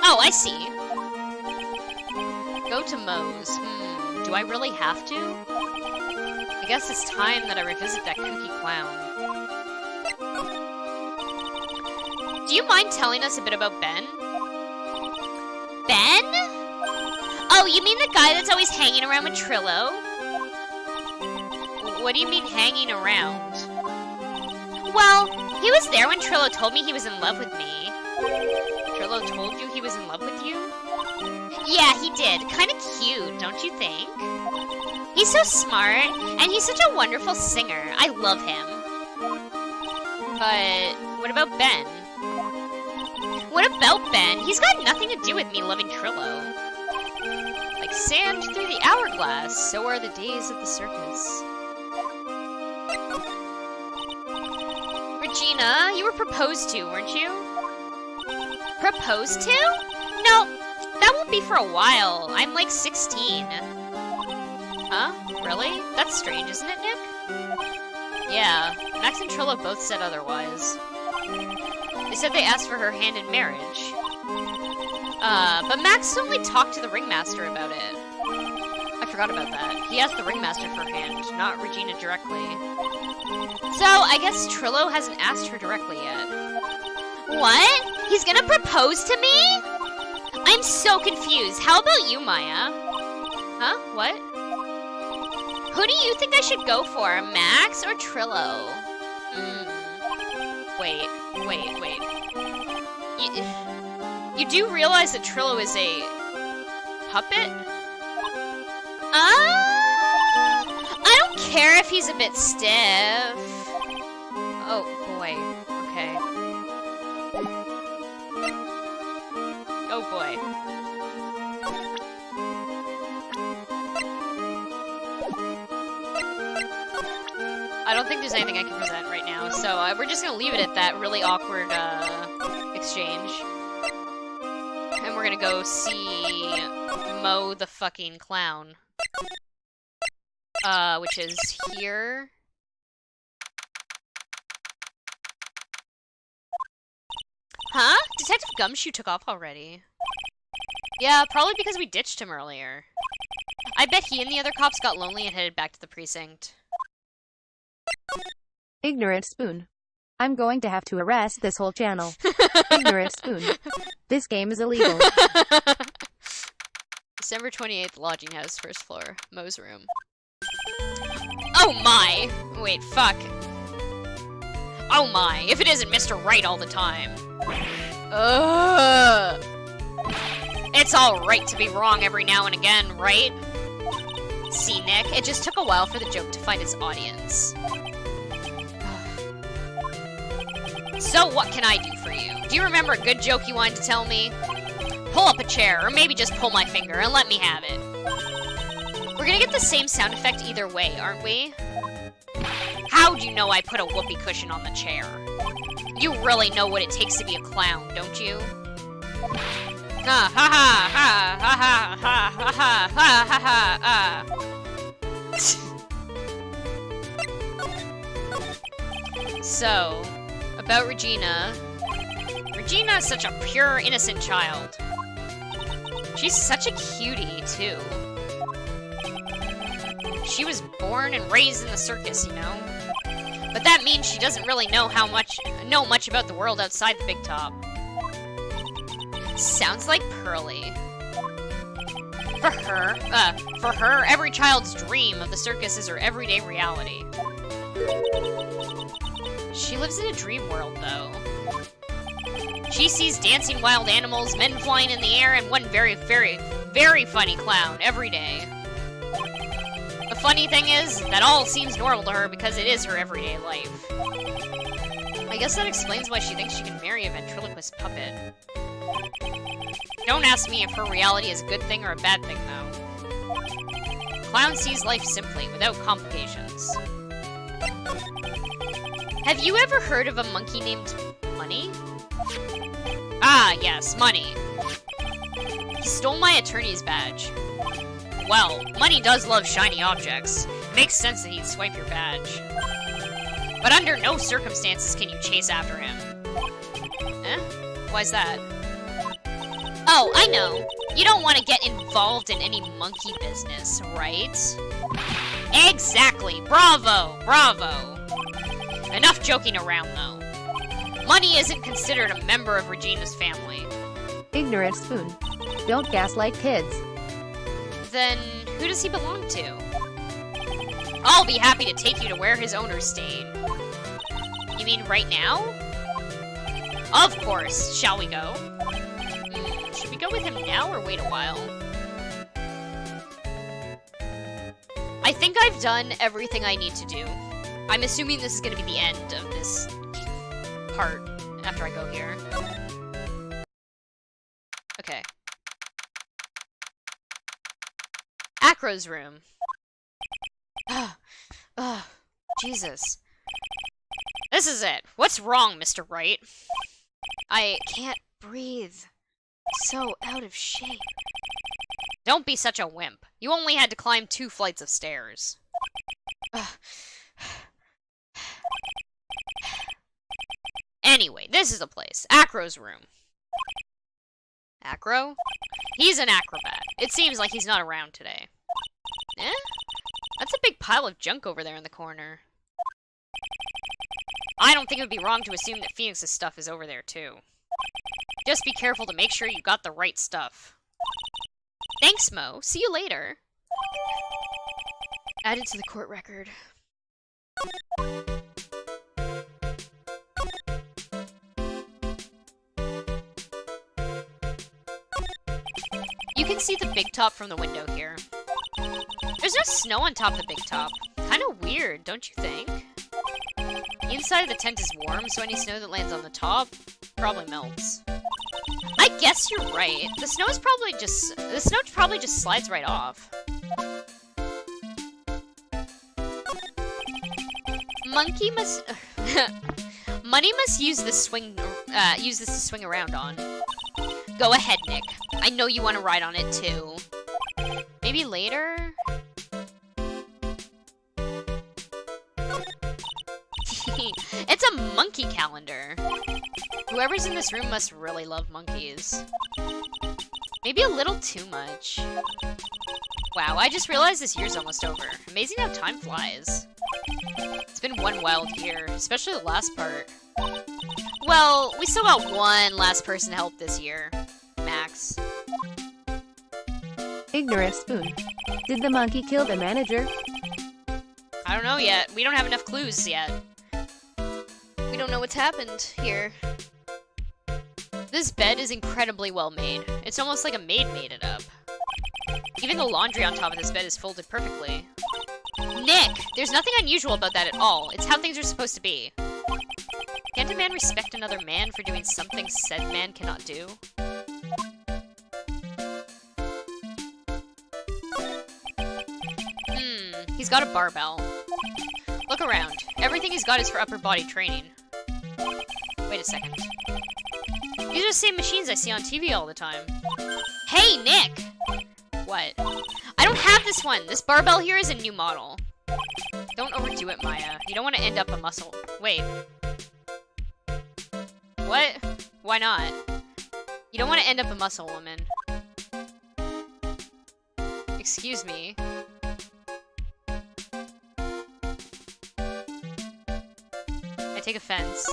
Oh, I see. Go to Moe's. Do I really have to? I guess it's time that I revisit that kooky clown. Do you mind telling us a bit about Ben? Ben? Oh, you mean the guy that's always hanging around with Trillo? What do you mean hanging around? Well, he was there when Trillo told me he was in love with me. Trillo told you he was in love with you? Yeah, he did. Kinda cute, don't you think? He He's so smart, and he's such a wonderful singer. I love him. But what about Ben? What about Ben? He's got nothing to do with me loving Trillo. Like sand through the hourglass, so are the days of the circus. Regina, you were proposed to, weren't you? Proposed to? No, that won't be for a while. I'm like 16. Huh? Really? That's strange, isn't it, Nick? Yeah, Max and Trillo both said otherwise. They said they asked for her hand in marriage. But Max only talked to the ringmaster about it. I forgot about that. He asked the ringmaster for her hand, not Regina directly. So, I guess Trillo hasn't asked her directly yet. What? He's gonna propose to me? I'm so confused. How about you, Maya? Huh? What? Who do you think I should go for, Max or Trillo? Wait. You do realize that Trillo is a puppet? I don't care if he's a bit stiff. Oh, boy. Okay. Oh, boy. I don't think there's anything I can present right now, so we're just gonna leave it at that really awkward, exchange. And we're gonna go see Mo the fucking clown. Which is here. Huh? Detective Gumshoe took off already. Yeah, probably because we ditched him earlier. I bet he and the other cops got lonely and headed back to the precinct. Ignorant Spoon. I'm going to have to arrest this whole channel. Ignorant Spoon. This game is illegal. December 28th, lodging house, first floor. Mo's room. Oh my! Wait, fuck. Oh my, if it isn't Mr. Wright all the time. Ugh. It's alright to be wrong every now and again, right? See, Nick, it just took a while for the joke to find its audience. So what can I do for you? Do you remember a good joke you wanted to tell me? Pull up a chair, or maybe just pull my finger and let me have it. We're gonna get the same sound effect either way, aren't we? How do you know I put a whoopee cushion on the chair? You really know what it takes to be a clown, don't you? Ha ha ha ha ha ha ha ha ha ha ha ha. So, about Regina. Regina is such a pure, innocent child. She's such a cutie, too. She was born and raised in the circus, you know? But that means she doesn't really know much about the world outside the big top. Sounds like Pearly. For her, every child's dream of the circus is her everyday reality. She lives in a dream world, though. She sees dancing wild animals, men flying in the air, and one very, very, very funny clown every day. The funny thing is, that all seems normal to her because it is her everyday life. I guess that explains why she thinks she can marry a ventriloquist puppet. Don't ask me if her reality is a good thing or a bad thing, though. Clown sees life simply, without complications. Have you ever heard of a monkey named Money? Ah, yes, Money. He stole my attorney's badge. Well, Money does love shiny objects. It makes sense that he'd swipe your badge. But under no circumstances can you chase after him. Eh? Why's that? Oh, I know. You don't want to get involved in any monkey business, right? Exactly! Bravo! Bravo! Enough joking around, though. Money isn't considered a member of Regina's family. Ignorant Spoon. Don't gaslight kids. Then, who does he belong to? I'll be happy to take you to where his owners stayed. You mean right now? Of course. Shall we go? Should we go with him now or wait a while? I think I've done everything I need to do. I'm assuming this is gonna be the end of this part after I go here. Okay. Acro's room. Ugh, Jesus. This is it. What's wrong, Mr. Wright? I can't breathe. So out of shape. Don't be such a wimp. You only had to climb 2 flights of stairs. Anyway, this is the place. Acro's room. Acro? He's an acrobat. It seems like he's not around today. Eh? That's a big pile of junk over there in the corner. I don't think it would be wrong to assume that Phoenix's stuff is over there, too. Just be careful to make sure you got the right stuff. Thanks, Mo. See you later. Added to the court record. You can see the big top from the window here. There's no snow on top of the big top. Kinda weird, don't you think? The inside of the tent is warm, so any snow that lands on the top probably melts. I guess you're right. The snow probably just slides right off. Money must use this to swing around on. Go ahead, Nick. I know you want to ride on it too. Maybe later? It's a monkey calendar. Whoever's in this room must really love monkeys. Maybe a little too much. Wow, I just realized this year's almost over. Amazing how time flies. It's been one wild year, especially the last part. Well, we still got one last person to help this year. Max. Ignorant spoon. Did the monkey kill the manager? I don't know yet. We don't have enough clues yet. We don't know what's happened here. This bed is incredibly well made. It's almost like a maid made it up. Even the laundry on top of this bed is folded perfectly. Nick! There's nothing unusual about that at all. It's how things are supposed to be. Can't a man respect another man for doing something said man cannot do? He's got a barbell. Look around. Everything he's got is for upper body training. Wait a second. These are the same machines I see on TV all the time. Hey, Nick! What? I don't have this one! This barbell here is a new model. Don't overdo it, Maya. You don't want to end up a muscle. Wait. What? Why not? You don't want to end up a muscle woman. Excuse me. I take offense.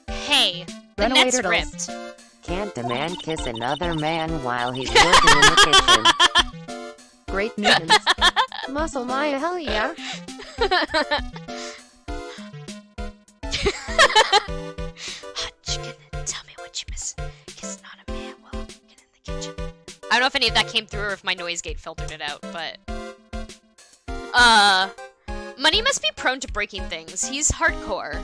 Hey, the Runaway net's turtles. ripped. Can't a man kiss another man while he's working in the kitchen? Great mutants. Muscle Maya, hell yeah. Hot chicken, tell me what you miss. Kiss not a man while working in the kitchen. I don't know if any of that came through or if my noise gate filtered it out, but... Money must be prone to breaking things. He's hardcore.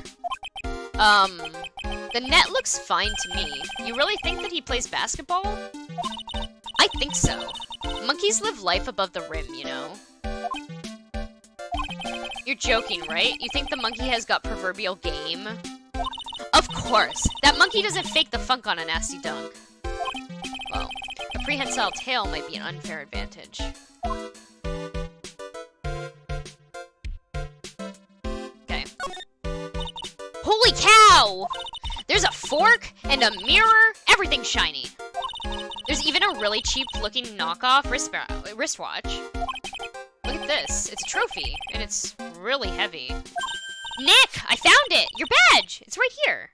The net looks fine to me. You really think that he plays basketball? I think so. Monkeys live life above the rim, you know? You're joking, right? You think the monkey has got proverbial game? Of course! That monkey doesn't fake the funk on a nasty dunk. Well, a prehensile tail might be an unfair advantage. Okay. Holy cow! There's a fork and a mirror, everything's shiny. There's even a really cheap-looking knockoff wristwatch. Look at this, it's a trophy, and it's really heavy. Nick, I found it! Your badge! It's right here.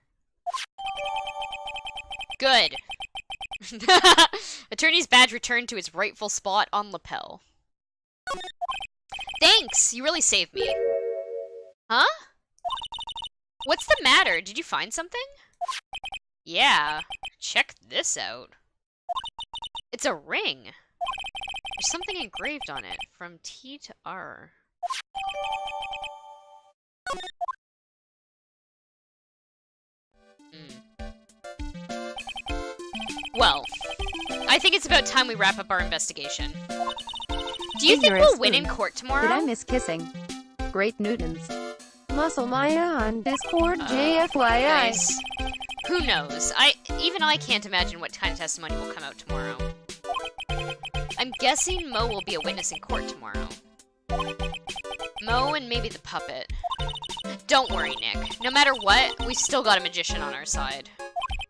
Good. Attorney's badge returned to its rightful spot on lapel. Thanks, you really saved me. Huh? What's the matter? Did you find something? Yeah, check this out. It's a ring. There's something engraved on it. From T to R. Well, I think it's about time we wrap up our investigation. Do you think we'll win in court tomorrow? Did I miss kissing? Great Newtons. Muscle Maya on Discord, JFYI. Nice. Who knows? Even I can't imagine what kind of testimony will come out tomorrow. I'm guessing Mo will be a witness in court tomorrow. Mo and maybe the puppet. Don't worry, Nick. No matter what, we still got a magician on our side.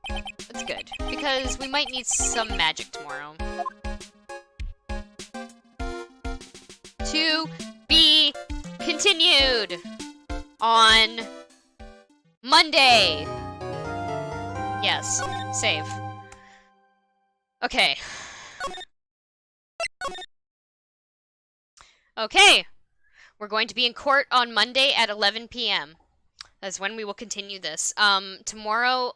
That's good, because we might need some magic tomorrow. To be continued on Monday. Yes, save. Okay. Okay. We're going to be in court on Monday at 11 p.m. That's when we will continue this. Tomorrow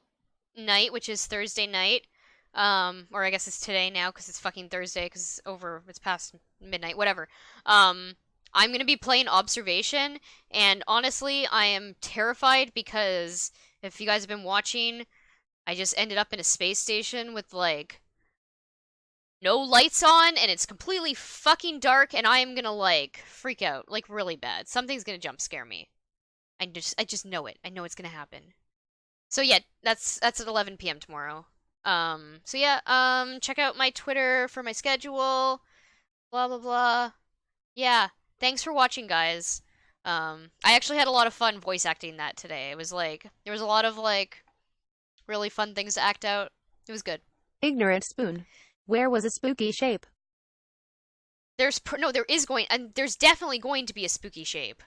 night, which is Thursday night, or I guess it's today now because it's fucking Thursday because it's past midnight, whatever. I'm gonna be playing Observation, and honestly, I am terrified because if you guys have been watching, I just ended up in a space station with, like, no lights on, and it's completely fucking dark, and I am gonna, like, freak out, like, really bad. Something's gonna jump scare me. I just know it. I know it's gonna happen. So yeah, that's at 11 p.m. tomorrow. So yeah, check out my Twitter for my schedule, blah, blah, blah. Yeah, thanks for watching, guys. I actually had a lot of fun voice acting that today. It was, like, there was a lot of, like, really fun things to act out. It was good. Ignorant spoon. Where was a spooky shape? There's definitely going to be a spooky shape.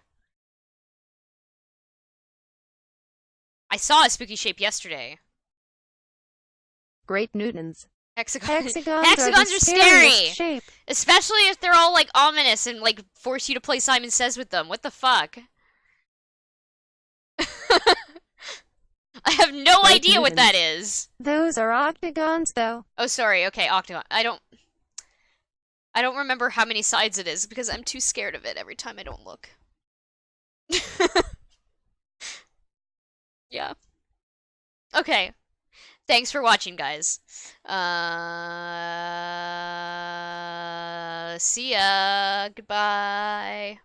I saw a spooky shape yesterday. Great Newtons. Hexagons Hexagons are scary! Shape. Especially if they're all, like, ominous and, like, force you to play Simon Says with them. What the fuck? I have no Great idea what Newtons. that is. Those are octagons, though. Oh, sorry. Okay, octagon. I don't remember how many sides it is because I'm too scared of it every time I don't look. Yeah. Okay. Thanks for watching, guys. See ya. Goodbye.